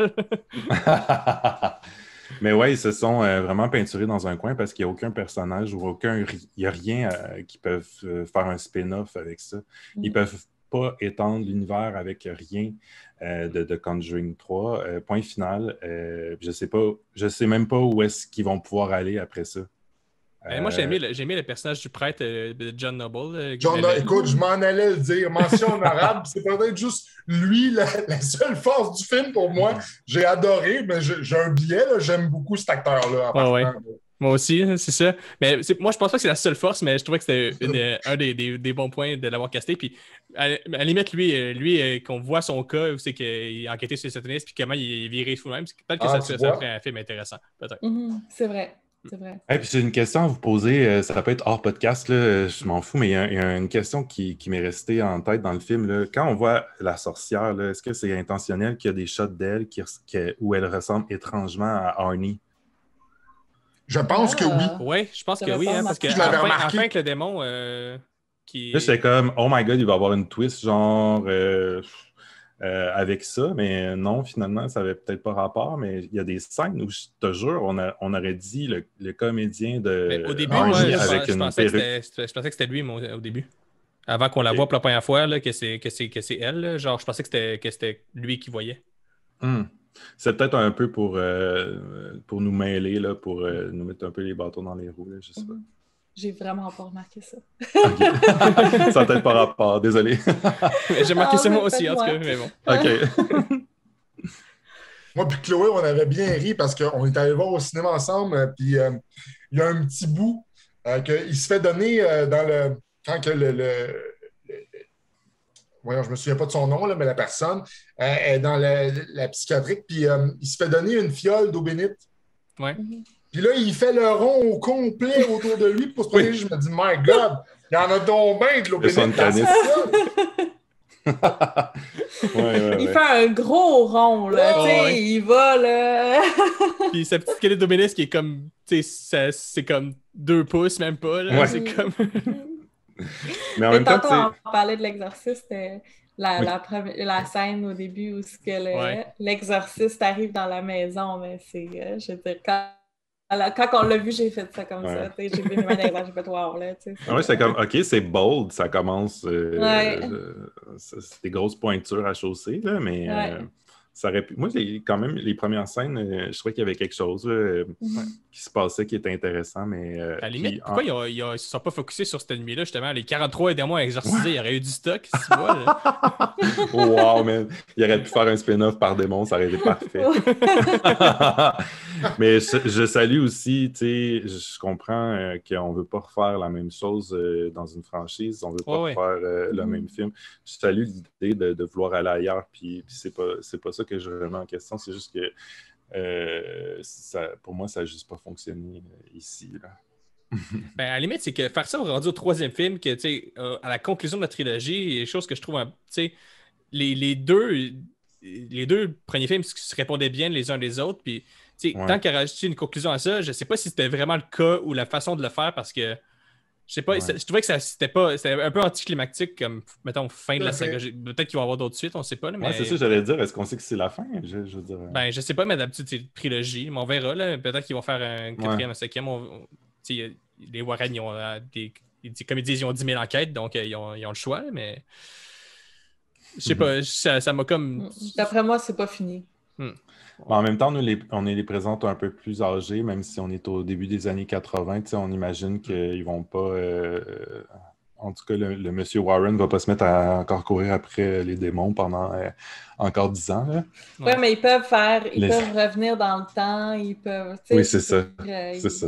E: Mais ouais, ils se sont vraiment peinturés dans un coin parce qu'il n'y a aucun personnage ou il n'y a rien qui peuvent faire un spin-off avec ça. Ils ne peuvent pas étendre l'univers avec rien de Conjuring 3. Point final. Je sais même pas où est-ce qu'ils vont pouvoir aller après ça.
B: Moi, j'ai aimé le personnage du prêtre de John Noble.
F: Écoute, je m'en allais le dire. Mention honorable, c'est peut-être juste lui, la seule force du film pour moi. J'ai adoré, mais j'ai un billet. J'aime beaucoup cet acteur-là.
B: Moi aussi, c'est ça. Mais moi, je pense pas que c'est la seule force, mais je trouvais que c'était un des bons points de l'avoir casté. Puis, à la limite, lui qu'on voit son cas, où c'est qu'il a enquêté sur les satanistes, puis comment il est viré fou même. Peut-être que ça ferait un film intéressant. Peut-être.
C: C'est vrai. C'est vrai.
E: Et puis j'ai une question à vous poser, ça peut être hors podcast, là, je m'en fous, mais il y a une question qui m'est restée en tête dans le film. Là. Quand on voit la sorcière, là, est-ce que c'est intentionnel qu'il y a des shots d'elle où elle ressemble étrangement à Arnie?
F: Je pense que oui.
B: Oui, je pense que oui, parce que enfin avec le démon
E: Là, j'étais comme, oh my god, il va y avoir une twist, genre... avec ça, mais non, finalement, ça n'avait peut-être pas rapport, mais il y a des scènes où, je te jure, on aurait dit le comédien de
B: au début, je pensais que c'était lui au début. Avant qu'on la voie pour la première fois, là, que c'est elle. Là, genre, je pensais que c'était lui qui voyait.
E: C'est peut-être un peu pour nous mêler, là, pour nous mettre un peu les bâtons dans les roues, là, je sais pas.
C: J'ai vraiment pas remarqué ça.
E: Okay. Ça n'a peut-être pas rapport, désolé.
B: J'ai marqué ça moi aussi, en tout cas, mais bon.
E: OK.
F: Moi puis Chloé, on avait bien ri parce qu'on est allé voir au cinéma ensemble, puis il y a un petit bout qu'il se fait donner dans le... Quand que voyons, je me souviens pas de son nom, là, mais la personne est dans la psychiatrique, puis il se fait donner une fiole d'eau bénite.
B: Ouais.
F: Puis là, il fait le rond au complet autour de lui pour se protéger. Je me dis, my God, il y en a donc bien de l'eau bénite dans ça.
C: Il fait un gros rond, là. Il va, là.
B: Puis sa petite canette d'eau bénite qui est comme, c'est comme 2 pouces, même pas, là.
E: Ouais.
B: C'est comme...
E: Mais en même temps,
C: on parlait de l'exorciste, la scène au début où l'exorciste arrive dans la maison, mais c'est, je veux dire, quand on l'a vu, j'ai fait ça comme ça. J'ai vu mes mains j'ai fait wow, là.
E: C'est comme, OK, c'est bold, ça commence. C'est des grosses pointures à chausser, là, mais ça aurait pu. Moi, quand même, les premières scènes, je trouvais qu'il y avait quelque chose qui se passait qui était intéressant, mais.
B: À la limite, pourquoi ils ne se sont pas focusés sur cet ennemi-là, justement? Les 43 démons à exorciser, il y aurait eu du stock, si tu vois. Là.
E: Wow, man! Il aurait pu faire un spin-off par démon, ça aurait été parfait. Mais je salue aussi, tu sais, je comprends qu'on ne veut pas refaire la même chose dans une franchise, on ne veut pas refaire le même film. Je salue l'idée de vouloir aller ailleurs, puis c'est pas ça que je remets en question, c'est juste que pour moi, ça n'a juste pas fonctionné ici. Là.
B: À la limite, c'est que faire ça rendu au 3e film, que à la conclusion de la trilogie, il y a des choses que je trouve, les deux premiers films se répondaient bien les uns les autres, puis tant qu'il a rajouté une conclusion à ça, je ne sais pas si c'était vraiment le cas ou la façon de le faire, parce que je sais pas, je trouvais que c'était un peu anticlimactique comme, mettons, fin de la saga. Peut-être qu'il va y avoir d'autres suites, on ne sait pas. Là, mais...
E: c'est ça, j'allais dire. Est-ce qu'on sait que c'est la fin? Je veux dire...
B: je sais pas, mais d'habitude, c'est une trilogie. Mais on verra. Là. Peut-être qu'ils vont faire un 4e, un 5e. Les Warren, ils ont comme ils disent, ils ont 10 000 enquêtes, donc ils ont le choix. Mais je sais pas, ça m'a comme...
C: D'après moi, c'est pas fini.
E: En même temps, on les présente un peu plus âgés, même si on est au début des années 80. On imagine qu'ils ne vont pas en tout cas, le monsieur Warren ne va pas se mettre à encore courir après les démons pendant encore 10 ans. Là.
C: Oui, mais ils peuvent
E: Les-
C: revenir dans le temps, ils peuvent... tu sais,
E: Oui, c'est ça.
C: euh,
E: C'est ça.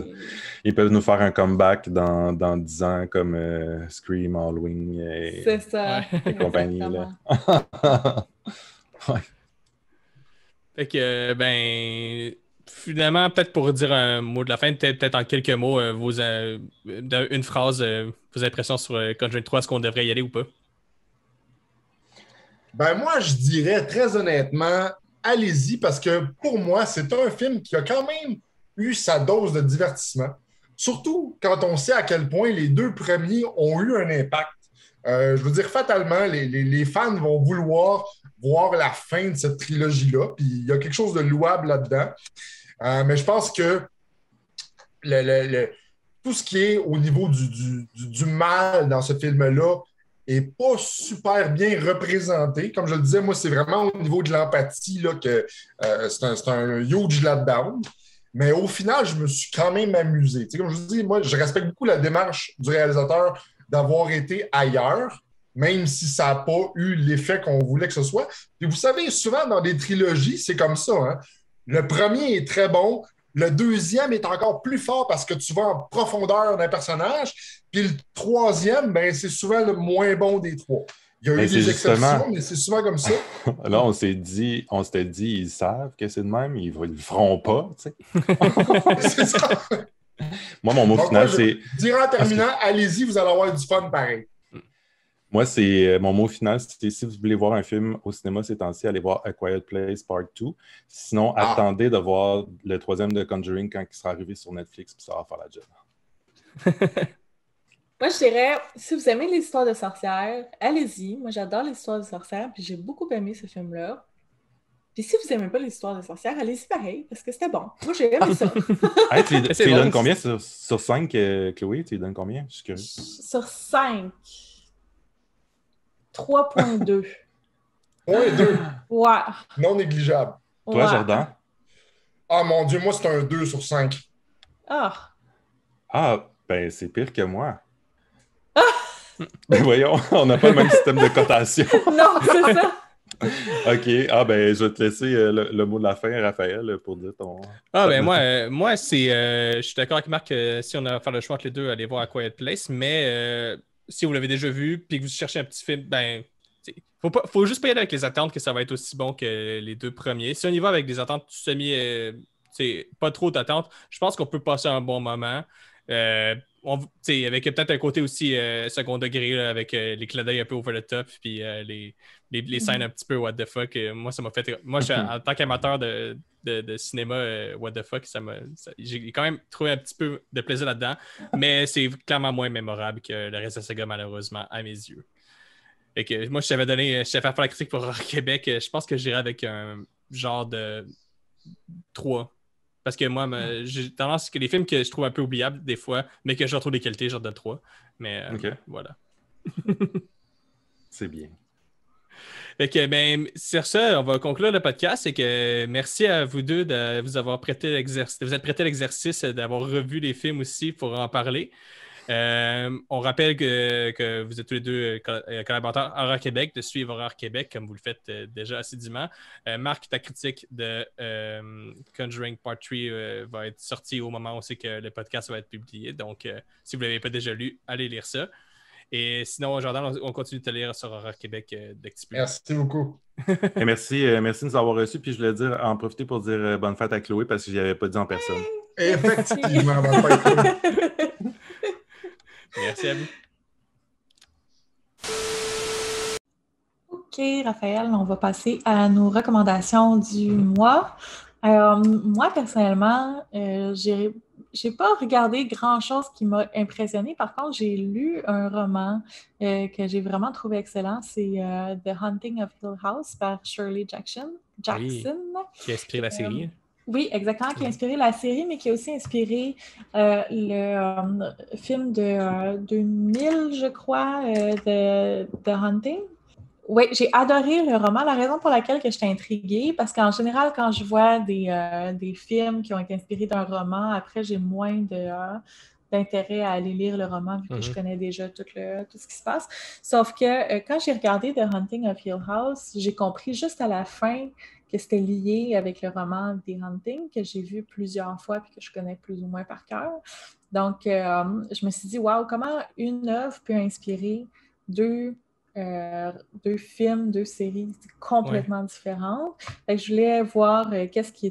E: Ils peuvent nous faire un comeback dans 10 ans comme Scream, Halloween
C: C'est ça.
E: et compagnie. Là. Ouais.
B: Fait que, finalement, peut-être pour dire un mot de la fin, peut-être en quelques mots, une phrase, vos impressions sur Conjuring 3, est-ce qu'on devrait y aller ou pas?
F: Ben moi, je dirais très honnêtement, allez-y, parce que pour moi, c'est un film qui a quand même eu sa dose de divertissement. Surtout quand on sait à quel point les deux premiers ont eu un impact. Je veux dire, fatalement, les fans vont vouloir voir la fin de cette trilogie-là, puis il y a quelque chose de louable là-dedans. Mais je pense que tout ce qui est au niveau du mal dans ce film-là n'est pas super bien représenté. Comme je le disais, moi, c'est vraiment au niveau de l'empathie là, que c'est un huge letdown. Mais au final, je me suis quand même amusé. Tu sais, comme je vous dis, moi, je respecte beaucoup la démarche du réalisateur d'avoir été ailleurs, même si ça n'a pas eu l'effet qu'on voulait que ce soit. Puis vous savez, souvent dans des trilogies, c'est comme ça. Hein? Le premier est très bon, le deuxième est encore plus fort parce que tu vas en profondeur d'un personnage, puis le troisième, ben, c'est souvent le moins bon des trois. Il y a eu des exceptions, mais c'est souvent comme ça.
E: Là, on s'était dit, ils savent que c'est de même, ils ne le feront pas, tu sais.
F: C'est ça.
E: Moi, mon mot final, c'est...
F: Je dirais en terminant, allez-y, vous allez avoir du fun pareil.
E: Moi, c'est mon mot final, c'est si vous voulez voir un film au cinéma ces temps-ci, allez voir A Quiet Place Part 2. Sinon, attendez de voir le troisième de Conjuring quand il sera arrivé sur Netflix, puis ça va faire la job.
C: Moi, je dirais, si vous aimez les histoires de sorcières, allez-y. Moi, j'adore les histoires de sorcières, puis j'ai beaucoup aimé ce film-là. Puis si vous n'aimez pas les histoires de sorcières, allez-y pareil, parce que c'était bon. Moi, j'ai aimé ça.
E: Hey, tu lui donnes combien sur 5, Chloé? Tu lui donnes combien? Je suis curieux.
C: Sur 5. 3.2.
F: 3.2.
C: Ouais.
F: Non négligeable.
E: Toi,
C: Ouais.
E: Jordan?
F: Ah mon Dieu, moi, c'est un 2 sur 5.
C: Ah.
E: Ah, ben c'est pire que moi. Ben voyons, on n'a pas le même système de cotation.
C: Non, c'est ça.
E: OK. Ah, ben je vais te laisser le mot de la fin, Raphaël, pour dire ton...
B: Ah, ben moi c'est... je suis d'accord avec Marc, si on a à faire le choix entre les deux, allez voir A Quiet Place, mais si vous l'avez déjà vu, puis que vous cherchez un petit film, ben... Faut juste pas y aller avec les attentes que ça va être aussi bon que les deux premiers. Si on y va avec des attentes pas trop d'attentes, je pense qu'on peut passer un bon moment. Avec peut-être un côté aussi second degré là, avec les clins d'œil un peu over the top puis les scènes un petit peu what the fuck. Moi, ça m'a fait. Moi, en tant qu'amateur de cinéma, what the fuck, j'ai quand même trouvé un petit peu de plaisir là-dedans, mais c'est clairement moins mémorable que le reste de la saga, malheureusement, à mes yeux. Fait que, moi, je t'avais fait faire la critique pour Horreur Québec. Je pense que j'irais avec un genre de 3. Parce que moi, j'ai tendance que les films que je trouve un peu oubliables des fois, mais que je retrouve des qualités, genre de 3. Mais voilà.
E: C'est bien.
B: Fait que, sur ça, on va conclure le podcast. C'est que merci à vous deux de vous avoir prêté l'exercice. Vous êtes prêté à l'exercice d'avoir revu les films aussi pour en parler. On rappelle que vous êtes tous les deux collaborateurs Horreur Québec, de suivre Horreur Québec comme vous le faites déjà assidûment. Marc, ta critique de Conjuring Part 3 va être sortie au moment où c'est que le podcast va être publié. Donc, si vous ne l'avez pas déjà lu, allez lire ça. Et sinon, Jordan, on continue de te lire sur Horreur Québec d'Actiplay.
F: Merci beaucoup.
E: Et merci de nous avoir reçus. Puis je voulais en profiter pour dire bonne fête à Chloé parce que je n'y avais pas dit en personne.
F: Effectivement, bonne fête, Chloé.
B: Merci à vous.
C: OK, Raphaël, on va passer à nos recommandations du mois. Moi, personnellement, j'ai pas regardé grand-chose qui m'a impressionné. Par contre, j'ai lu un roman que j'ai vraiment trouvé excellent. C'est The Haunting of Hill House par Shirley Jackson.
B: Oui, qui a inspiré la série.
C: Oui, exactement, qui a inspiré la série, mais qui a aussi inspiré le film de 2000, je crois, de The Haunting. Oui, j'ai adoré le roman. La raison pour laquelle que j'étais intriguée, parce qu'en général, quand je vois des films qui ont été inspirés d'un roman, après, j'ai moins d'intérêt à aller lire le roman vu que je connais déjà tout ce qui se passe. Sauf que quand j'ai regardé The Haunting of Hill House, j'ai compris juste à la fin que c'était lié avec le roman The Haunting, que j'ai vu plusieurs fois et que je connais plus ou moins par cœur. Donc, je me suis dit, wow, comment une œuvre peut inspirer deux films, deux séries complètement différentes. Fait que je voulais voir qu'est-ce qui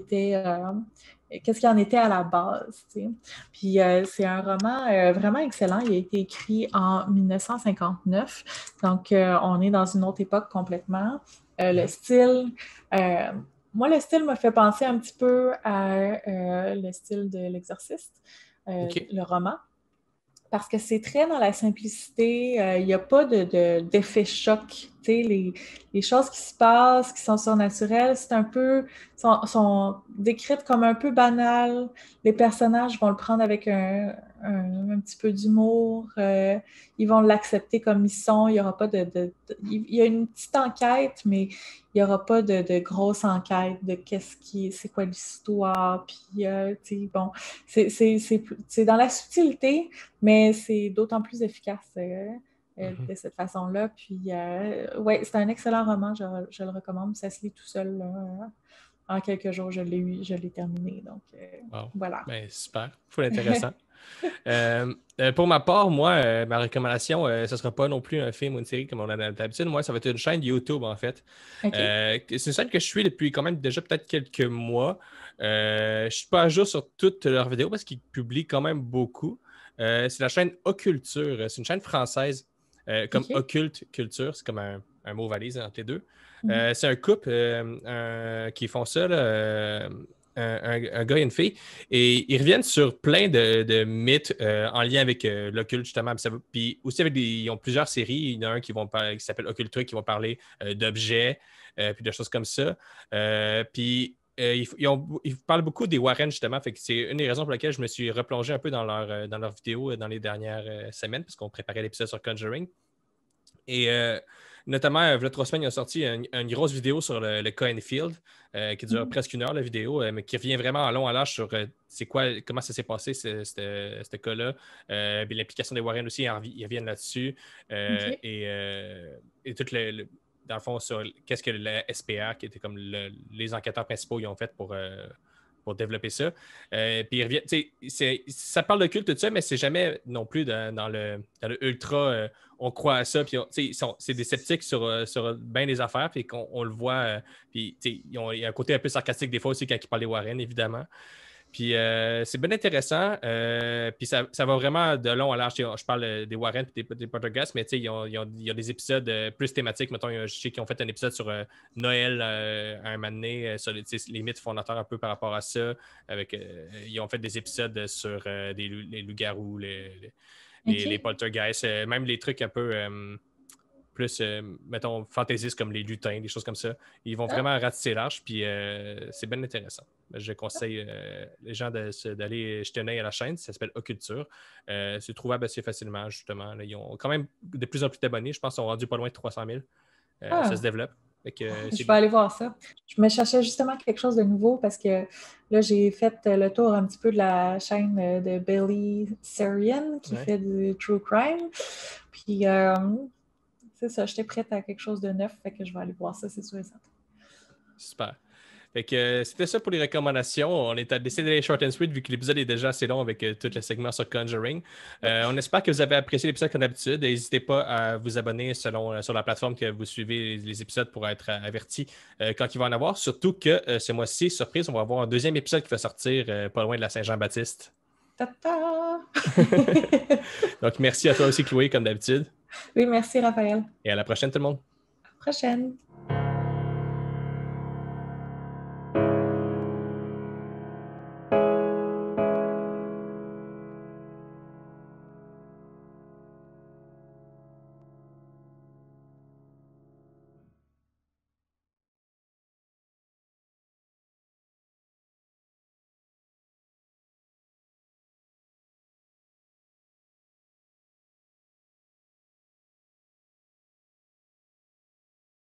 C: en était à la base. T'sais. Puis c'est un roman vraiment excellent. Il a été écrit en 1959. Donc, on est dans une autre époque complètement. Le style... moi, le style m'a fait penser un petit peu à le style de L'Exorciste, le roman. Parce que c'est très dans la simplicité, il n'y a pas d'effet choc. Les choses qui se passent, qui sont surnaturelles, c'est un peu, sont décrites comme un peu banales. Les personnages vont le prendre avec un petit peu d'humour. Ils vont l'accepter comme ils sont. Il y aura pas il y a une petite enquête, mais il n'y aura pas de grosse enquête de c'est quoi l'histoire. Puis, bon, c'est dans la subtilité, mais c'est d'autant plus efficace de cette façon-là. Puis, ouais, c'est un excellent roman, je le recommande. Ça se lit tout seul, là, en quelques jours, je l'ai terminé. Donc, voilà.
B: Ben, super, full intéressant. Pour ma part, moi, ma recommandation, ce ne sera pas non plus un film ou une série comme on a d'habitude. Moi, ça va être une chaîne YouTube, en fait. Okay. C'est une chaîne que je suis depuis quand même déjà peut-être quelques mois. Je ne suis pas à jour sur toutes leurs vidéos parce qu'ils publient quand même beaucoup. C'est la chaîne Occulture. C'est une chaîne française. Comme Occulte Culture, c'est comme un mot valise entre les deux. C'est un couple qui font ça, là, un gars et une fille, et ils reviennent sur plein de mythes en lien avec l'occulte, justement. Puis aussi, ils ont plusieurs séries. Il y en a un qui s'appelle Occulture, qui vont parler d'objets, puis de choses comme ça. Puis ils parlent beaucoup des Warren, justement. Fait que c'est une des raisons pour lesquelles je me suis replongé un peu dans leurs vidéos dans les dernières semaines, parce qu'on préparait l'épisode sur Conjuring. Et notamment, il y a 3 semaines, ils ont sorti une grosse vidéo sur le Cohen Field, qui dure presque 1 heure, la vidéo, mais qui revient vraiment en long, en large sur comment ça s'est passé, ce cas-là. Puis l'implication des Warren aussi, ils reviennent là-dessus. Et tout dans le fond, sur qu'est-ce que la SPA, qui était comme les enquêteurs principaux, ils ont fait pour développer ça. Puis ça parle de culte, tout ça, mais c'est jamais non plus dans le ultra, on croit à ça, puis c'est des sceptiques sur bien des affaires, puis qu'on le voit, puis il y a un côté un peu sarcastique des fois aussi quand ils parlent des Warren, évidemment. Puis c'est bien intéressant. Puis ça va vraiment de long à large. Je parle des Warren et des Poltergeist, mais il y a des épisodes plus thématiques. Mettons, je sais qu'ils ont fait un épisode sur Noël à un moment donné, sur les mythes fondateurs un peu par rapport à ça. Ils ont fait des épisodes sur les loups-garous, les poltergeists, même les trucs un peu plus, mettons, fantaisistes comme les lutins, des choses comme ça. Ils vont vraiment ratisser large, puis c'est bien intéressant. Je conseille les gens d'aller jeter un œil à la chaîne. Ça s'appelle Occulture. C'est trouvable assez facilement, justement. Là, ils ont quand même de plus en plus d'abonnés. Je pense qu'ils sont rendus pas loin de 300 000. Ça se développe.
C: Je vais aller voir ça. Je me cherchais justement quelque chose de nouveau parce que là, j'ai fait le tour un petit peu de la chaîne de Billy Sarian qui fait du true crime. Puis, c'est ça, j'étais prête à quelque chose de neuf, fait que je vais aller voir ça, c'est sûr et certain.
B: Super. Fait que c'était ça pour les recommandations. On est décidé d'aller short and sweet vu que l'épisode est déjà assez long avec tout le segment sur Conjuring. On espère que vous avez apprécié l'épisode comme d'habitude. N'hésitez pas à vous abonner sur la plateforme que vous suivez les épisodes pour être avertis quand il va en avoir. Surtout que ce mois-ci, surprise, on va avoir un 2e épisode qui va sortir pas loin de la Saint-Jean-Baptiste.
C: Ta-ta!
B: Donc merci à toi aussi, Chloé, comme d'habitude.
C: Oui, merci, Raphaël.
B: Et à la prochaine, tout le monde.
C: À la prochaine.